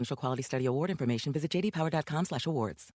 For quality study award information, visit jdpower.com/awards.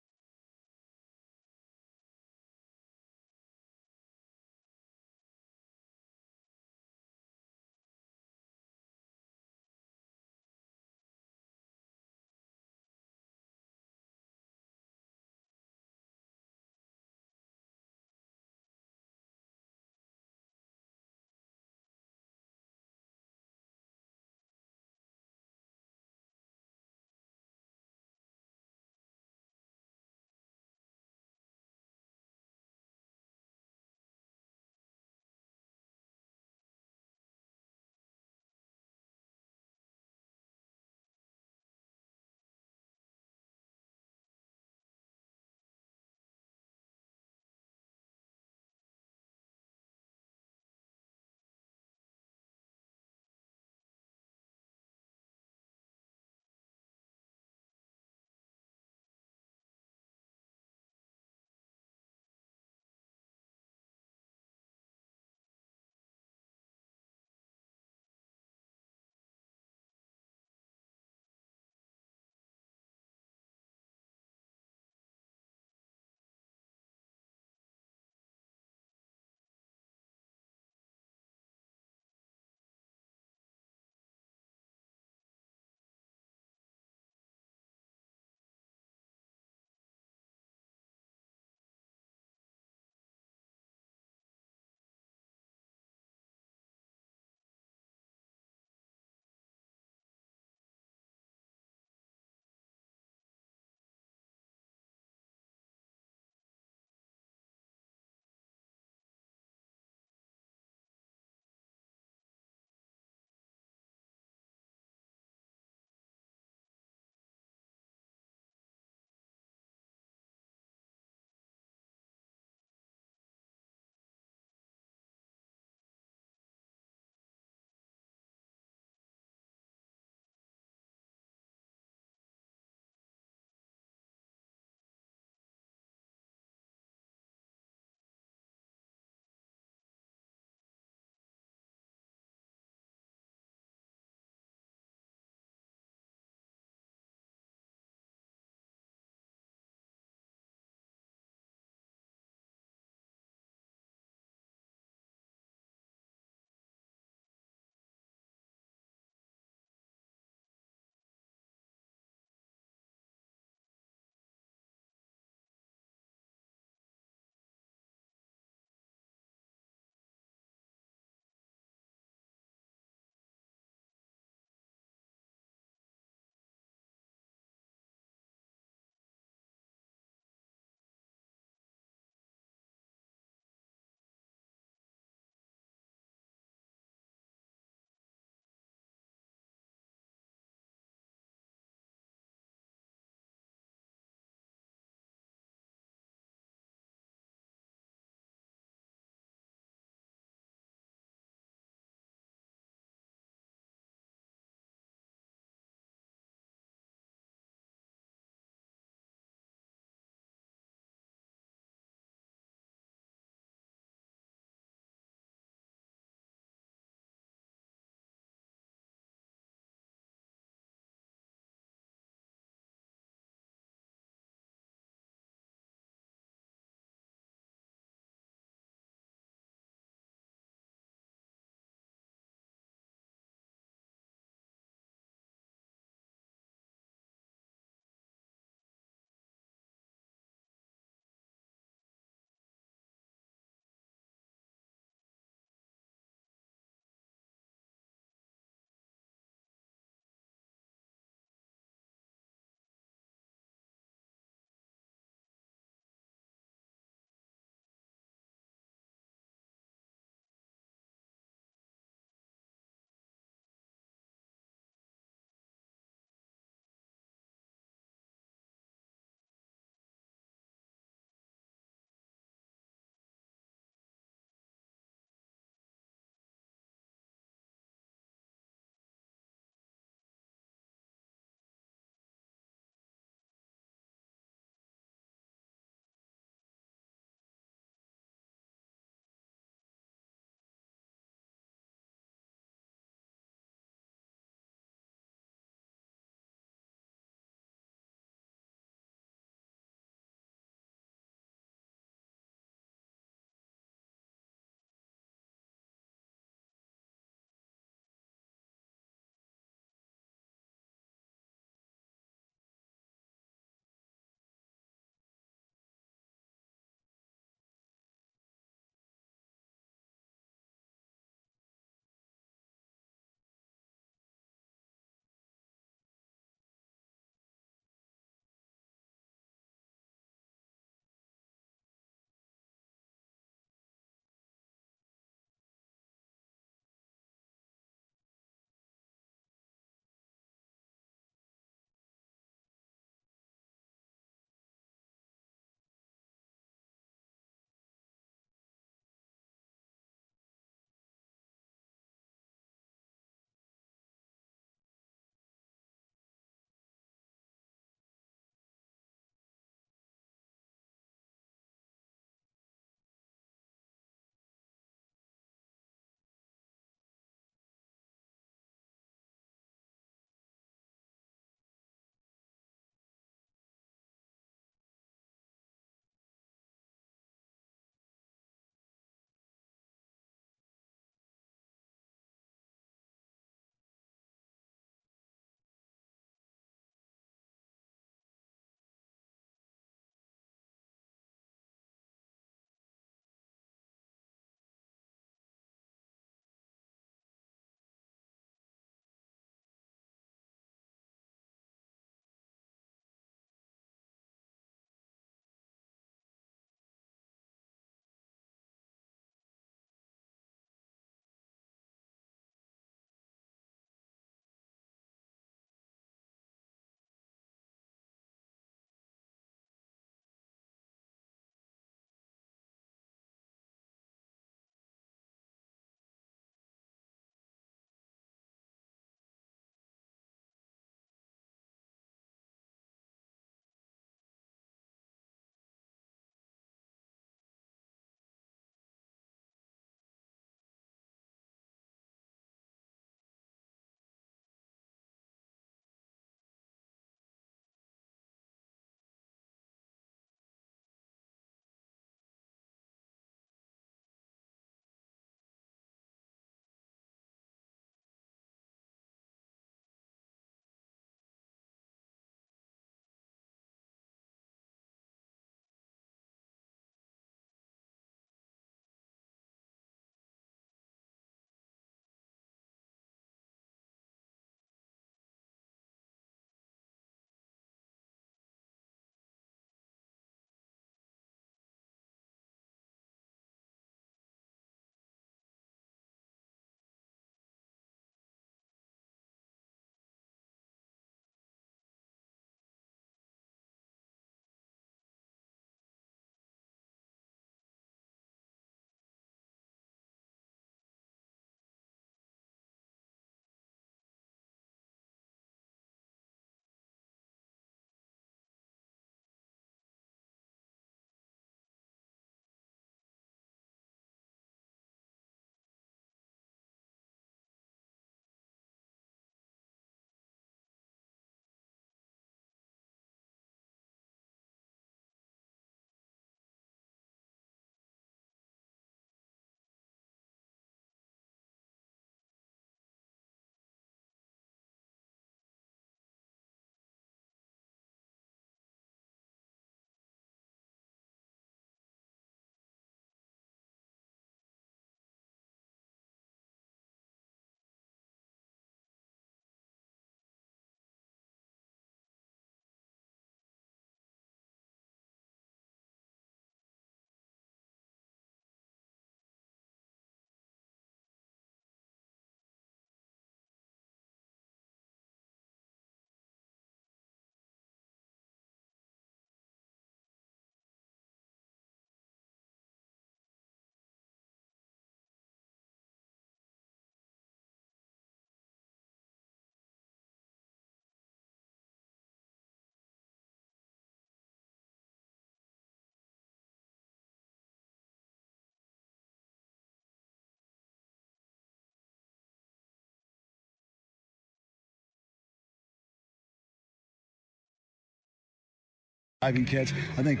diving catch. I think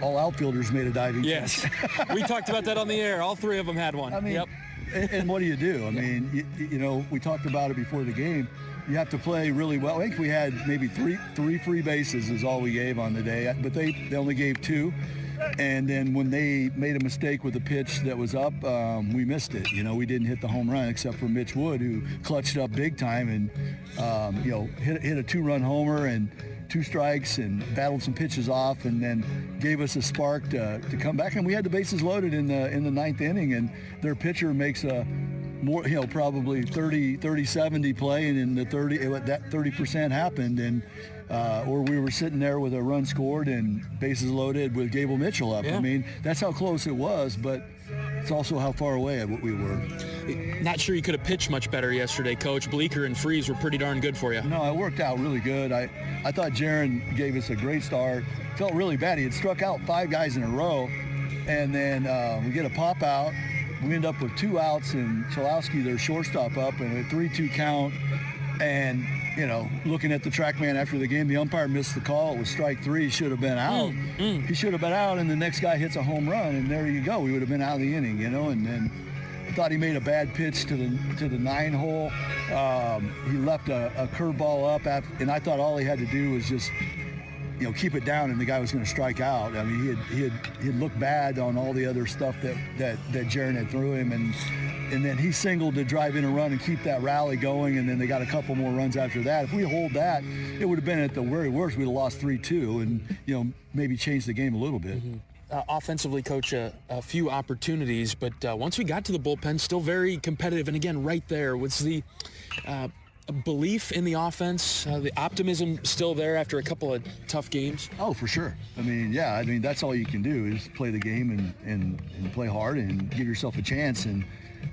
all outfielders made a diving catch. We talked about that on the air. All three of them had one. I mean, and what do you do? I mean, you know, we talked about it before the game. You have to play really well. I think we had maybe three free bases is all we gave on the day, but they only gave 2. And then when they made a mistake with the pitch that was up, we missed it. You know, we didn't hit the home run except for Mitch Wood, who clutched up big time and, you know, hit a 2-run homer and 2 strikes and battled some pitches off, and then gave us a spark to come back. And we had the bases loaded in the 9th inning, and their pitcher makes a more, you know, probably 30-70 play, and in the 30% happened, and or we were sitting there with a run scored and bases loaded with Gable Mitchell up. I mean, that's how close it was, but it's also how far away we were. Not sure you could have pitched much better yesterday, Coach. Bleeker and Freeze were pretty darn good for you. No, it worked out really good. I thought Jaron gave us a great start. Felt really bad. He had struck out 5 guys in a row, and then we get a pop out. We end up with 2 outs, and Chalowski, their shortstop, up, and a 3-2 count. And, you know, looking at the TrackMan after the game, the umpire missed the call. It was strike 3. He should have been out. He should have been out, and the next guy hits a home run, and there you go. We would have been out of the inning, you know. And then I thought he made a bad pitch to the 9 hole. He left a curveball up, and I thought all he had to do was just, you know, keep it down, and the guy was going to strike out. I mean, he had looked bad on all the other stuff that Jaron had threw him, and then he singled to drive in a run and keep that rally going, and then they got a couple more runs after that. If we hold that, it would have been at the very worst, we'd have lost 3-2 and, you know, maybe changed the game a little bit. Offensively, Coach, a few opportunities, but once we got to the bullpen, still very competitive. And again, right there was the belief in the offense, the optimism still there after a couple of tough games? Oh, for sure. I mean, yeah, I mean, that's all you can do is play the game and play hard and give yourself a chance. And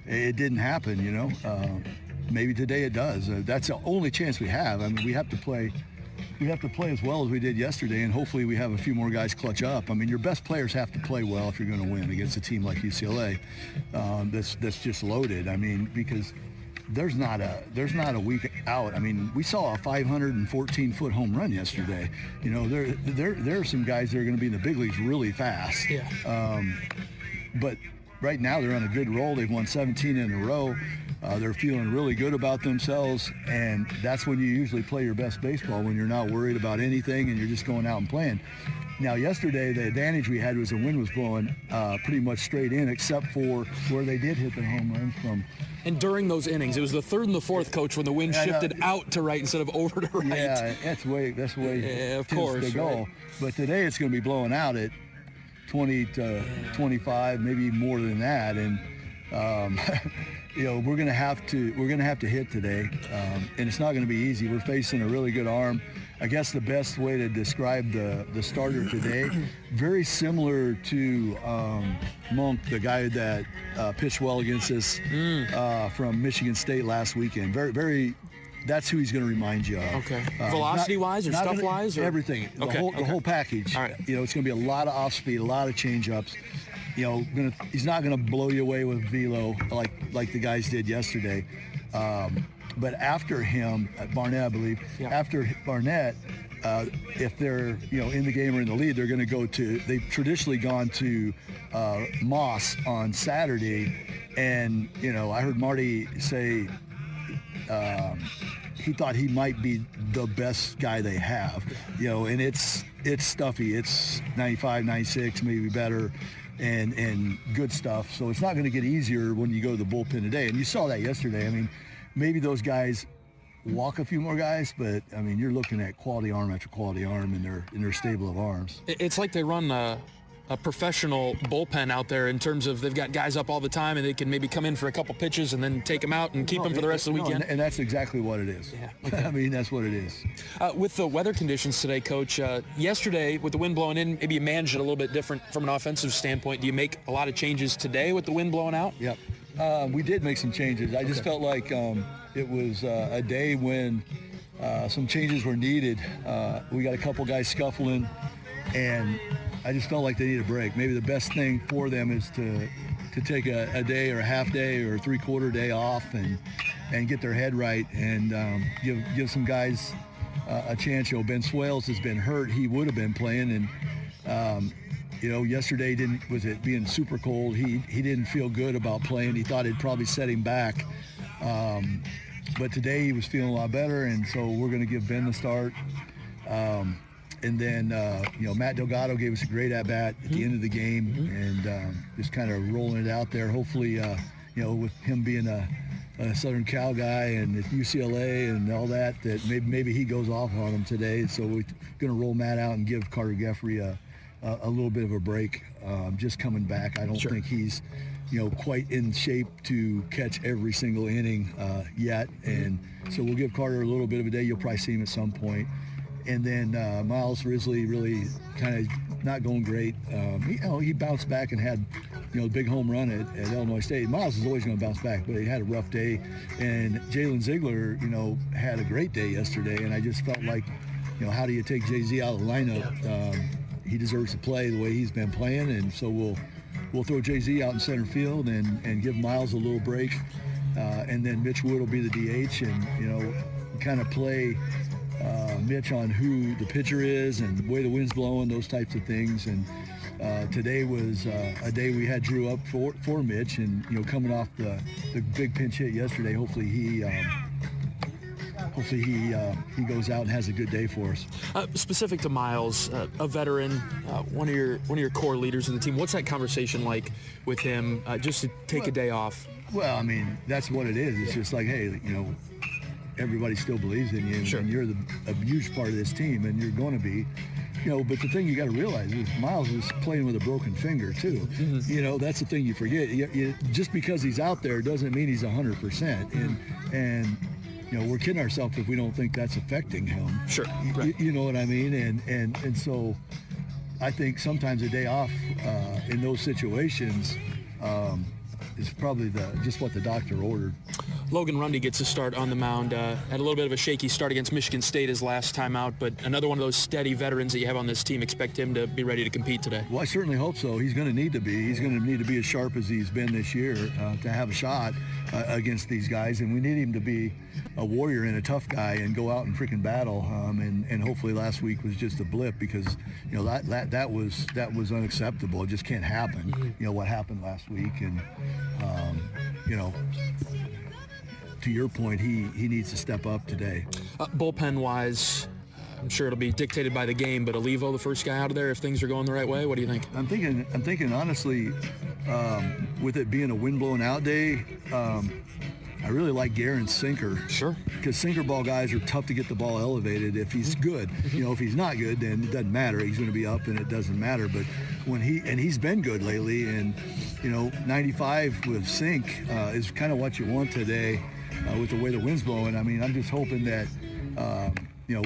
it didn't happen, you know. Maybe today it does. That's the only chance we have. I mean, we have to play as well as we did yesterday, and hopefully we have a few more guys clutch up. I mean, your best players have to play well if you're going to win against a team like UCLA that's just loaded. I mean, because there's not a week out. I mean, we saw a 514-foot home run yesterday. You know, there are some guys that are going to be in the big leagues really fast. Yeah. But right now they're on a good roll. They've won 17 in a row. They're feeling really good about themselves, and that's when you usually play your best baseball, when you're not worried about anything and you're just going out and playing. Now, yesterday, the advantage we had was the wind was blowing pretty much straight in, except for where they did hit their home runs from. And during those innings, it was the 3rd and the 4th, Coach, when the wind shifted out to right instead of over to right. Yeah, that's the way yeah, of course, they go. Right. But today it's going to be blowing out at 20 to 25, maybe more than that, and you know, we're gonna have to hit today, and it's not going to be easy. We're facing a really good arm. I guess the best way to describe the starter today, very similar to Monk, the guy that pitched well against us from Michigan State last weekend. Very. That's who he's going to remind you of. Okay. Velocity-wise or stuff-wise? Everything. The whole package. All right. You know, it's going to be a lot of off-speed, a lot of change-ups. You know, he's not going to blow you away with velo like the guys did yesterday. But after him, Barnett, I believe, after Barnett, if they're, you know, in the game or in the lead, they're going to go to, they've traditionally gone to Moss on Saturday. And, you know, I heard Marty say he thought he might be the best guy they have, you know, and it's stuffy. It's 95, 96, maybe better, and good stuff. So it's not going to get easier when you go to the bullpen today. And you saw that yesterday. I mean, maybe those guys walk a few more guys, but I mean, you're looking at quality arm after quality arm in their stable of arms. It's like they run a professional bullpen out there in terms of they've got guys up all the time and they can maybe come in for a couple pitches and then take them out and keep them for the rest of the weekend. And that's exactly what it is. Yeah, okay. I mean, that's what it is. With the weather conditions today, Coach, yesterday with the wind blowing in, maybe you managed it a little bit different from an offensive standpoint. Do you make a lot of changes today with the wind blowing out? Yep. We did make some changes. I just felt like it was a day when some changes were needed. We got a couple guys scuffling, and I just felt like they need a break. Maybe the best thing for them is to take a day or a half day or a three-quarter day off and get their head right and give some guys a chance. Ben Swales has been hurt. He would have been playing, and yesterday being super cold. He didn't feel good about playing. He thought it'd probably set him back. But today he was feeling a lot better, and so we're going to give Ben the start. And then, Matt Delgado gave us a great at-bat at the end of the game, and just kind of rolling it out there. Hopefully, with him being a Southern Cal guy and at UCLA and all that maybe he goes off on him today. So we're going to roll Matt out and give Carter Geffrey a little bit of a break. Just coming back, I don't think he's quite in shape to catch every single inning yet, and so we'll give Carter a little bit of a day. You'll probably see him at some point. And then Miles Risley really kind of not going great. He bounced back and had a big home run at Illinois State. Miles is always going to bounce back, but he had a rough day. And Jalen Ziegler had a great day yesterday, and I just felt like how do you take Jay-Z out of the lineup? He deserves to play the way he's been playing, and so we'll throw Jay-Z out in center field and give Miles a little break, and then Mitch Wood will be the DH, and kind of play Mitch on who the pitcher is and the way the wind's blowing, those types of things. And today was a day we had Drew up for Mitch, and coming off the big pinch hit yesterday, hopefully he goes out and has a good day for us. Specific to Miles, a veteran, one of your core leaders of the team. What's that conversation like with him, just to take a day off? Well, I mean, that's what it is. It's just like, hey, everybody still believes in you, Sure. and you're a huge part of this team, and you're going to be. But the thing you got to realize is Miles was playing with a broken finger too. Mm-hmm. That's the thing you forget. Just because he's out there doesn't mean he's 100%. And we're kidding ourselves if we don't think that's affecting him. Sure. Right. You know what I mean? And so I think sometimes a day off in those situations is probably just what the doctor ordered. Logan Rundy gets a start on the mound. Had a little bit of a shaky start against Michigan State his last time out, but another one of those steady veterans that you have on this team. Expect him to be ready to compete today. Well, I certainly hope so. He's going to need to be. He's going to need to be as sharp as he's been this year to have a shot against these guys, and we need him to be a warrior and a tough guy and go out and freaking battle. And hopefully last week was just a blip, because that was unacceptable. It just can't happen. What happened last week, and to your point, he needs to step up today. Bullpen-wise, I'm sure it'll be dictated by the game, but Olivo, the first guy out of there, if things are going the right way, what do you think? I'm thinking honestly, with it being a wind-blowing out day, I really like Guerin's sinker. Sure. Because sinker ball guys are tough to get the ball elevated if he's good. If he's not good, then it doesn't matter. He's going to be up and it doesn't matter. But when he's been good lately, and 95 with sink is kind of what you want today with the way the wind's blowing. I mean, I'm just hoping that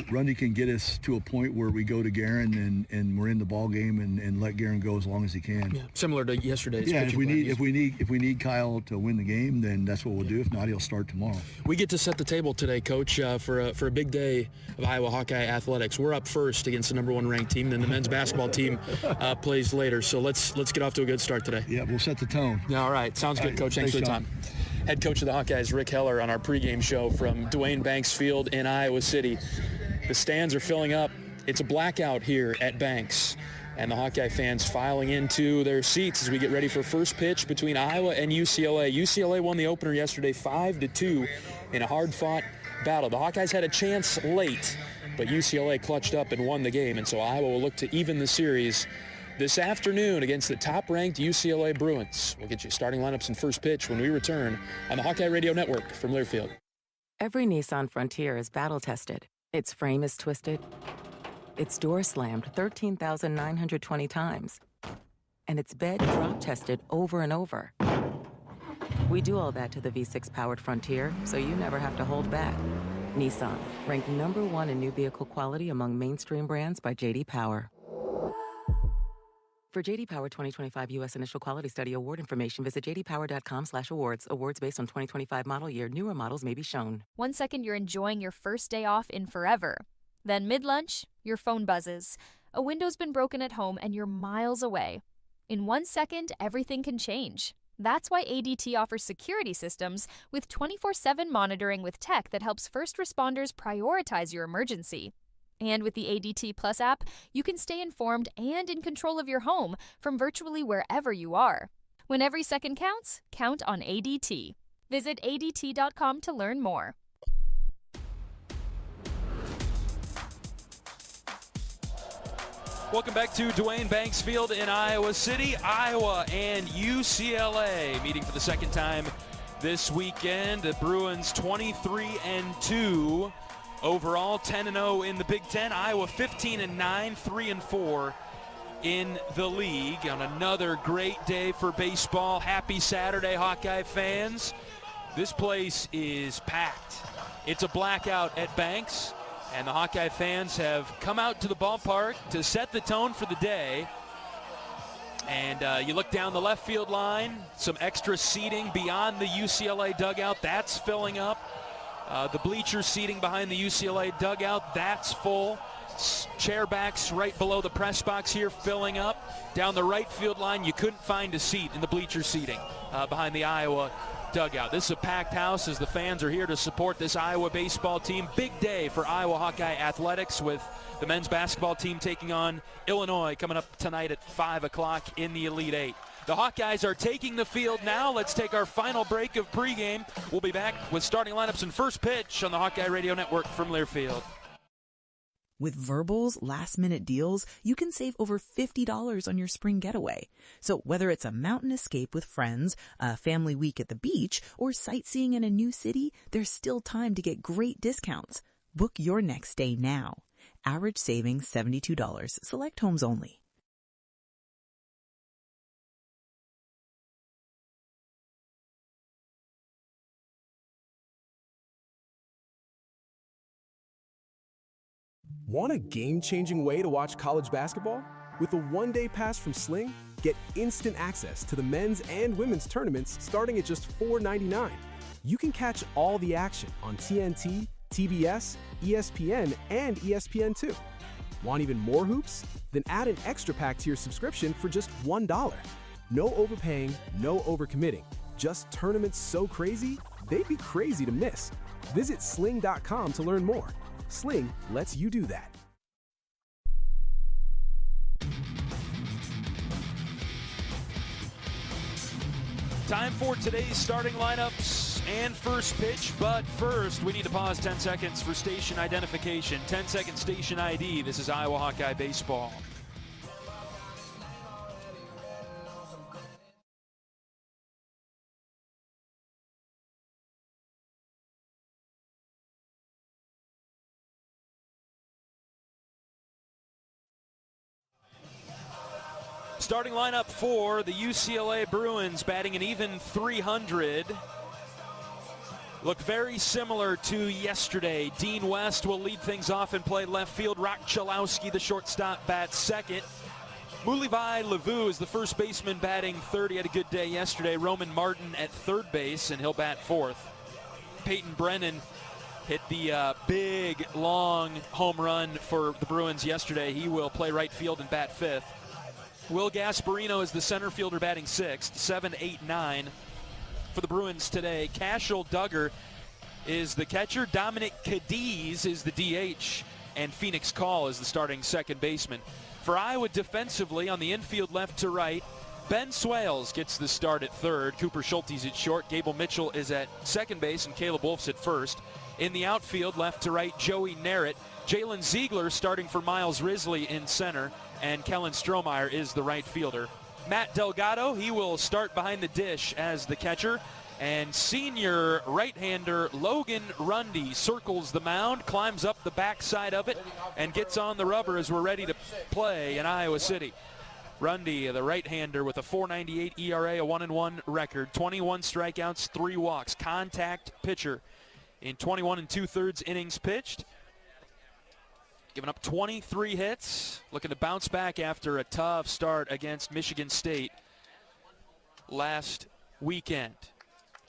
Rundy can get us to a point where we go to Guerin and we're in the ball game and let Guerin go as long as he can. Yeah, similar to yesterday's. Yeah, if we need Kyle to win the game, then that's what we'll do. If not, he'll start tomorrow. We get to set the table today, Coach, for a big day of Iowa Hawkeye athletics. We're up first against the number 1 ranked team. Then the men's basketball team plays later. So let's get off to a good start today. Yeah, we'll set the tone. Yeah, all right, sounds good, Coach. Thanks for the time. Head coach of the Hawkeyes, Rick Heller, on our pregame show from Duane Banks Field in Iowa City. The stands are filling up. It's a blackout here at Banks, and the Hawkeye fans filing into their seats as we get ready for first pitch between Iowa and UCLA. UCLA won the opener yesterday 5-2 in a hard-fought battle. The Hawkeyes had a chance late, but UCLA clutched up and won the game, and so Iowa will look to even the series this afternoon against the top-ranked UCLA Bruins. We'll get you starting lineups and first pitch when we return on the Hawkeye Radio Network from Learfield. Every Nissan Frontier is battle-tested. Its frame is twisted. Its door slammed 13,920 times. And its bed drop-tested over and over. We do all that to the V6-powered Frontier, so you never have to hold back. Nissan, ranked number 1 in new vehicle quality among mainstream brands by J.D. Power. For J.D. Power 2025 U.S. Initial Quality Study Award information, visit jdpower.com/awards. Awards based on 2025 model year. Newer models may be shown. 1 second, you're enjoying your first day off in forever. Then mid-lunch, your phone buzzes. A window's been broken at home and you're miles away. In 1 second, everything can change. That's why ADT offers security systems with 24/7 monitoring with tech that helps first responders prioritize your emergency. And with the ADT Plus app, you can stay informed and in control of your home from virtually wherever you are. When every second counts, count on ADT. Visit ADT.com to learn more. Welcome back to Dwayne Banks Field in Iowa City. Iowa and UCLA meeting for the second time this weekend. The Bruins 23-2 overall, 10-0 in the Big Ten. Iowa 15-9, 3-4 in the league. On another great day for baseball. Happy Saturday, Hawkeye fans. This place is packed. It's a blackout at Banks. And the Hawkeye fans have come out to the ballpark to set the tone for the day. And you look down the left field line, some extra seating beyond the UCLA dugout. That's filling up. The bleacher seating behind the UCLA dugout, that's full. Chair backs right below the press box here filling up. Down the right field line, you couldn't find a seat in the bleacher seating behind the Iowa dugout. This is a packed house as the fans are here to support this Iowa baseball team. Big day for Iowa Hawkeye athletics with the men's basketball team taking on Illinois coming up tonight at 5 o'clock in the Elite Eight. The Hawkeyes are taking the field now. Let's take our final break of pregame. We'll be back with starting lineups and first pitch on the Hawkeye Radio Network from Learfield. With Verbal's last-minute deals, you can save over $50 on your spring getaway. So whether it's a mountain escape with friends, a family week at the beach, or sightseeing in a new city, there's still time to get great discounts. Book your next stay now. Average savings $72. Select homes only. Want a game-changing way to watch college basketball? With a one-day pass from Sling, get instant access to the men's and women's tournaments starting at just $4.99. You can catch all the action on TNT, TBS, ESPN, and ESPN2. Want even more hoops? Then add an extra pack to your subscription for just $1. No overpaying, no overcommitting. Just tournaments so crazy, they'd be crazy to miss. Visit sling.com to learn more. Sling lets you do that. Time for today's starting lineups and first pitch, but first we need to pause 10 seconds for station identification. 10-second station ID. This is Iowa Hawkeye Baseball. Starting lineup for the UCLA Bruins, batting an even 300. Look very similar to yesterday. Dean West will lead things off and play left field. Rock Chalowski, the shortstop, bats second. Mulivai Levu is the first baseman, batting third. He had a good day yesterday. Roman Martin at third base, and he'll bat fourth. Peyton Brennan hit the big, long home run for the Bruins yesterday. He will play right field and bat fifth. Will Gasparino is the center fielder, batting sixth. 7, 8, 9 for the Bruins today. Cashel Duggar is the catcher. Dominic Cadiz is the DH. And Phoenix Call is the starting second baseman. For Iowa defensively, on the infield left to right, Ben Swales gets the start at third. Cooper Schulte's at short. Gable Mitchell is at second base, and Caleb Wolf's at first. In the outfield, left to right, Joey Narrett. Jalen Ziegler starting for Miles Risley in center. And Kellen Strohmeyer is the right fielder. Matt Delgado, he will start behind the dish as the catcher. And senior right-hander Logan Rundy circles the mound, climbs up the backside of it, and gets on the rubber as we're ready to play in Iowa City. Rundy, the right-hander, with a .498 ERA, a 1-1 record, 21 strikeouts, 3 walks. Contact pitcher in 21 2/3 innings pitched. Giving up 23 hits, looking to bounce back after a tough start against Michigan State last weekend.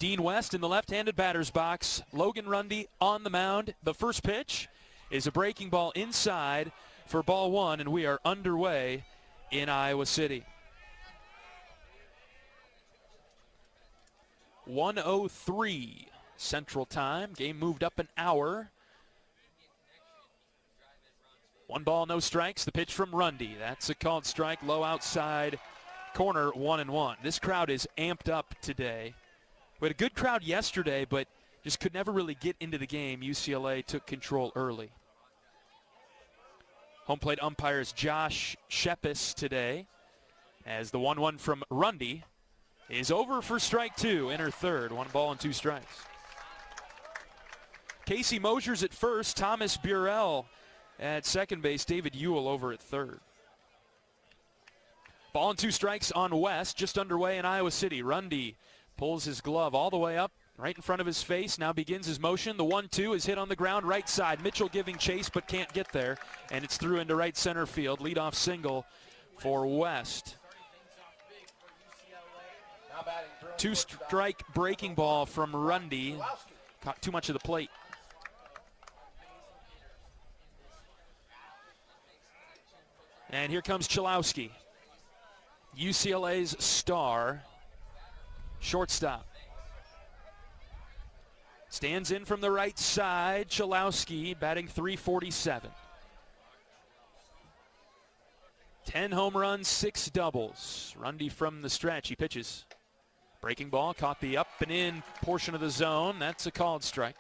Dean West in the left-handed batter's box. Logan Rundy on the mound. The first pitch is a breaking ball inside for ball one, and we are underway in Iowa City. 1:03 Central Time. Game moved up an hour. 1 ball, no strikes. The pitch from Rundy. That's a called strike, low outside corner, 1-1. This crowd is amped up today. We had a good crowd yesterday, but just could never really get into the game. UCLA took control early. Home plate umpires Josh Shepis today, as the 1-1 from Rundy is over for strike 2, enter third. 1 ball and 2 strikes. Casey Mosier's at first, Thomas Burrell at second base, David Ewell over at third. Ball and 2 strikes on West, just underway in Iowa City. Rundy pulls his glove all the way up, right in front of his face, now begins his motion. The 1-2 is hit on the ground, right side. Mitchell giving chase but can't get there, and it's through into right center field. Leadoff single for West. 2-strike breaking ball from Rundy. Caught too much of the plate. And here comes Chalowski, UCLA's star shortstop. Stands in from the right side. Chalowski batting .347. 10 home runs, 6 doubles. Rundy from the stretch. He pitches. Breaking ball, caught the up and in portion of the zone. That's a called strike.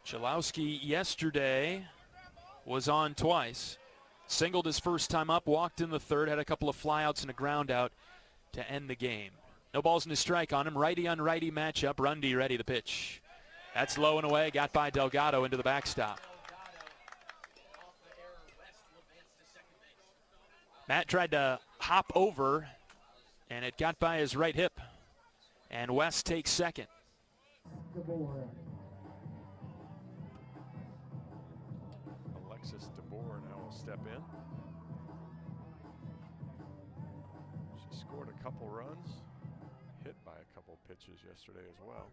Chalowski yesterday was on twice. Singled his first time up, walked in the third, had a couple of flyouts and a ground out to end the game. No balls and a strike on him. Righty on righty matchup. Rundy ready to pitch. That's low and away. Got by Delgado into the backstop. Matt tried to hop over, and it got by his right hip. And West takes second. Alexis DeBoer now will step in. She scored a couple runs, hit by a couple pitches yesterday as well.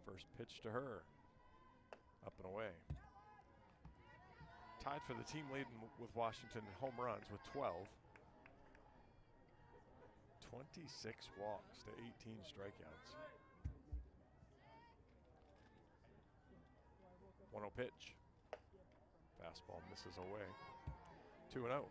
First pitch to her, up and away. Tied for the team lead with Washington in home runs with 12. 26 walks to 18 strikeouts. 1-0 pitch. Fastball misses away. 2-0.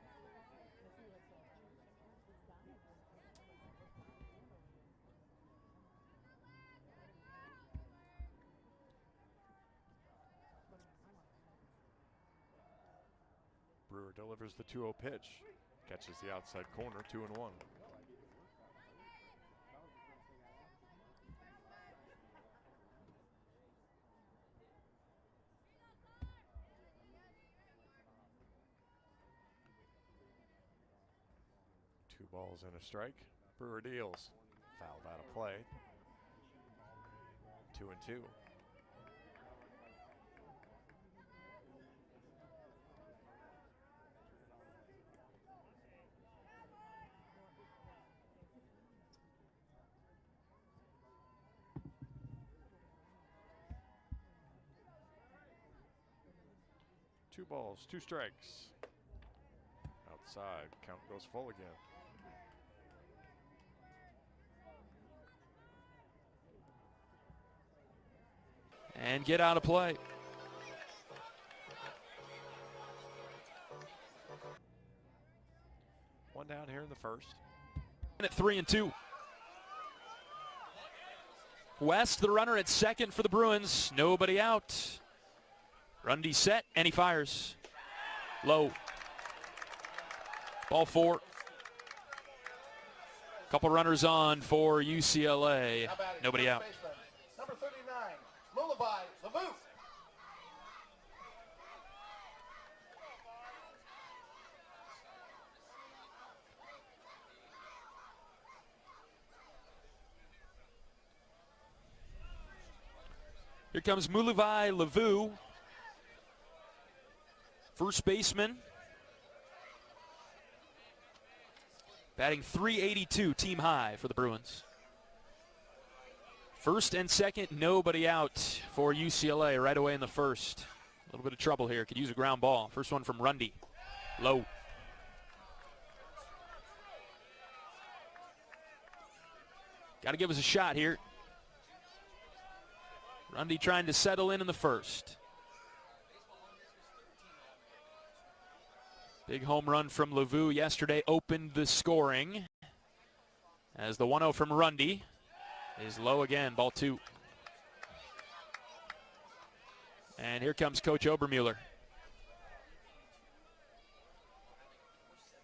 Brewer delivers the 2-0 pitch. Catches the outside corner, 2-1. Two balls and a strike. Brewer deals. Fouled out of play. 2-2. Two balls, 2 strikes. Outside, count goes full again. And get out of play. One down here in the first. And at 3-2. West, the runner at second for the Bruins. Nobody out. Rundy set, and he fires. Low. Ball 4. Couple runners on for UCLA. Nobody out. Number 39, Lullaby Lavu. Here comes Muluvai Lavu, first baseman. batting .382, team high for the Bruins. First and second, nobody out for UCLA right away in the first. A little bit of trouble here. Could use a ground ball. First one from Rundy. Low. Got to give us a shot here. Rundy trying to settle in the first. Big home run from Lavu yesterday opened the scoring. As the 1-0 from Rundy is low again, ball 2. And here comes Coach Obermueller.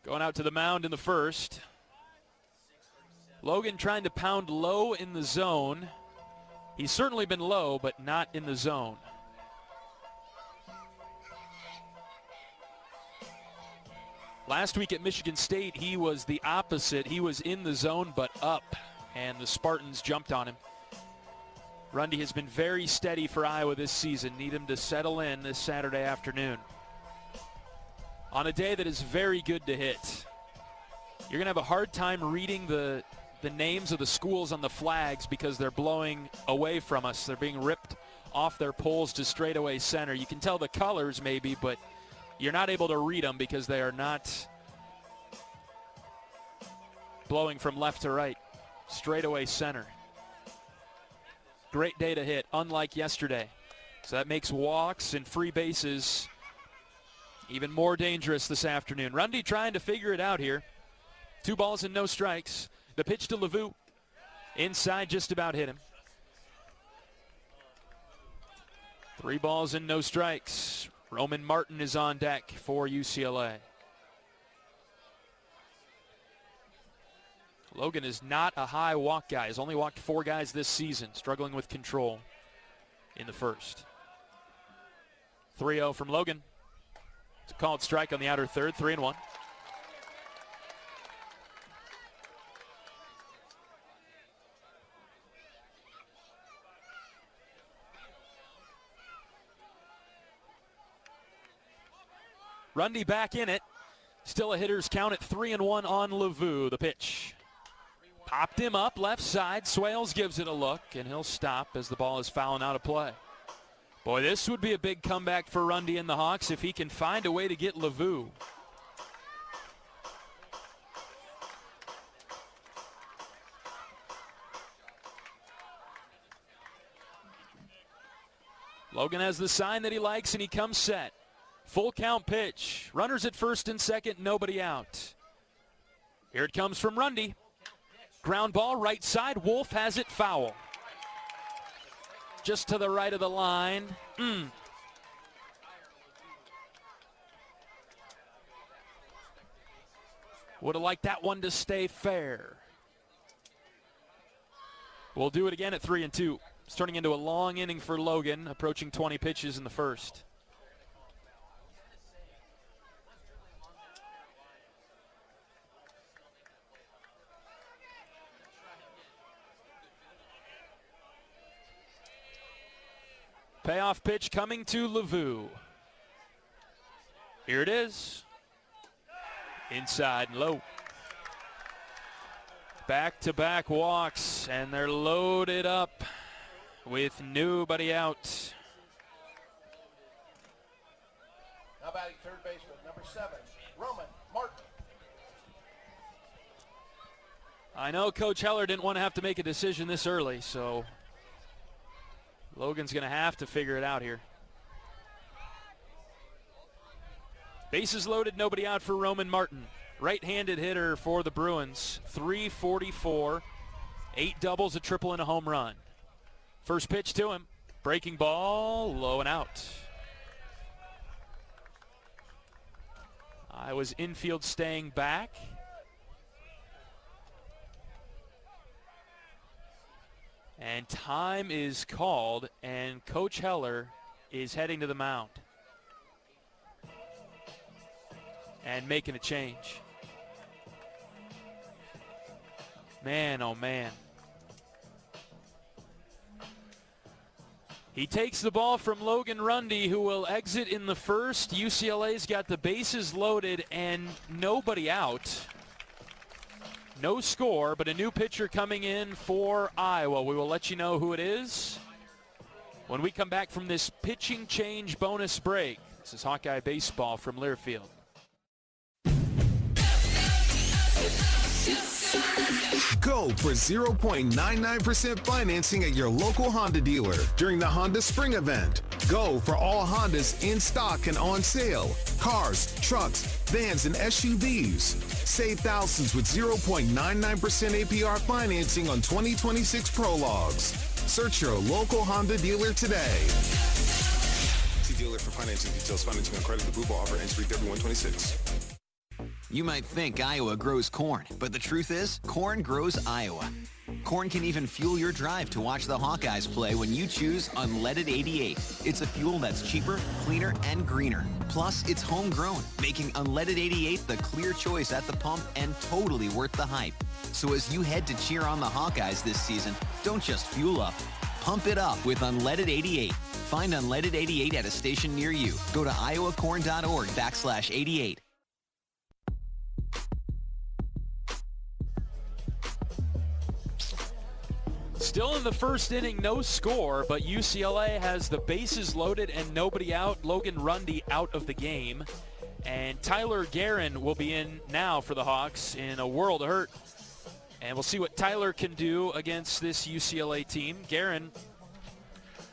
Going out to the mound in the first. Logan trying to pound low in the zone. He's certainly been low, but not in the zone. Last week at Michigan State, he was the opposite. He was in the zone, but up, and the Spartans jumped on him. Rundy has been very steady for Iowa this season. Need him to settle in this Saturday afternoon. On a day that is very good to hit. You're going to have a hard time reading the names of the schools on the flags because they're blowing away from us. They're being ripped off their poles to straightaway center. You can tell the colors maybe, but you're not able to read them because they are not blowing from left to right. Straightaway center. Great day to hit, unlike yesterday. So that makes walks and free bases even more dangerous this afternoon. Rundy trying to figure it out here. 2 balls and no strikes. The pitch to Lavu. Inside, just about hit him. 3 balls and no strikes. Roman Martin is on deck for UCLA. Logan is not a high walk guy. He's only walked 4 guys this season, struggling with control in the first. 3-0 from Logan. It's a called strike on the outer third, 3-1. Rundy back in it. Still a hitter's count at 3-1 on Lavu. The pitch. Popped him up left side. Swales gives it a look, and he'll stop as the ball is fouling out of play. Boy, this would be a big comeback for Rundy and the Hawks if he can find a way to get Lavu. Logan has the sign that he likes, and he comes set. Full count pitch. Runners at first and second, nobody out. Here it comes from Rundy. Ground ball, right side. Wolf has it foul. Just to the right of the line. Would have liked that one to stay fair. We'll do it again at 3-2. It's turning into a long inning for Logan, approaching 20 pitches in the first. Payoff pitch coming to Lavu. Here it is. Inside and low. Back-to-back walks, and they're loaded up with nobody out. Now batting third baseman, number 7, Roman Martin. I know Coach Heller didn't want to have to make a decision this early, so Logan's going to have to figure it out here. Bases loaded, nobody out for Roman Martin. Right-handed hitter for the Bruins. 344, 8 doubles, a triple, and a home run. First pitch to him. Breaking ball, low and out. Iowa's infield staying back. And time is called, and Coach Heller is heading to the mound and making a change. Man, oh man. He takes the ball from Logan Rundy, who will exit in the first. UCLA's got the bases loaded and nobody out. No score, but a new pitcher coming in for Iowa. We will let you know who it is when we come back from this pitching change bonus break. This is Hawkeye Baseball from Learfield. Go for 0.99% financing at your local Honda dealer during the Honda Spring event. Go for all Hondas in stock and on sale. Cars, trucks, vans, and SUVs. Save thousands with 0.99% APR financing on 2026 Prologues. Search your local Honda dealer today. See dealer for financing details. Financing on credit approval offer ends 3/31/26. You might think Iowa grows corn, but the truth is, corn grows Iowa. Corn can even fuel your drive to watch the Hawkeyes play when you choose Unleaded 88. It's a fuel that's cheaper, cleaner, and greener. Plus, it's homegrown, making Unleaded 88 the clear choice at the pump and totally worth the hype. So as you head to cheer on the Hawkeyes this season, don't just fuel up. Pump it up with Unleaded 88. Find Unleaded 88 at a station near you. Go to iowacorn.org/88. Still in the first inning, no score, but UCLA has the bases loaded and nobody out. Logan Rundy out of the game. And Tyler Guerin will be in now for the Hawks in a world of hurt. And we'll see what Tyler can do against this UCLA team. Guerin,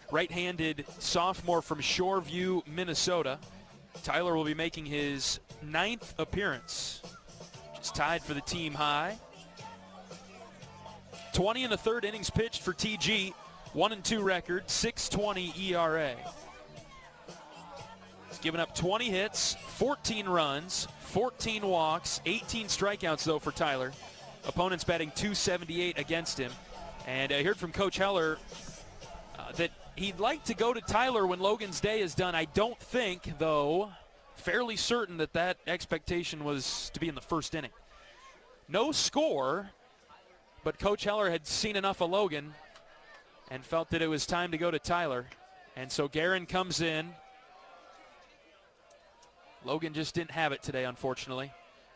right-handed sophomore from Shoreview, Minnesota. Tyler will be making his 9th appearance. Just tied for the team high. 20 in the third innings pitched for TG. 1-2 record, 6.20 ERA. He's given up 20 hits, 14 runs, 14 walks, 18 strikeouts, though, for Tyler. Opponents batting .278 against him. And I heard from Coach Heller that he'd like to go to Tyler when Logan's day is done. I don't think, though, fairly certain that that expectation was to be in the first inning. No score. But Coach Heller had seen enough of Logan and felt that it was time to go to Tyler. And so Guerin comes in. Logan just didn't have it today, unfortunately.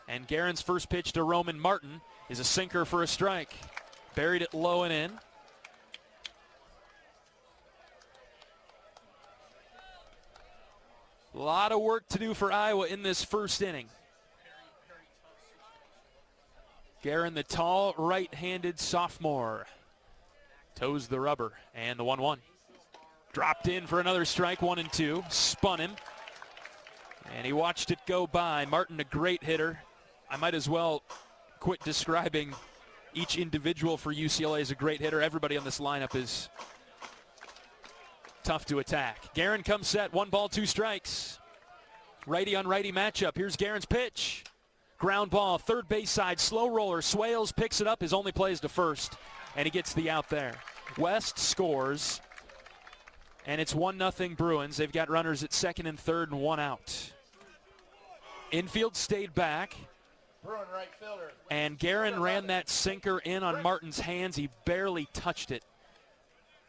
And Guerin's first pitch to Roman Martin is a sinker for a strike. Buried it low and in. A lot of work to do for Iowa in this first inning. Guerin, the tall right-handed sophomore, toes the rubber, and the 1-1. Dropped in for another strike, 1-2, spun him, and he watched it go by. Martin, a great hitter. I might as well quit describing each individual for UCLA as a great hitter. Everybody on this lineup is tough to attack. Guerin comes set, 1 ball, 2 strikes. Righty on righty matchup. Here's Guerin's pitch. Ground ball, third base side, slow roller. Swales picks it up. His only play is to first, and he gets the out there. West scores, and it's 1-0 Bruins. They've got runners at second and third and 1 out. Infield stayed back, Bruin right fielder. and Guerin ran that sinker in on Martin's hands. He barely touched it,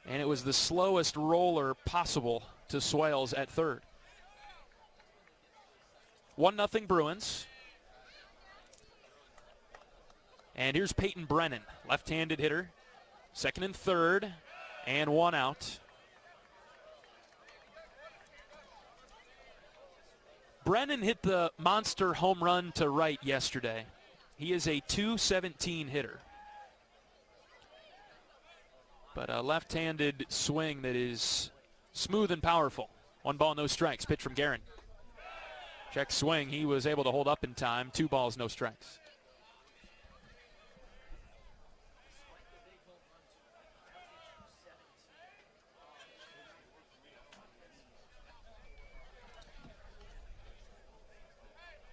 and it was the slowest roller possible to Swales at third. 1-0 Bruins. And here's Peyton Brennan, left-handed hitter, second and third, and 1 out. Brennan hit the monster home run to right yesterday. He is a .217 hitter. But a left-handed swing that is smooth and powerful. 1 ball, no strikes. Pitch from Guerin. Check swing. He was able to hold up in time. 2 balls, no strikes.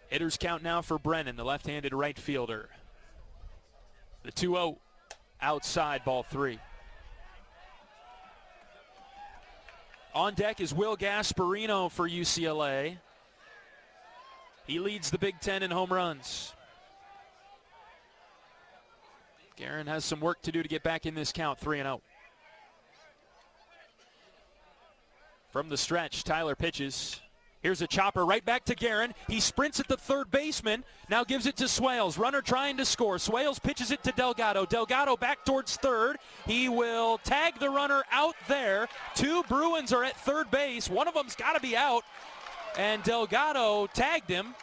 Hitters count now for Brennan, the left-handed right fielder. The 2-0 outside, ball 3. On deck is Will Gasparino for UCLA. He leads the Big Ten in home runs. Guerin has some work to do to get back in this count, 3-0. From the stretch, Tyler pitches. Here's a chopper right back to Guerin. He sprints at the third baseman, now gives it to Swales. Runner trying to score. Swales pitches it to Delgado. Delgado back towards third. He will tag the runner out there. 2 Bruins are at third base. One of them's got to be out, and Delgado tagged him,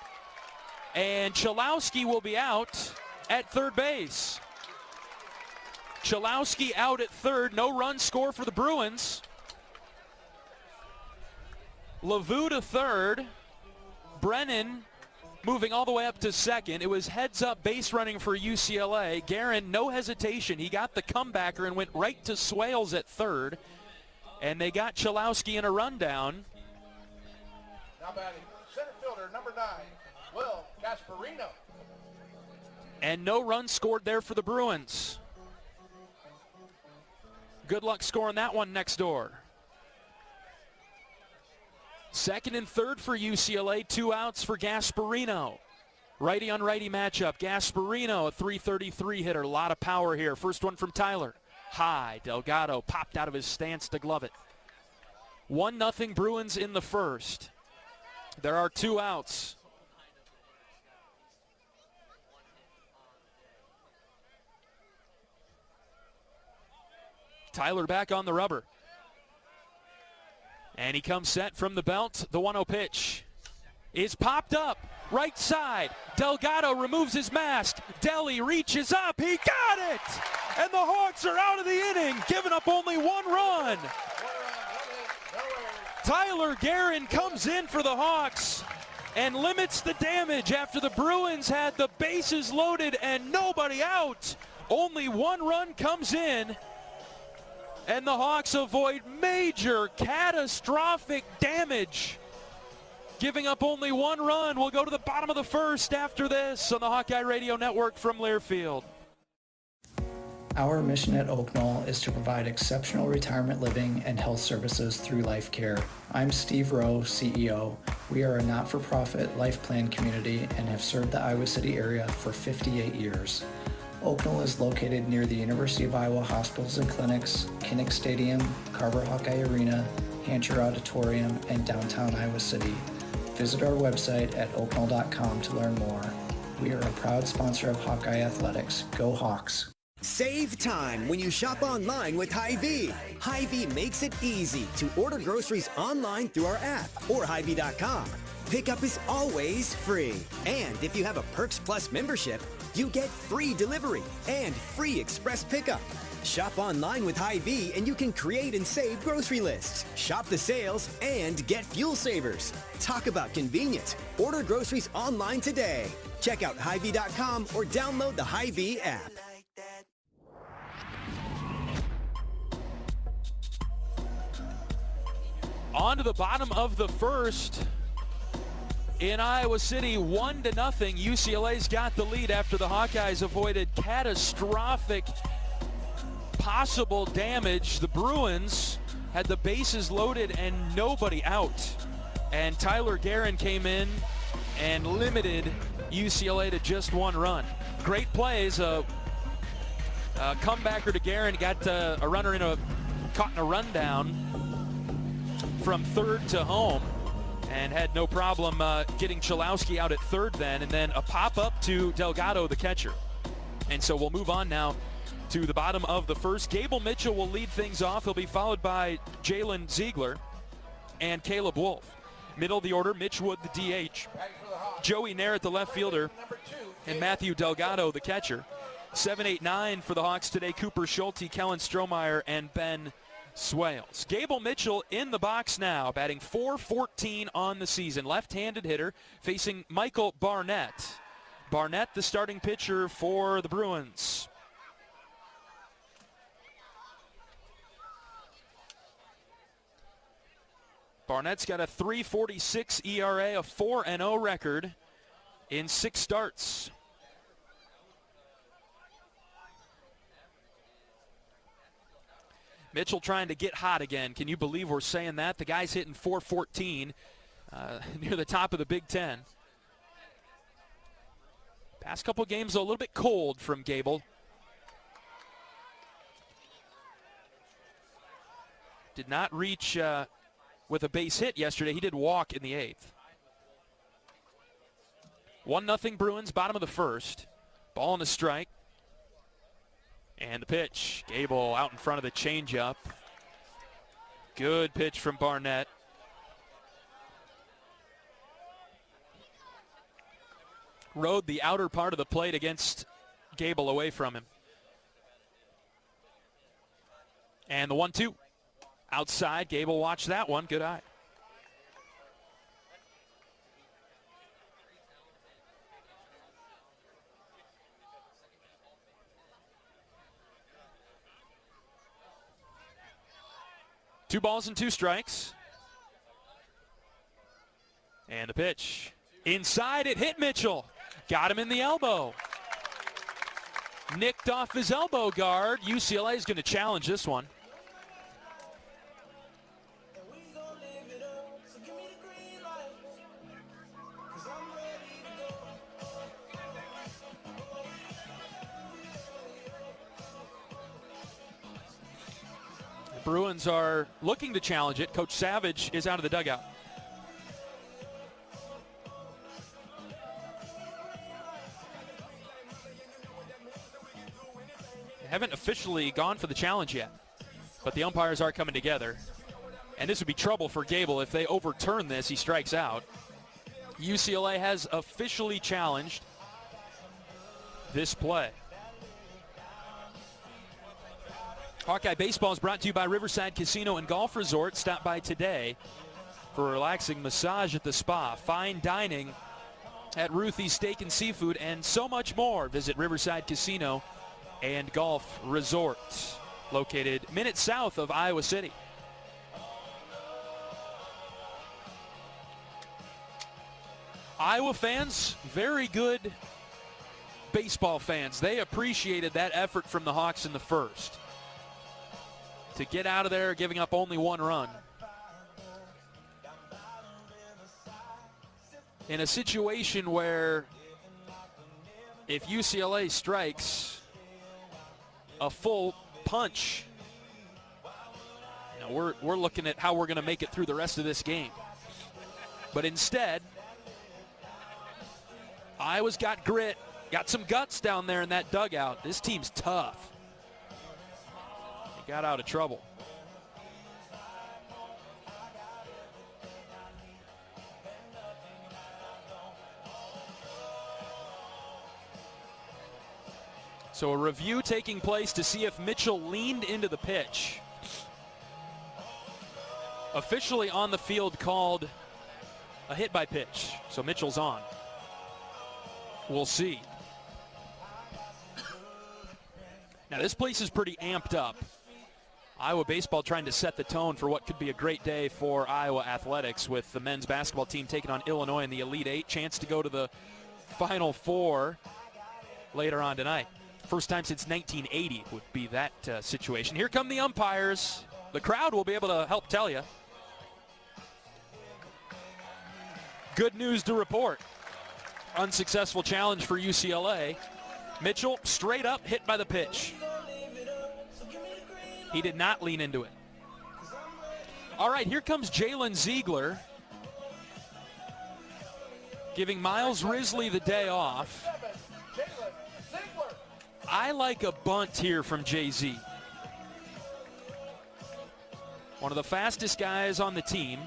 and Chalowski will be out at third base. Chalowski out at third. No run score for the Bruins. LaVue to third. Brennan moving all the way up to second. It was heads-up base running for UCLA. Guerin, no hesitation. He got the comebacker and went right to Swales at third. And they got Chalowski in a rundown. Now batting center fielder, number 9, Will Gasparino. And no run scored there for the Bruins. Good luck scoring that one next door. Second and third for UCLA, 2 outs for Gasparino. Righty on righty matchup. Gasparino, a .333 hitter, a lot of power here. First one from Tyler. High, Delgado popped out of his stance to glove it. 1-0 Bruins in the first. There are 2 outs. Tyler back on the rubber. And he comes set from the belt. The 1-0 pitch is popped up. Right side. Delgado removes his mask. Deli reaches up. He got it! And the Hawks are out of the inning, giving up only 1 run. Tyler Guerin comes in for the Hawks and limits the damage after the Bruins had the bases loaded and nobody out. Only 1 run comes in. And the Hawks avoid major catastrophic damage, giving up only 1 run. We'll go to the bottom of the first after this on the Hawkeye Radio Network from Learfield. Our mission at Oak Knoll is to provide exceptional retirement living and health services through life care. I'm Steve Rowe, CEO. We are a not-for-profit life plan community and have served the Iowa City area for 58 years. Oak Knoll is located near the University of Iowa Hospitals and Clinics, Kinnick Stadium, Carver Hawkeye Arena, Hancher Auditorium, and downtown Iowa City. Visit our website at oakknoll.com to learn more. We are a proud sponsor of Hawkeye Athletics. Go Hawks! Save time when you shop online with Hy-Vee. Hy-Vee makes it easy to order groceries online through our app or Hy-Vee.com. Pickup is always free. And if you have a Perks Plus membership, you get free delivery and free express pickup. Shop online with Hy-Vee and you can create and save grocery lists, shop the sales, and get fuel savers. Talk about convenience. Order groceries online today. Check out Hy-Vee.com or download the Hy-Vee app. On to the bottom of the first. In Iowa City, 1-0. UCLA's got the lead after the Hawkeyes avoided catastrophic possible damage. The Bruins had the bases loaded and nobody out. And Tyler Guerin came in and limited UCLA to just 1 run. Great plays. A comebacker to Guerin, got a runner caught in a rundown from third to home. And had no problem getting Chalowski out at third then. And then a pop-up to Delgado, the catcher. And so we'll move on now to the bottom of the first. Gable Mitchell will lead things off. He'll be followed by Jalen Ziegler and Caleb Wolf. Middle of the order, Mitch Wood, the DH. Joey Nair, the left fielder. And Matthew Delgado, the catcher. 7, 8, 9 for the Hawks today. Cooper Schulte, Kellen Strohmeyer, and Ben Swales. Gable Mitchell in the box now, batting .414 on the season. Left-handed hitter facing Michael Barnett. Barnett, the starting pitcher for the Bruins. Barnett's got a .346 ERA, a 4-0 record in 6 starts. Mitchell trying to get hot again. Can you believe we're saying that? The guy's hitting .414 near the top of the Big Ten. Past couple games, a little bit cold from Gable. Did not reach with a base hit yesterday. He did walk in the 8th. 1-0 Bruins, bottom of the first. Ball and a strike. And the pitch. Gable out in front of the changeup. Good pitch from Barnett. Rode the outer part of the plate against Gable away from him. And the 1-2. Outside, Gable watched that one. Good eye. Two balls and 2 strikes. And the pitch. Inside, it hit Mitchell. Got him in the elbow. Nicked off his elbow guard. UCLA is going to challenge this one. The Bruins are looking to challenge it. Coach Savage is out of the dugout. Haven't officially gone for the challenge yet, but the umpires are coming together. And this would be trouble for Gable if they overturn this. He strikes out. UCLA has officially challenged this play. Hawkeye Baseball is brought to you by Riverside Casino and Golf Resort. Stop by today for a relaxing massage at the spa, fine dining at Ruthie's Steak and Seafood, and so much more. Visit Riverside Casino and Golf Resort, located minutes south of Iowa City. Iowa fans, very good baseball fans. They appreciated that effort from the Hawks in the first. To get out of there, giving up only 1 run. In a situation where if UCLA strikes a full punch, we're looking at how we're going to make it through the rest of this game. But instead, Iowa's got grit, got some guts down there in that dugout. This team's tough. They got out of trouble. So a review taking place to see if Mitchell leaned into the pitch. Officially on the field called a hit by pitch. So Mitchell's on. We'll see. Now this place is pretty amped up. Iowa baseball trying to set the tone for what could be a great day for Iowa athletics, with the men's basketball team taking on Illinois in the Elite Eight. Chance to go to the Final Four later on tonight. First time since 1980 would be that situation. Here come the umpires. The crowd will be able to help tell you. Good news to report. Unsuccessful challenge for UCLA. Mitchell straight up hit by the pitch. He did not lean into it. All right, here comes Jalen Ziegler, giving Miles Risley the day off. I like a bunt here from JZ. One of the fastest guys on the team.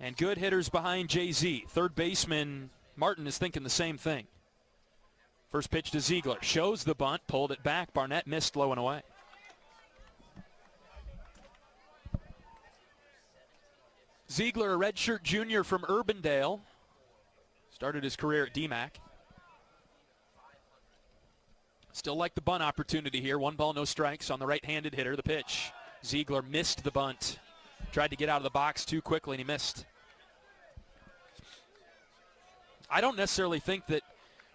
And good hitters behind JZ. Third baseman Martin is thinking the same thing. First pitch to Ziegler. Shows the bunt, pulled it back. Barnett missed low and away. Ziegler, a redshirt junior from Urbandale. Started his career at DMAC. Still like the bunt opportunity here. 1 ball, no strikes on the right-handed hitter. The pitch. Ziegler missed the bunt. Tried to get out of the box too quickly, and he missed. I don't necessarily think that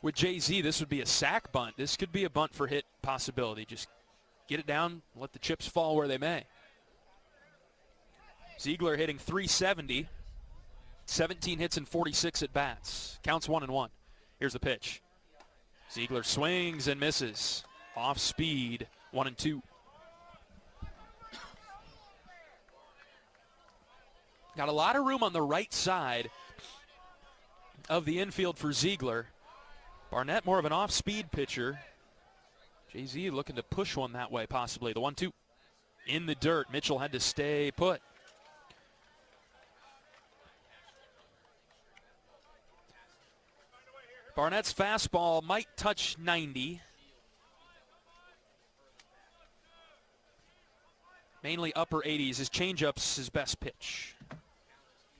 with JZ this would be a sack bunt. This could be a bunt for hit possibility. Just get it down, let the chips fall where they may. Ziegler hitting .370, 17 hits and 46 at bats. Counts 1-1. Here's the pitch. Ziegler swings and misses. Off speed, 1-2. Got a lot of room on the right side of the infield for Ziegler. Barnett more of an off-speed pitcher. Jay-Z looking to push one that way possibly. The 1-2 in the dirt. Mitchell had to stay put. Barnett's fastball might touch 90. Mainly upper 80s. His changeup's his best pitch.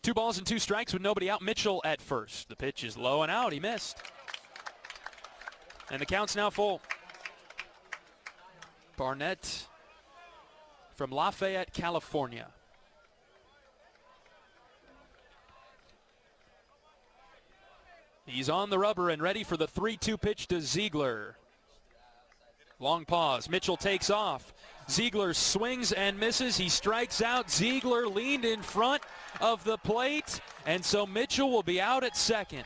2 balls and 2 strikes with nobody out. Mitchell at first. The pitch is low and out. He missed. And the count's now full. Barnett from Lafayette, California. He's on the rubber and ready for the 3-2 pitch to Ziegler. Long pause. Mitchell takes off. Ziegler swings and misses. He strikes out. Ziegler leaned in front of the plate, and so Mitchell will be out at second.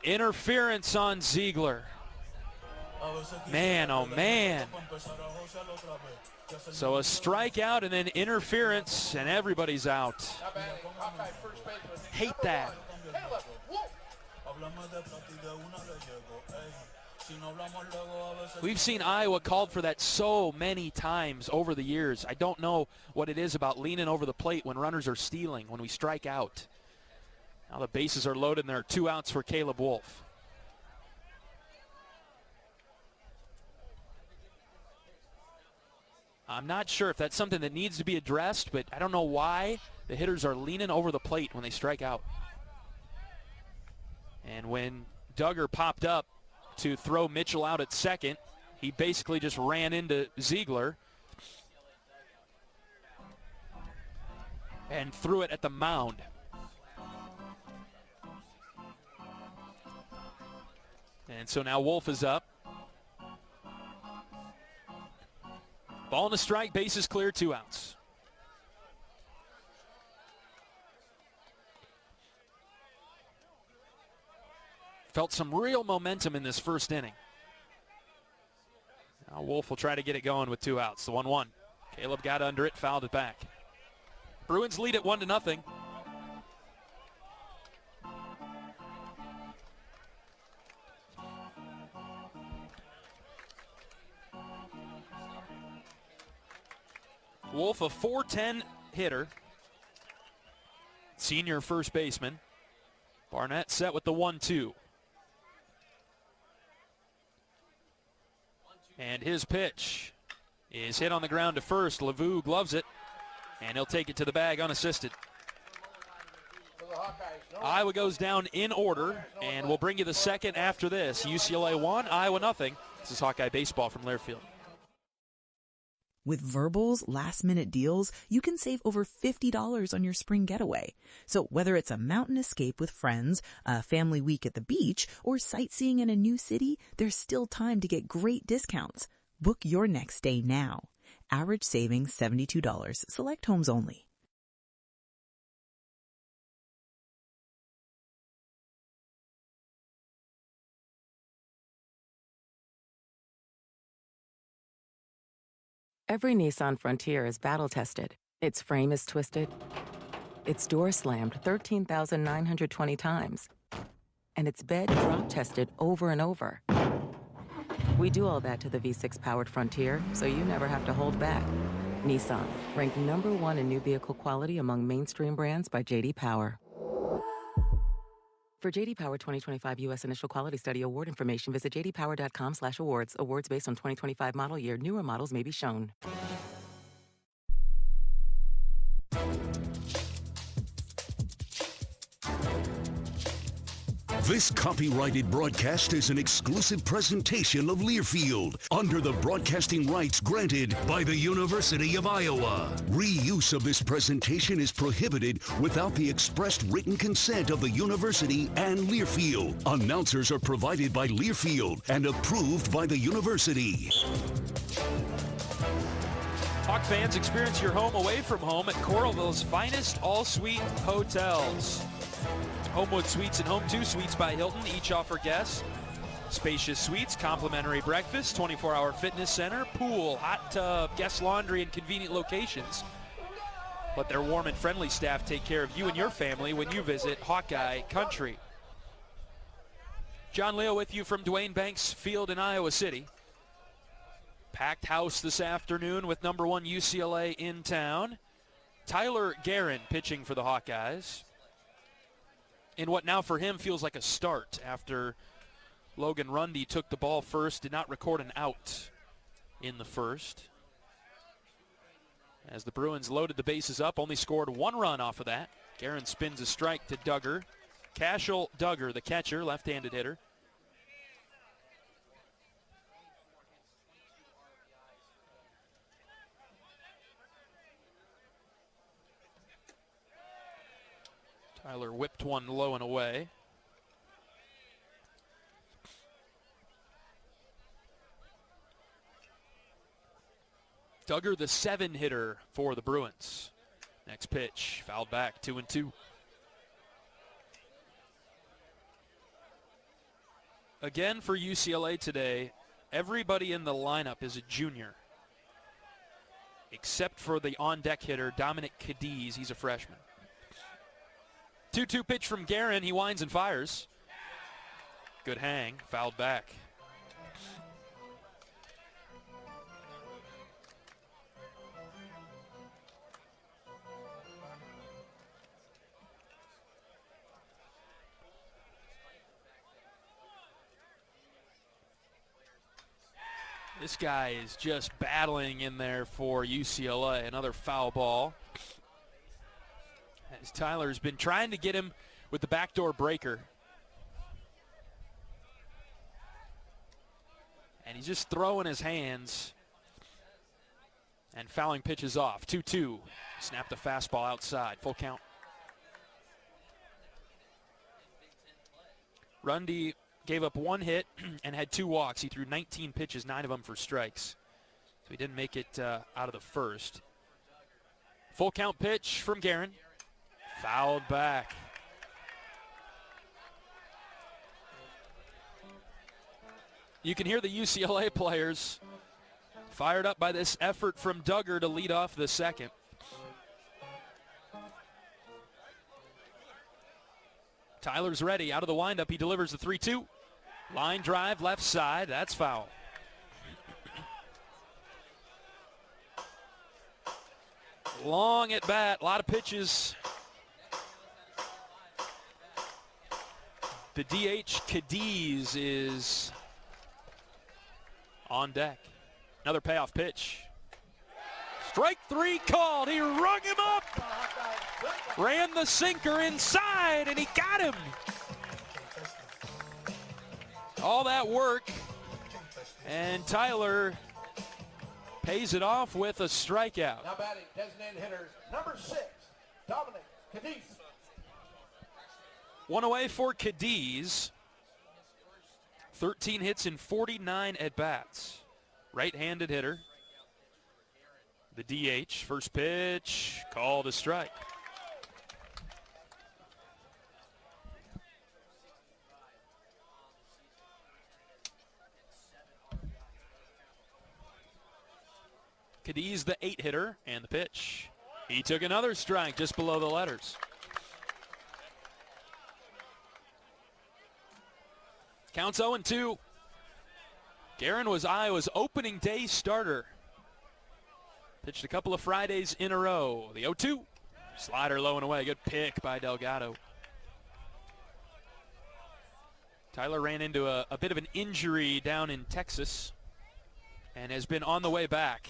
Interference on Ziegler. Man, oh man. So a strikeout and then interference, and everybody's out. Hate that. We've seen Iowa called for that so many times over the years. I don't know what it is about leaning over the plate when runners are stealing, when we strike out. Now the bases are loaded and there are 2 outs for Caleb Wolf. I'm not sure if that's something that needs to be addressed, but I don't know why the hitters are leaning over the plate when they strike out. And when Duggar popped up to throw Mitchell out at second, he basically just ran into Ziegler and threw it at the mound. And so now Wolf is up. Ball and a strike, bases clear, 2 outs. Felt some real momentum in this first inning. Now Wolf will try to get it going with 2 outs. The 1-1. Caleb got under it, fouled it back. Bruins lead it 1-0. Wolf, a .410 hitter. Senior first baseman. Barnett set with the 1-2. And his pitch is hit on the ground to first. Lavu gloves it, and he'll take it to the bag unassisted. Iowa goes down in order, and we'll bring you the second after this. UCLA 1, Iowa nothing. This is Hawkeye Baseball from Learfield. With Verbal's last-minute deals, you can save over $50 on your spring getaway. So whether it's a mountain escape with friends, a family week at the beach, or sightseeing in a new city, there's still time to get great discounts. Book your next stay now. Average savings $72. Select homes only. Every Nissan Frontier is battle-tested. Its frame is twisted. Its door slammed 13,920 times. And its bed drop-tested over and over. We do all that to the V6-powered Frontier, so you never have to hold back. Nissan, ranked #1 in new vehicle quality among mainstream brands by J.D. Power. For J.D. Power 2025 U.S. Initial Quality Study award information, visit jdpower.com/awards. Awards based on 2025 model year. Newer models may be shown. This copyrighted broadcast is an exclusive presentation of Learfield under the broadcasting rights granted by the University of Iowa. Reuse of this presentation is prohibited without the expressed written consent of the university and Learfield. Announcers are provided by Learfield and approved by the university. Hawk fans, experience your home away from home at Coralville's finest all-suite hotels. Homewood Suites and Home 2 Suites by Hilton each offer guests spacious suites, complimentary breakfast, 24-hour fitness center, pool, hot tub, guest laundry, and convenient locations. Let their warm and friendly staff take care of you and your family when you visit Hawkeye Country. John Leo with you from Duane Banks Field in Iowa City. Packed house this afternoon with number 1 UCLA in town. Tyler Guerin pitching for the Hawkeyes in what now for him feels like a start after Logan Rundy took the ball first, did not record an out in the first. As the Bruins loaded the bases up, only scored 1 run off of that. Guerin spins a strike to Duggar. Cashel Duggar, the catcher, left-handed hitter. Tyler whipped one low and away. Duggar, the 7 hitter for the Bruins. Next pitch, fouled back, 2-2. Again for UCLA today, everybody in the lineup is a junior, except for the on-deck hitter, Dominic Cadiz. He's a freshman. 2-2 pitch from Guerin. He winds and fires. Good hang, fouled back. This guy is just battling in there for UCLA. Another foul ball. As Tyler's been trying to get him with the backdoor breaker. And he's just throwing his hands and fouling pitches off. 2-2. Snap the fastball outside. Full count. Rundy gave up 1 hit and had 2 walks. He threw 19 pitches, 9 of them for strikes. So he didn't make it out of the first. Full count pitch from Guerin. Fouled back. You can hear the UCLA players fired up by this effort from Duggar to lead off the second. Tyler's ready. Out of the windup, he delivers the 3-2. Line drive, left side. That's foul. Long at bat, a lot of pitches. The DH Cadiz is on deck. Another payoff pitch. Strike 3 called. He rung him up. Ran the sinker inside, and he got him. All that work, and Tyler pays it off with a strikeout. Now batting, designated hitter, number 6, Dominic Cadiz. 1 away for Cadiz. 13 hits in 49 at-bats. Right-handed hitter. The DH, first pitch, called a strike. Cadiz, the 8 hitter, and the pitch. He took another strike just below the letters. Counts 0-2. Guerin was Iowa's opening day starter. Pitched a couple of Fridays in a row. The 0-2. Slider low and away. Good pick by Delgado. Tyler ran into a bit of an injury down in Texas and has been on the way back.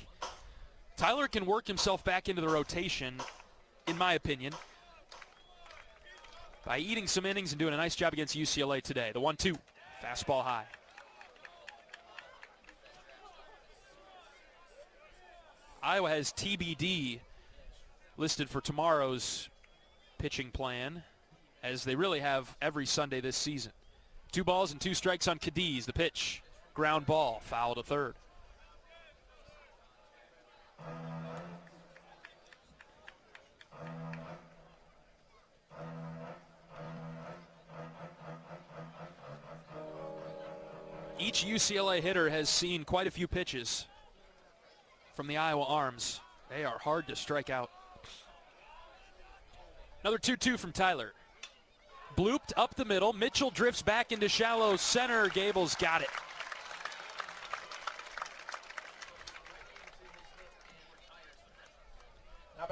Tyler can work himself back into the rotation, in my opinion, by eating some innings and doing a nice job against UCLA today. The 1-2, fastball high. Iowa has TBD listed for tomorrow's pitching plan, as they really have every Sunday this season. 2 balls and 2 strikes on Cadiz. The pitch, ground ball, foul to third. Each UCLA hitter has seen quite a few pitches from the Iowa arms. They are hard to strike out. Another 2-2 from Tyler. Blooped up the middle. Mitchell drifts back into shallow center. Gable's got it.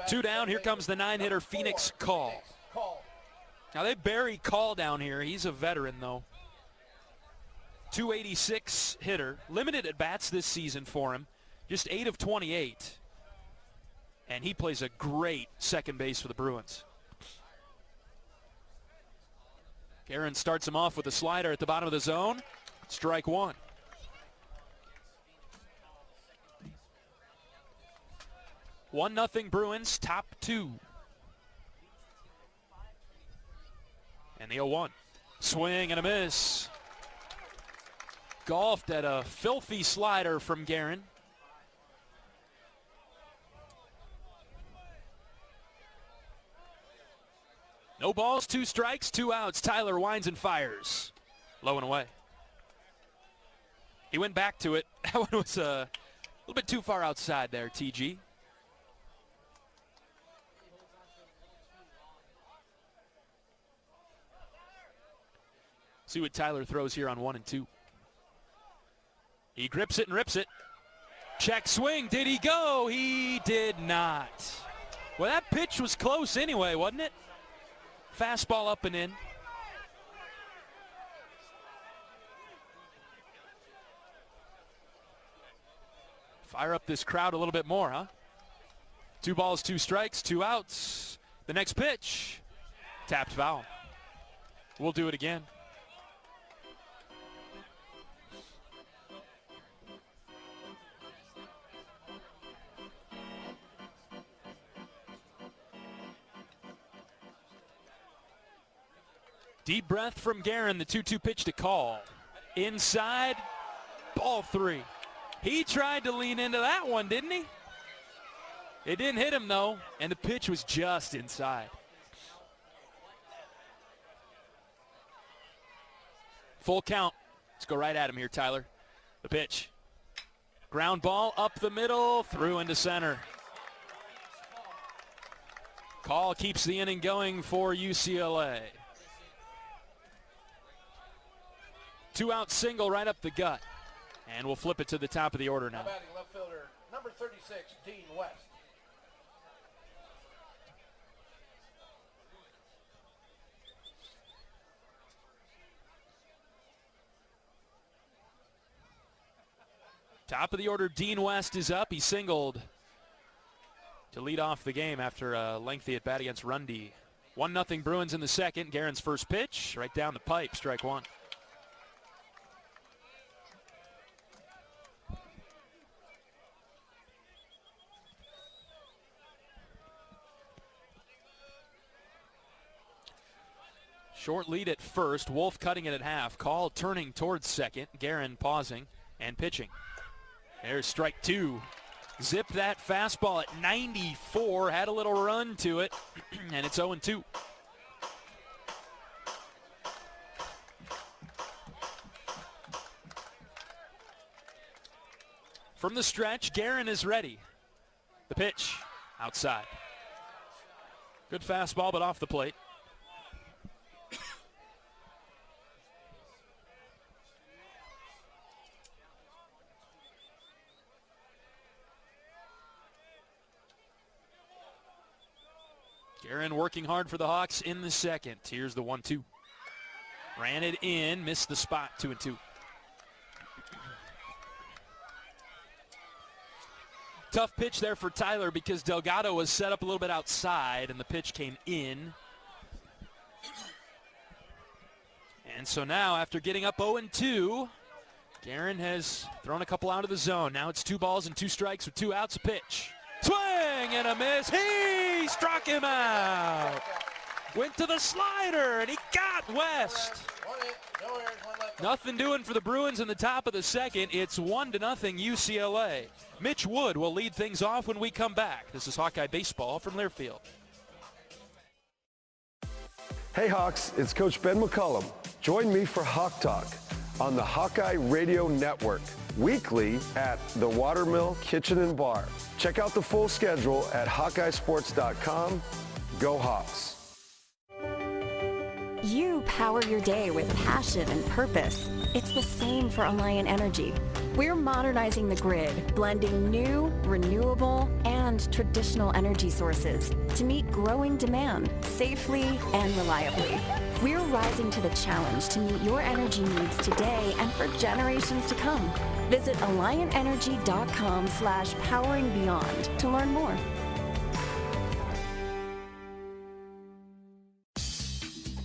Two down. Here comes the 9-hitter Phoenix Call. Now they bury Call down here. He's a veteran, though. 286 hitter. Limited at bats this season for him. Just 8 of 28. And he plays a great second base for the Bruins. Guerin starts him off with a slider at the bottom of the zone. Strike one. One nothing Bruins, top 2. And the 0-1. Swing and a miss. Golfed at a filthy slider from Guerin. No balls, 2 strikes, 2 outs. Tyler winds and fires. Low and away. He went back to it. That one was a little bit too far outside there, TG. See what Tyler throws here on 1 and 2. He grips it and rips it. Check swing. Did he go? He did not. Well, that pitch was close anyway, wasn't it? Fastball up and in. Fire up this crowd a little bit more, huh? 2 balls, 2 strikes, 2 outs. The next pitch. Tapped foul. We'll do it again. Deep breath from Guerin, the 2-2 pitch to Call. Inside, ball 3. He tried to lean into that one, didn't he? It didn't hit him, though, and the pitch was just inside. Full count. Let's go right at him here, Tyler. The pitch. Ground ball up the middle, through into center. Call keeps the inning going for UCLA. 2-out single right up the gut. And we'll flip it to the top of the order now. Batting left fielder, number 36, Dean West. Top of the order, Dean West is up. He singled to lead off the game after a lengthy at-bat against Rundy. 1-0 Bruins in the second. Guerin's first pitch, right down the pipe, strike one. Short lead at first. Wolf cutting it at half. Call turning towards second. Guerin pausing and pitching. There's strike 2. Zipped that fastball at 94. Had a little run to it. And it's 0-2. From the stretch, Guerin is ready. The pitch outside. Good fastball, but off the plate. Guerin working hard for the Hawks in the second. Here's the 1-2. Ran it in, missed the spot, 2-2. Tough pitch there for Tyler because Delgado was set up a little bit outside and the pitch came in. And so now after getting up 0-2, Guerin has thrown a couple out of the zone. Now it's 2 balls and 2 strikes with 2 outs, a pitch. Swing and a miss. He struck him out. Went to the slider and he got West. Nothing doing for the Bruins in the top of the second. It's 1-0 UCLA. Mitch Wood will lead things off when we come back. This is Hawkeye Baseball from Learfield. Hey Hawks, it's Coach Ben McCullum. Join me for Hawk Talk on the Hawkeye Radio Network, weekly at the Watermill Kitchen and Bar. Check out the full schedule at HawkeyeSports.com. Go Hawks. You power your day with passion and purpose. It's the same for Alliant Energy. We're modernizing the grid, blending new, renewable, and traditional energy sources to meet growing demand safely and reliably. We're rising to the challenge to meet your energy needs today and for generations to come. Visit alliantenergy.com/poweringbeyond to learn more.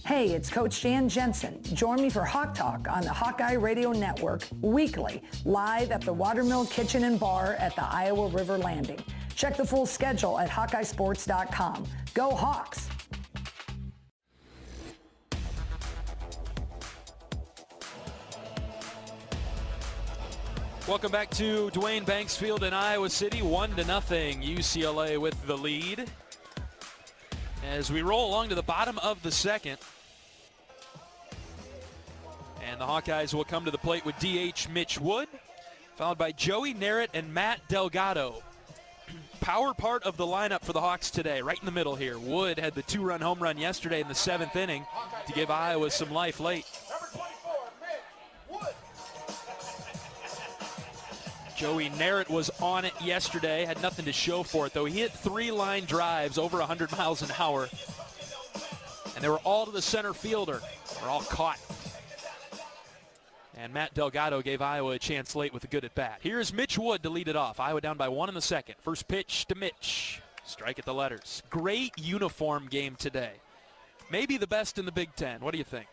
Hey, it's Coach Jan Jensen. Join me for Hawk Talk on the Hawkeye Radio Network weekly, live at the Watermill Kitchen and Bar at the Iowa River Landing. Check the full schedule at HawkeyeSports.com. Go Hawks! Welcome back to Dwayne Banks Field in Iowa City. 1-0, UCLA with the lead. As we roll along to the bottom of the second. And the Hawkeyes will come to the plate with DH Mitch Wood, followed by Joey Narrett and Matt Delgado. Power part of the lineup for the Hawks today, right in the middle here. Wood had the 2-run home run yesterday in the 7th inning to give Iowa some life late. Joey Narrett was on it yesterday, had nothing to show for it though. He hit 3 line drives over 100 miles an hour, and they were all to the center fielder. They're all caught. And Matt Delgado gave Iowa a chance late with a good at-bat. Here's Mitch Wood to lead it off. Iowa down by 1 in the second. First pitch to Mitch. Strike at the letters. Great uniform game today. Maybe the best in the Big Ten. What do you think?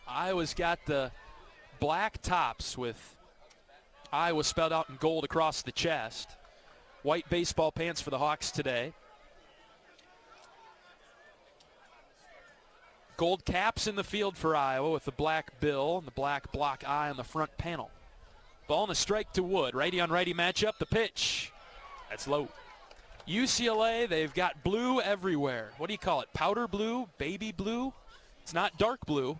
Iowa's got the black tops with Iowa spelled out in gold across the chest. White baseball pants for the Hawks today. Gold caps in the field for Iowa with the black bill and the black block eye on the front panel. Ball and a strike to Wood. Righty on righty matchup. The pitch. That's low. UCLA, they've got blue everywhere. What do you call it? Powder blue? Baby blue? It's not dark blue.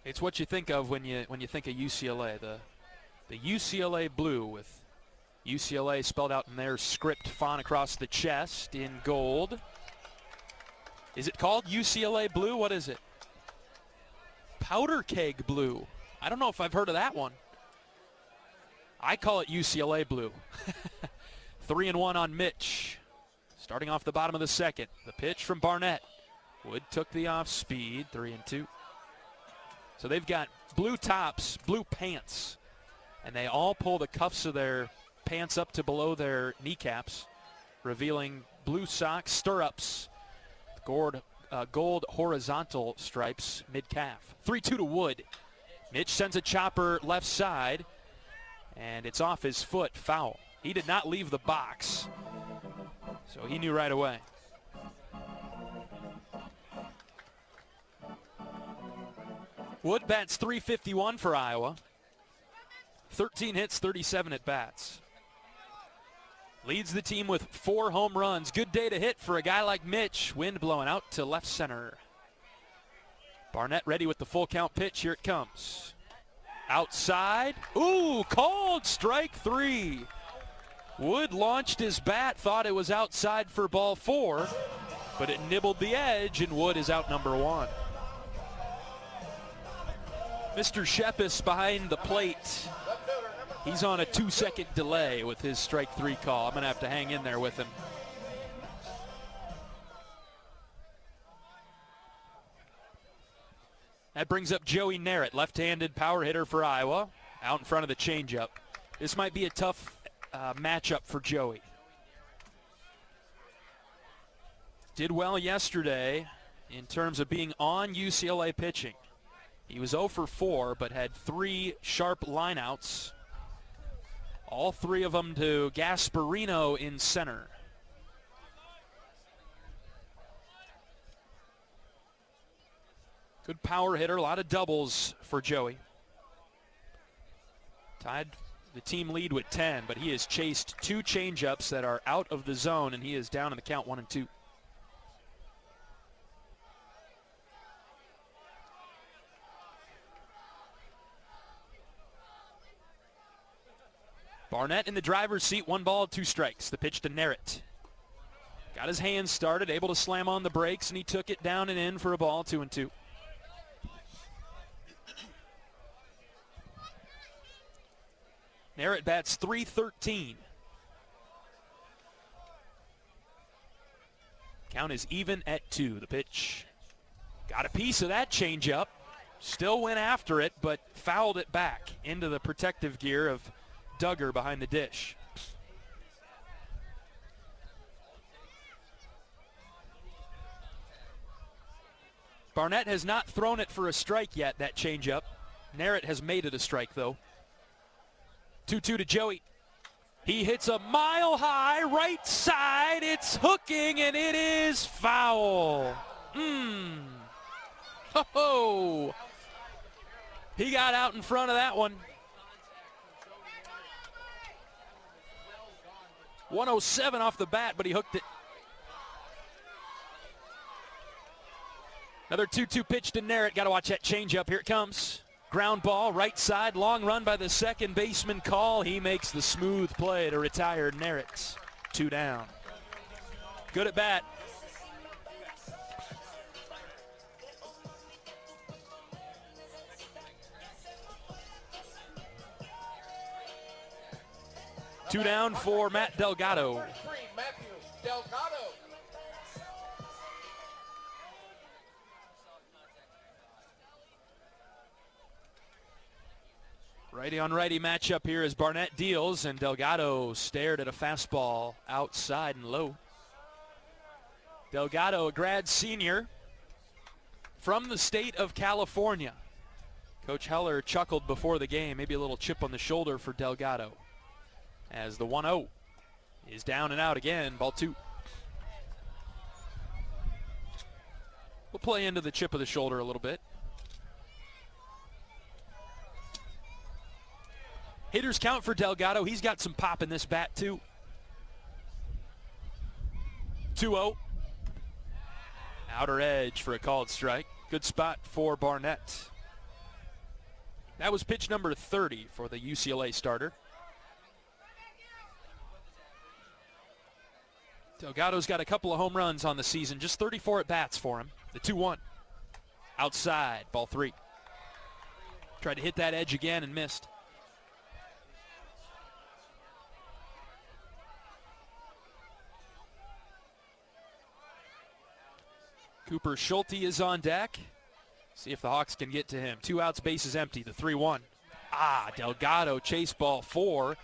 It's what you think of when you think of UCLA. The UCLA blue with UCLA spelled out in their script font across the chest in gold. Is it called UCLA blue? What is it? Powder keg blue. I don't know if I've heard of that one. I call it UCLA blue. 3-1 on Mitch. Starting off the bottom of the second. The pitch from Barnett. Wood took the off speed. 3-2. So they've got blue tops, blue pants, and they all pull the cuffs of their pants up to below their kneecaps, revealing blue socks, stirrups, gold horizontal stripes mid-calf. 3-2 to Wood. Mitch sends a chopper left side, and it's off his foot, foul. He did not leave the box, so he knew right away. Wood bats .351 for Iowa. 13 hits, 37 at-bats. Leads the team with 4 home runs. Good day to hit for a guy like Mitch. Wind blowing out to left center. Barnett ready with the full count pitch. Here it comes. Outside. Ooh, called strike 3. Wood launched his bat, thought it was outside for ball 4, but it nibbled the edge, and Wood is out number 1. Mr. Shepis behind the plate. He's on a 2-second delay with his strike 3 call. I'm going to have to hang in there with him. That brings up Joey Narrett, left-handed power hitter for Iowa, out in front of the changeup. This might be a tough matchup for Joey. Did well yesterday in terms of being on UCLA pitching. He was 0 for 4, but had 3 sharp lineouts. All 3 of them to Gasparino in center. Good power hitter, a lot of doubles for Joey. Tied the team lead with 10, but he has chased 2 changeups that are out of the zone, and he is down in the count 1-2. Barnett in the driver's seat, 1 ball, 2 strikes. The pitch to Narrett. Got his hands started, able to slam on the brakes, and he took it down and in for a ball, 2-2. Narrett bats .313. Count is even at 2. The pitch. Got a piece of that changeup. Still went after it, but fouled it back into the protective gear of Duggar behind the dish. Barnett has not thrown it for a strike yet, that changeup. Narrett has made it a strike, though. 2-2 to Joey. He hits a mile high right side. It's hooking, and it is foul. Ho-ho. He got out in front of that one. 107 off the bat, but he hooked it. Another 2-2 pitch to Narrett. Got to watch that changeup. Here it comes. Ground ball, right side, long run by the second baseman. Call. He makes the smooth play to retire Narrett. 2 down. Good at bat. Two down for Matt Delgado. Righty on righty matchup here as Barnett deals, and Delgado stared at a fastball outside and low. Delgado, a grad senior from the state of California. Coach Heller chuckled before the game, maybe a little chip on the shoulder for Delgado. As the 1-0 is down and out again, ball 2. We'll play into the chip of the shoulder a little bit. Hitters count for Delgado. He's got some pop in this bat, too. 2-0. Outer edge for a called strike. Good spot for Barnett. That was pitch number 30 for the UCLA starter. Delgado's got a couple of home runs on the season, just 34 at-bats for him. The 2-1. Outside, ball 3. Tried to hit that edge again and missed. Cooper Schulte is on deck. See if the Hawks can get to him. 2 outs, bases empty, the 3-1. Delgado chase ball 4.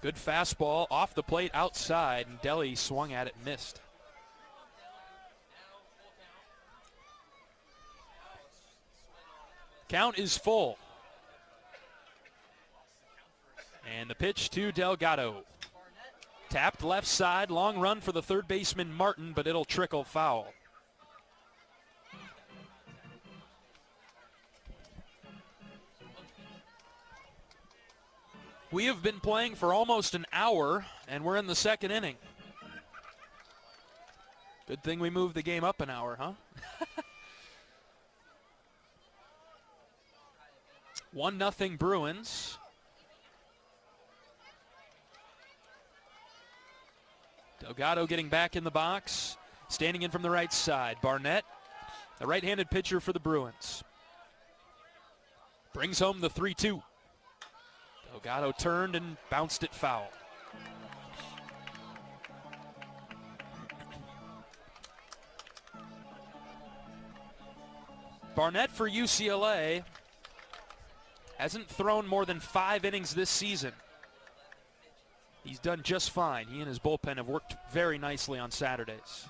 Good fastball off the plate outside, and Deli swung at it and missed. Count is full. And the pitch to Delgado. Tapped left side, long run for the third baseman Martin, but it'll trickle foul. We have been playing for almost an hour, and we're in the second inning. Good thing we moved the game up an hour, huh? 1-0 Bruins. Delgado getting back in the box. Standing in from the right side. Barnett, the right-handed pitcher for the Bruins. Brings home the 3-2. Delgado turned and bounced it foul. Barnett for UCLA hasn't thrown more than 5 innings this season. He's done just fine. He and his bullpen have worked very nicely on Saturdays.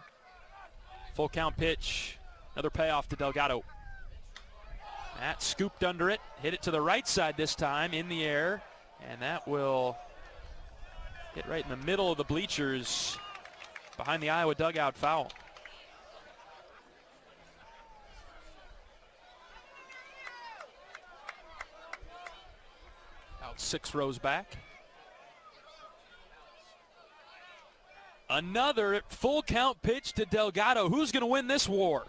Full count pitch. Another payoff to Delgado. Matt scooped under it. Hit it to the right side this time in the air. And that will hit right in the middle of the bleachers behind the Iowa dugout. Foul. Out 6 rows back. Another full count pitch to Delgado. Who's going to win this war?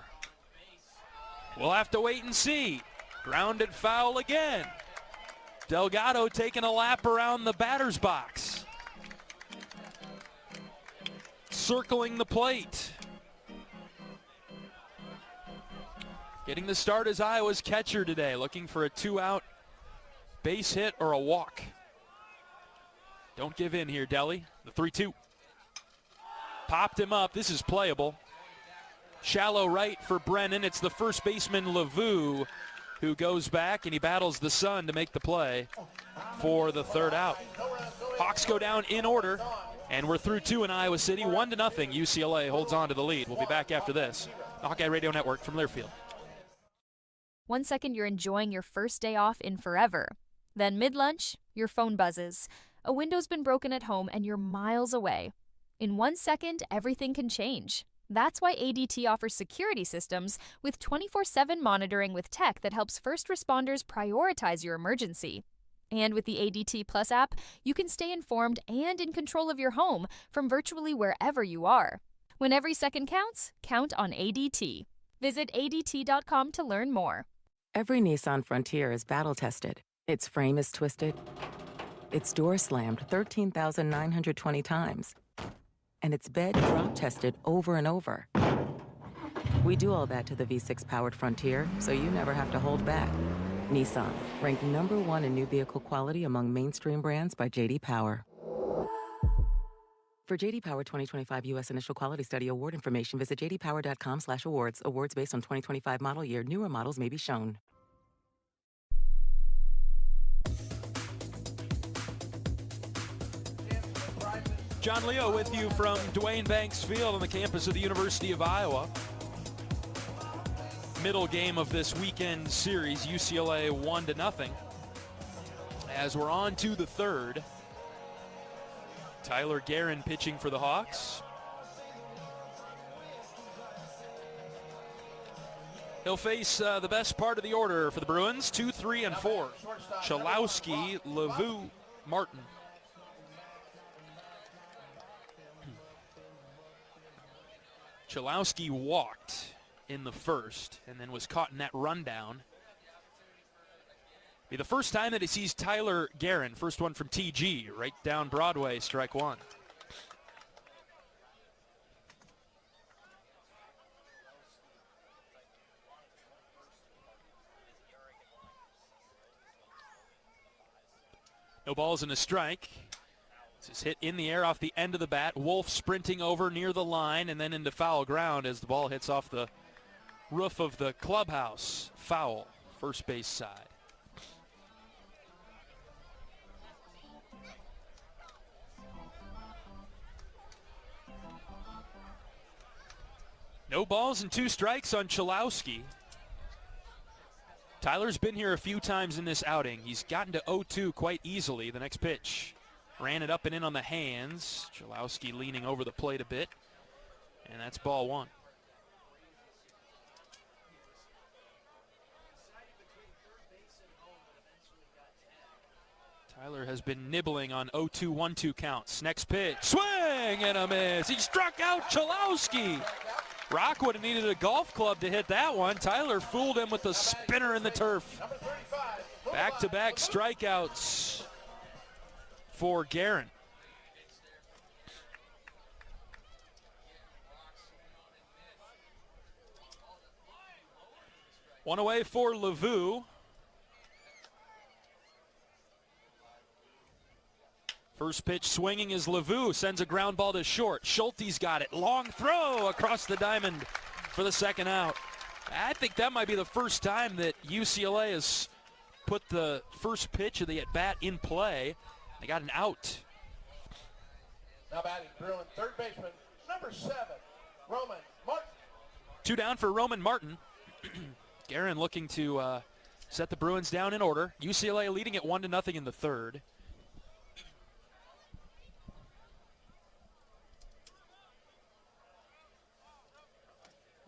We'll have to wait and see. Grounded foul again. Delgado taking a lap around the batter's box. Circling the plate. Getting the start as Iowa's catcher today, looking for a 2-out base hit or a walk. Don't give in here, Deli. The 3-2. Popped him up. This is playable. Shallow right for Brennan. It's the first baseman, Lavu, who goes back, and he battles the sun to make the play for the 3rd out. Hawks go down in order, and we're through 2 in Iowa City. 1-0. UCLA holds on to the lead. We'll be back after this. The Hawkeye Radio Network from Learfield. 1 second, you're enjoying your first day off in forever. Then mid-lunch, your phone buzzes. A window's been broken at home and you're miles away. In 1 second, everything can change. That's why ADT offers security systems with 24/7 monitoring with tech that helps first responders prioritize your emergency. And with the ADT Plus app, you can stay informed and in control of your home from virtually wherever you are. When every second counts, count on ADT. Visit ADT.com to learn more. Every Nissan Frontier is battle-tested. Its frame is twisted. Its door slammed 13,920 times. And its bed drop-tested over and over. We do all that to the V6-powered Frontier, so you never have to hold back. Nissan, ranked #1 in new vehicle quality among mainstream brands by J.D. Power. For J.D. Power 2025 U.S. Initial Quality Study award information, visit jdpower.com/awards. Awards based on 2025 model year. Newer models may be shown. John Leo with you from Duane Banks Field on the campus of the University of Iowa. Middle game of this weekend series, UCLA 1-0. As we're on to the 3rd. Tyler Guerin pitching for the Hawks. He'll face the best part of the order for the Bruins, 2, 3, and 4. Chalowski, Lavu, Martin. Chalowski walked in the first and then was caught in that rundown. Be the first time that he sees Tyler Guerin. First one from TG, right down Broadway, strike 1. No balls and a strike. This is hit in the air off the end of the bat. Wolf sprinting over near the line and then into foul ground as the ball hits off the roof of the clubhouse. Foul, first base side. No balls and 2 strikes on Chalowski. Tyler's been here a few times in this outing. He's gotten to 0-2 quite easily. The next pitch ran it up and in on the hands. Chalowski leaning over the plate a bit. And that's ball 1. Tyler has been nibbling on 0-2, 1-2 counts. Next pitch, swing and a miss. He struck out Chalowski. Rock would have needed a golf club to hit that one. Tyler fooled him with the spinner in the turf. Back-to-back strikeouts for Guerin. One away for Lavu. First pitch swinging is Lavu, sends a ground ball to short. Schulte's got it. Long throw across the diamond for the 2nd out. I think that might be the first time that UCLA has put the first pitch of the at-bat in play. They got an out. Now batting Bruin, 3rd baseman, number 7, Roman Martin. 2 down for Roman Martin. Guerin looking to set the Bruins down in order. UCLA leading it 1-0 in the 3rd.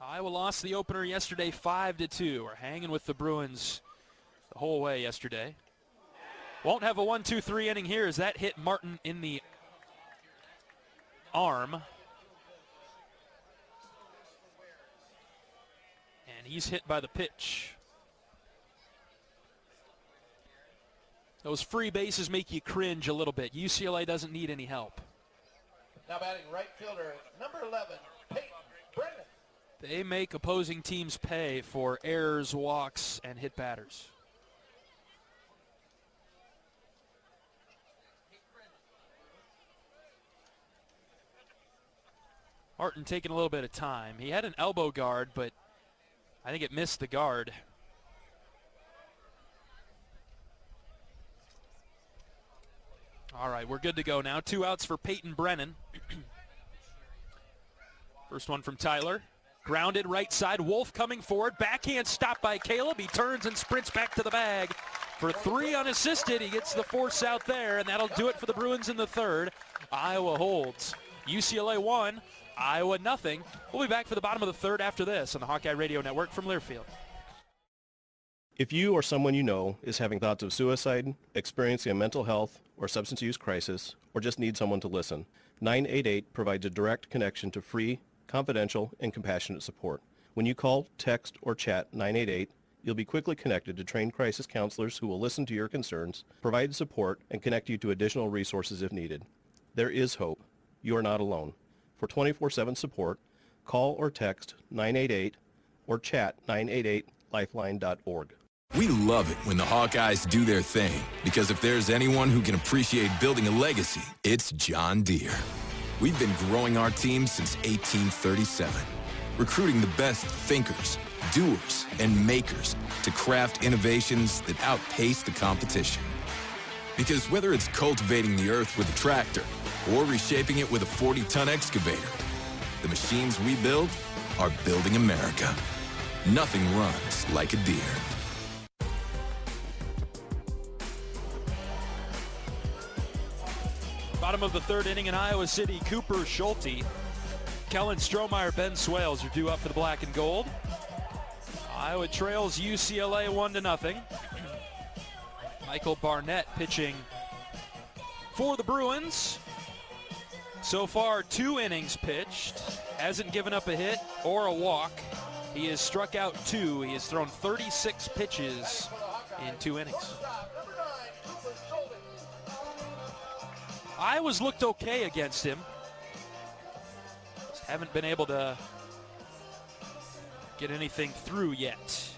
Iowa lost the opener yesterday 5-2. We're hanging with the Bruins the whole way yesterday. Won't have a 1-2-3 inning here as that hit Martin in the arm. And he's hit by the pitch. Those free bases make you cringe a little bit. UCLA doesn't need any help. Now batting right fielder, number 11, Peyton Brennan. They make opposing teams pay for errors, walks, and hit batters. Martin taking a little bit of time. He had an elbow guard, but I think it missed the guard. All right, we're good to go now. 2 outs for Peyton Brennan. First one from Tyler. Grounded right side. Wolf coming forward. Backhand stop by Caleb. He turns and sprints back to the bag for 3 unassisted. He gets the force out there, and that'll do it for the Bruins in the third. Iowa holds. UCLA 1, Iowa nothing. We'll be back for the bottom of the third after this on the Hawkeye Radio Network from Learfield. If you or someone you know is having thoughts of suicide, experiencing a mental health or substance use crisis, or just need someone to listen, 988 provides a direct connection to free, confidential, and compassionate support. When you call, text, or chat 988, you'll be quickly connected to trained crisis counselors who will listen to your concerns, provide support, and connect you to additional resources if needed. There is hope. You are not alone. For 24/7 support, call or text 988 or chat 988lifeline.org. We love it when the Hawkeyes do their thing, because if there's anyone who can appreciate building a legacy, it's John Deere. We've been growing our team since 1837, recruiting the best thinkers, doers, and makers to craft innovations that outpace the competition. Because whether it's cultivating the earth with a tractor or reshaping it with a 40-ton excavator, the machines we build are building America. Nothing runs like a Deere. Bottom of the third inning in Iowa City, Cooper Schulte, Kellen Strohmeyer, Ben Swales are due up for the black and gold. Iowa trails UCLA 1-0. Michael Barnett pitching for the Bruins. So far, 2 innings pitched. Hasn't given up a hit or a walk. He has struck out 2. He has thrown 36 pitches in 2 innings. Iowa's looked okay against him. Just haven't been able to get anything through yet.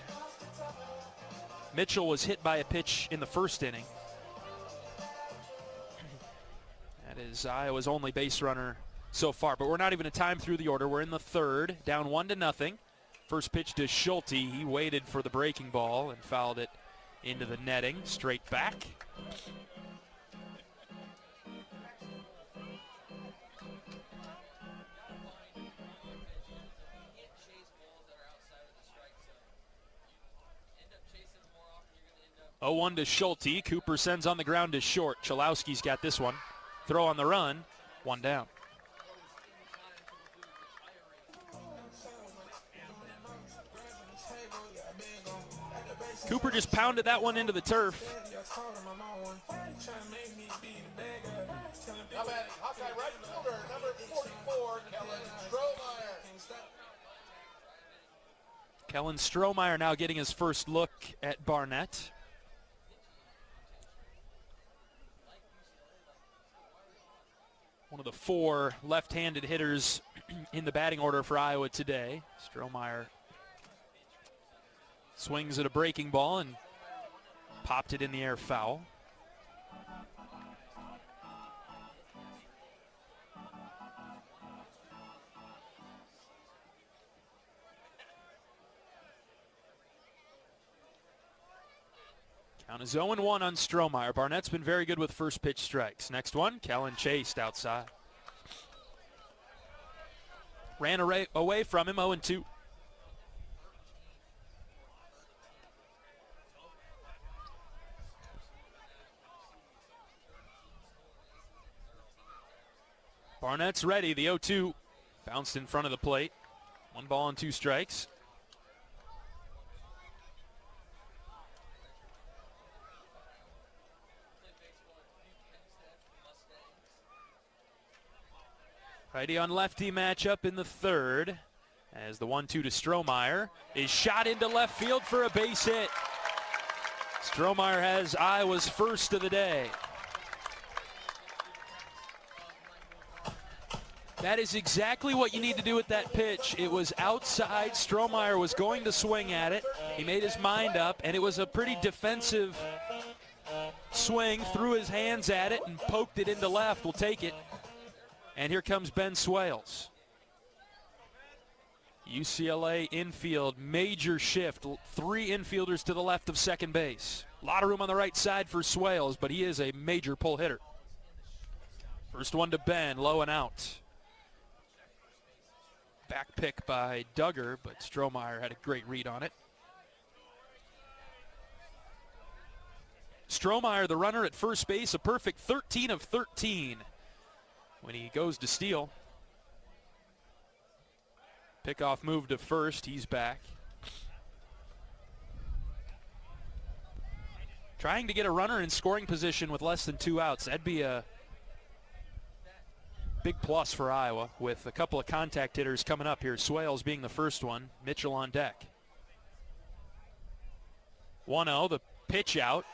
Mitchell was hit by a pitch in the first inning. That is Iowa's only base runner so far, but we're not even a time through the order. We're in the third, down 1-0. First pitch to Schulte. He waited for the breaking ball and fouled it into the netting, straight back. Oh, 1 to Schulte. Cooper sends on the ground to short. Chalowski's got this one. Throw on the run. 1 down. Cooper just pounded that one into the turf. Now batting, Hawkeye right fielder, number 44, Kellen Strohmeyer. Kellen Strohmeyer now getting his first look at Barnett. One of the 4 left-handed hitters in the batting order for Iowa today. Strohmeyer swings at a breaking ball and popped it in the air foul. Count is 0-1 on Strohmeyer. Barnett's been very good with first pitch strikes. Next one, Kellen chased outside. Ran away from him, 0-2. Barnett's ready. The 0-2 bounced in front of the plate. 1 ball and 2 strikes. Righty on lefty matchup in the third, as the 1-2 to Strohmeyer is shot into left field for a base hit. Strohmeyer has Iowa's first of the day. That is exactly what you need to do with that pitch. It was outside. Strohmeyer was going to swing at it. He made his mind up, and it was a pretty defensive swing, threw his hands at it and poked it into left. We'll take it. And here comes Ben Swales. UCLA infield, major shift. 3 infielders to the left of second base. A lot of room on the right side for Swales, but he is a major pull hitter. First one to Ben, low and out. Back pick by Duggar, but Strohmeyer had a great read on it. Strohmeyer, the runner at first base, a perfect 13 of 13 when he goes to steal. Pickoff move to first, he's back. Trying to get a runner in scoring position with less than 2 outs. That'd be a big plus for Iowa with a couple of contact hitters coming up here. Swales being the first one, Mitchell on deck. 1-0, the pitch out.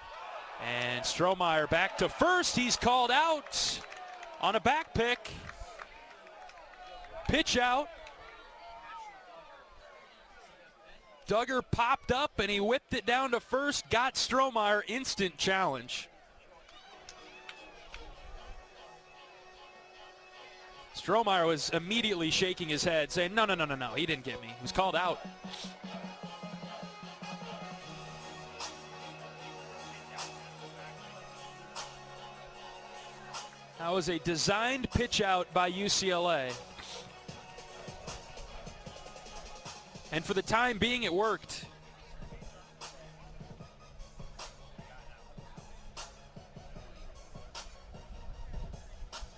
And Strohmeyer back to first. He's called out on a back pick. Pitch out. Duggar popped up and he whipped it down to first. Got Strohmeyer, instant challenge. Strohmeyer was immediately shaking his head, saying, no, he didn't get me. He was called out. That was a designed pitch out by UCLA. And for the time being, it worked.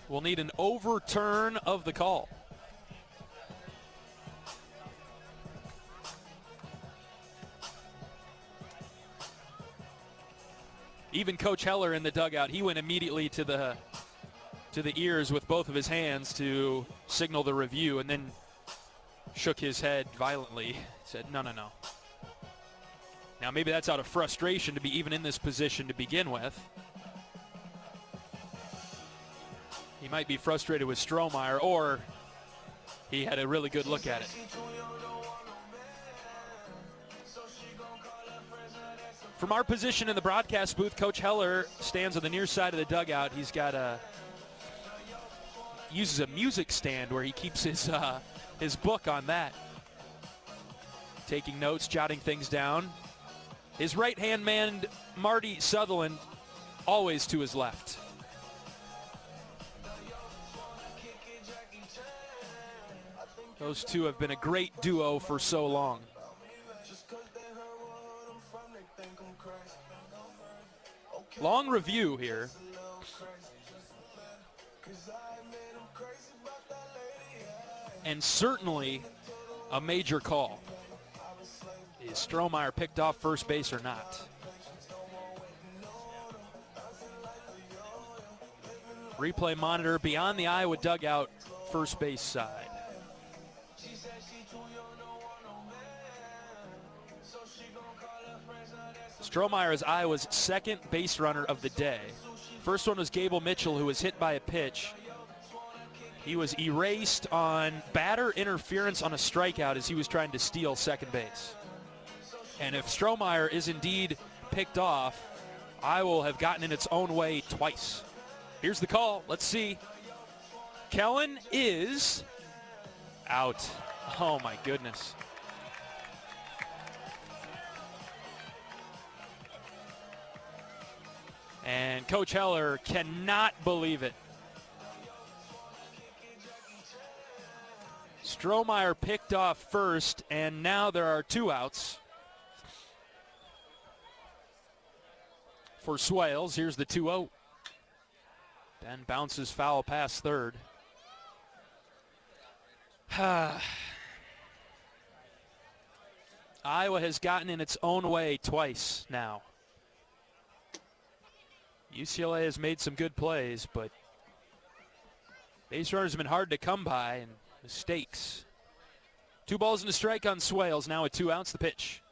We'll need an overturn of the call. Even Coach Heller in the dugout, he went immediately to the ears with both of his hands to signal the review, and then shook his head violently, said, no. Now maybe that's out of frustration to be even in this position to begin with. He might be frustrated with Strohmeyer, or he had a really good look at it. From our position in the broadcast booth, Coach Heller stands on the near side of the dugout. He's got uses a music stand where he keeps his book on that. Taking notes, jotting things down. His right-hand man, Marty Sutherland, always to his left. Those two have been a great duo for so long. Long review here. And certainly a major call. Is Strohmeyer picked off first base or not? Replay monitor beyond the Iowa dugout, first base side. Strohmeyer is Iowa's second base runner of the day. First one was Gable Mitchell, who was hit by a pitch. He was erased on batter interference on a strikeout as he was trying to steal second base. And if Strohmeyer is indeed picked off, Iowa will have gotten in its own way twice. Here's the call. Let's see. Kellen is out. Oh, my goodness. And Coach Heller cannot believe it. Strohmeyer picked off first, and now there are 2 outs for Swales. Here's the 2-0. Ben bounces foul past third. Iowa has gotten in its own way twice now. UCLA has made some good plays, but base runners have been hard to come by, and mistakes. 2 balls and a strike on Swales. Now with 2 outs, the pitch.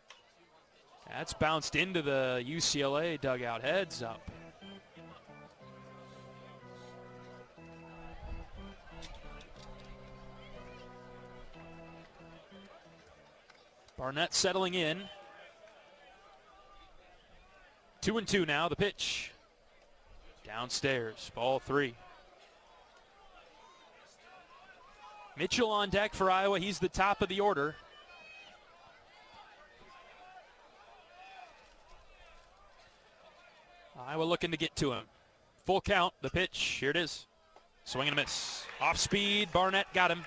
That's bounced into the UCLA dugout. Heads up. Barnett settling in. 2-2 now, the pitch. Downstairs, ball 3. Mitchell on deck for Iowa. He's the top of the order. Iowa looking to get to him. Full count, the pitch. Here it is. Swing and a miss. Off speed, Barnett got him.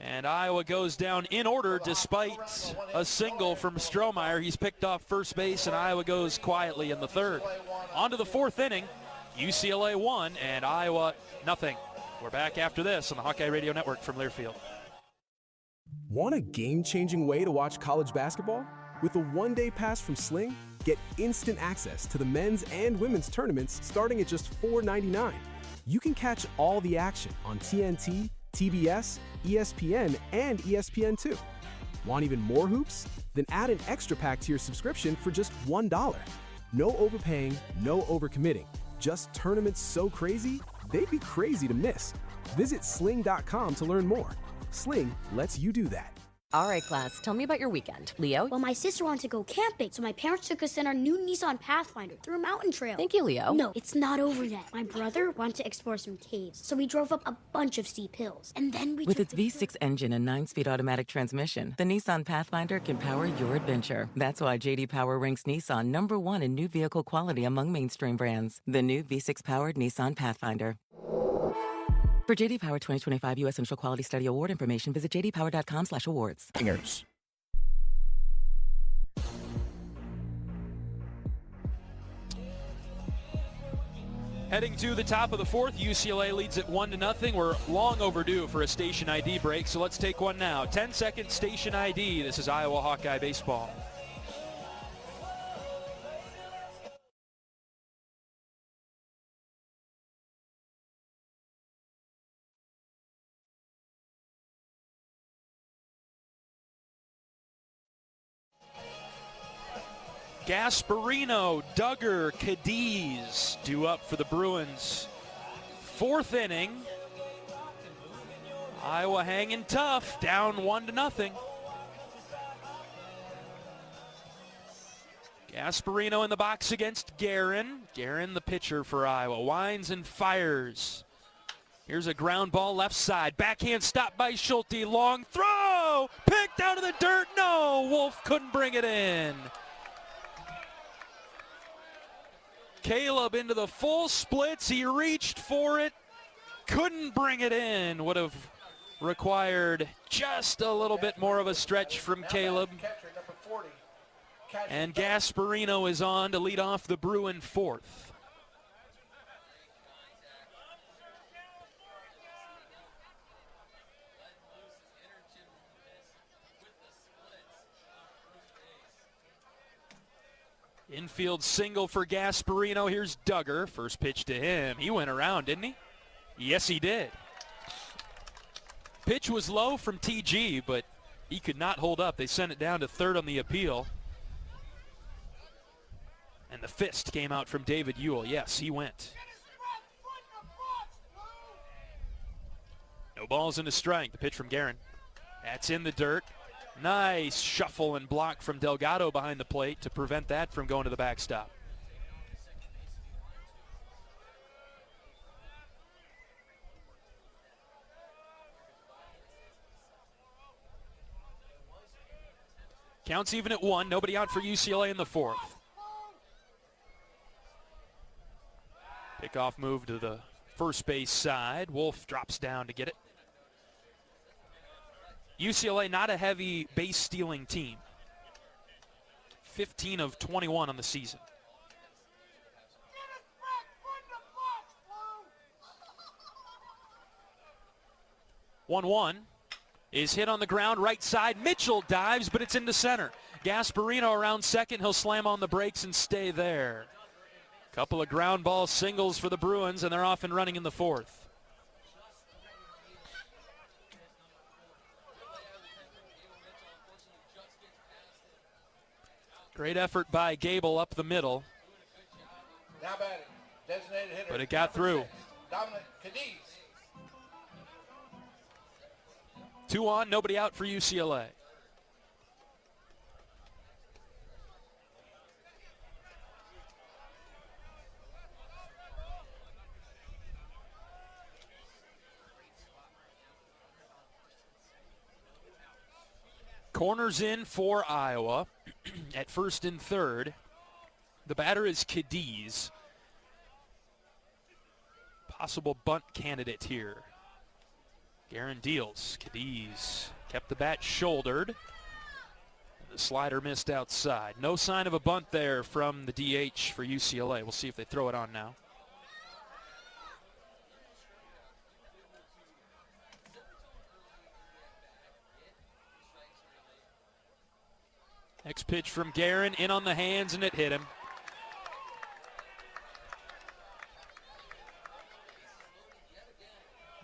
And Iowa goes down in order despite a single from Strohmeyer. He's picked off first base, and Iowa goes quietly in the 3rd. On to the 4th inning. UCLA 1 and Iowa nothing. We're back after this on the Hawkeye Radio Network from Learfield. Want a game-changing way to watch college basketball? With a one-day pass from Sling, get instant access to the men's and women's tournaments starting at just $4.99. You can catch all the action on TNT, TBS, ESPN, and ESPN2. Want even more hoops? Then add an extra pack to your subscription for just $1. No overpaying, no overcommitting. Just tournaments so crazy, they'd be crazy to miss. Visit sling.com to learn more. Sling lets you do that. All right, class, tell me about your weekend. Leo? Well, my sister wanted to go camping, so my parents took us in our new Nissan Pathfinder through a mountain trail. Thank you, Leo. No, it's not over yet. My brother wanted to explore some caves, so we drove up a bunch of steep hills. And then we With its V6 engine and 9-speed automatic transmission, the Nissan Pathfinder can power your adventure. That's why J.D. Power ranks Nissan #1 in new vehicle quality among mainstream brands. The new V6-powered Nissan Pathfinder. For J.D. Power 2025 U.S. Initial Quality Study Award information, visit jdpower.com/awards. Heading to the top of the 4th, UCLA leads it 1-0. We're long overdue for a station ID break, so let's take one now. 10-second station ID. This is Iowa Hawkeye baseball. Gasparino, Duggar, Cadiz due up for the Bruins. 4th inning. Iowa hanging tough, down 1-0. Gasparino in the box against Guerin. Guerin, the pitcher for Iowa, winds and fires. Here's a ground ball left side. Backhand stop by Schulte. Long throw. Picked out of the dirt. No, Wolf couldn't bring it in. Caleb into the full splits. He reached for it. Couldn't bring it in. Would have required just a little bit more of a stretch from Caleb. And Gasparino is on to lead off the Bruin 4th. Infield single for Gasparino. Here's Duggar. First pitch to him. He went around, didn't he? Yes, he did. Pitch was low from TG, but he could not hold up. They sent it down to 3rd on the appeal. And the fist came out from David Ewell. Yes, he went. No balls and a strike. The pitch from Guerin. That's in the dirt. Nice shuffle and block from Delgado behind the plate to prevent that from going to the backstop. Counts even at 1. Nobody out for UCLA in the 4th. Pickoff move to the first base side. Wolf drops down to get it. UCLA not a heavy base stealing team. 15 of 21 on the season. One is hit on the ground right side. Mitchell dives, but it's into center. Gasparino around second. He'll slam on the brakes and stay there. Couple of ground ball singles for the Bruins, and they're off and running in the 4th. Great effort by Gable up the middle. Now batting, designated hitter. But it got through. Dominic Cadiz. 2 on, nobody out for UCLA. Corners in for Iowa at first and third. The batter is Cadiz. Possible bunt candidate here. Guerin deals. Cadiz kept the bat shouldered. The slider missed outside. No sign of a bunt there from the DH for UCLA. We'll see if they throw it on now. Next pitch from Guerin, in on the hands, and it hit him.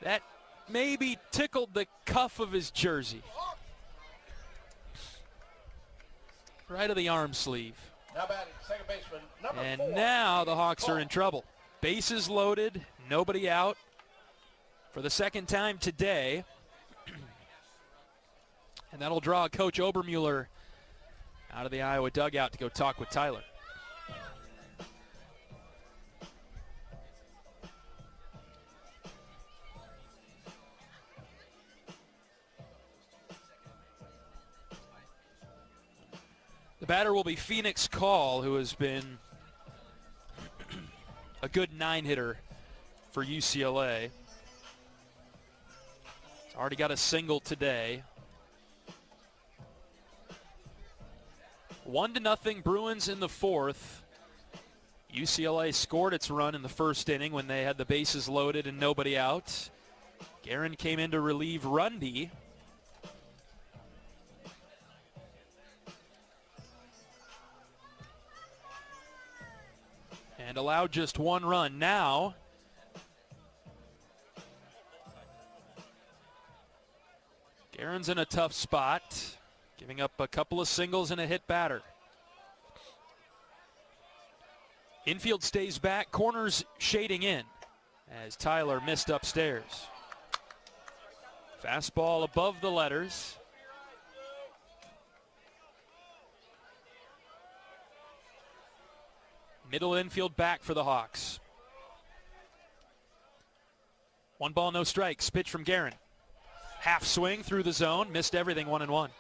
That maybe tickled the cuff of his jersey. Right of the arm sleeve. Now batting, second baseman, number 4. And now the Hawks are in trouble. Bases loaded, nobody out for the second time today. And that'll draw Coach Obermueller out of the Iowa dugout to go talk with Tyler. The batter will be Phoenix Call, who has been a good 9-hitter for UCLA. He's already got a single today. 1-0 Bruins in the fourth. UCLA scored its run in the first inning when they had the bases loaded and nobody out. Guerin came in to relieve Rundy. And allowed just 1 run. Now, Guerin's in a tough spot, giving up a couple of singles and a hit batter. Infield stays back, corners shading in as Tyler missed upstairs. Fastball above the letters. Middle infield back for the Hawks. 1 ball, no strikes. Pitch from Guerin. Half swing through the zone, missed everything, 1-1.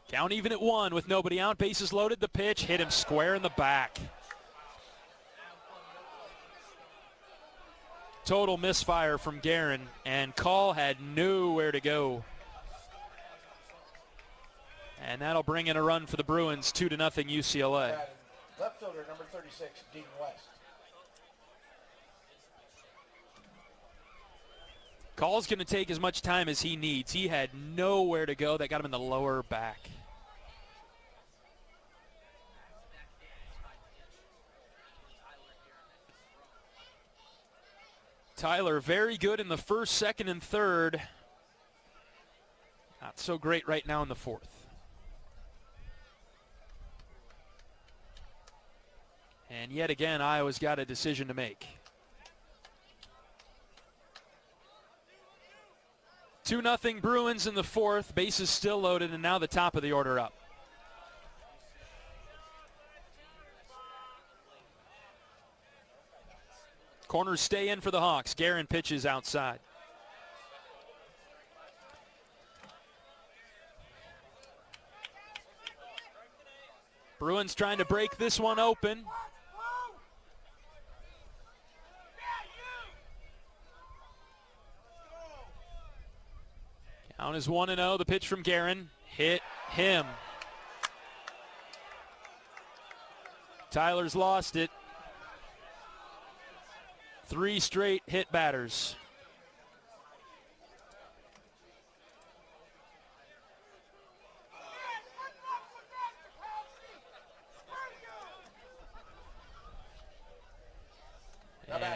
Count even at 1 with nobody out. Bases loaded. The pitch hit him square in the back. Total misfire from Guerin, and Call had nowhere to go. And that'll bring in a run for the Bruins, 2-0 UCLA. Left fielder, number 36, Dean West. Call's going to take as much time as he needs. He had nowhere to go. That got him in the lower back. Tyler, very good in the first, second, and third. Not so great right now in the fourth. And yet again, Iowa's got a decision to make. 2-0 Bruins in the fourth. Bases still loaded, and now the top of the order up. Corners stay in for the Hawks. Guerin pitches outside. Bruins trying to break this one open. Count is 1-0. The pitch from Guerin hit him. Tyler's lost it. 3 straight hit batters.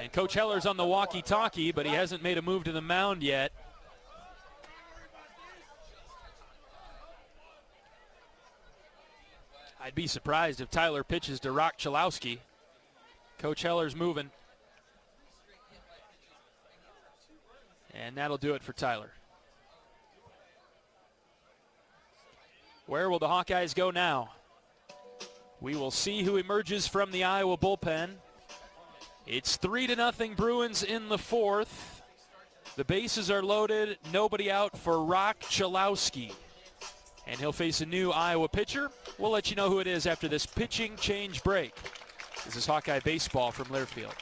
And Coach Heller's on the walkie-talkie, but he hasn't made a move to the mound yet. I'd be surprised if Tyler pitches to Rock Chalowski. Coach Heller's moving. And that'll do it for Tyler. Where will the Hawkeyes go now? We will see who emerges from the Iowa bullpen. It's 3-0 Bruins in the fourth. The bases are loaded. Nobody out for Rock Chalowski. And he'll face a new Iowa pitcher. We'll let you know who it is after this pitching change break. This is Hawkeye Baseball from Learfield.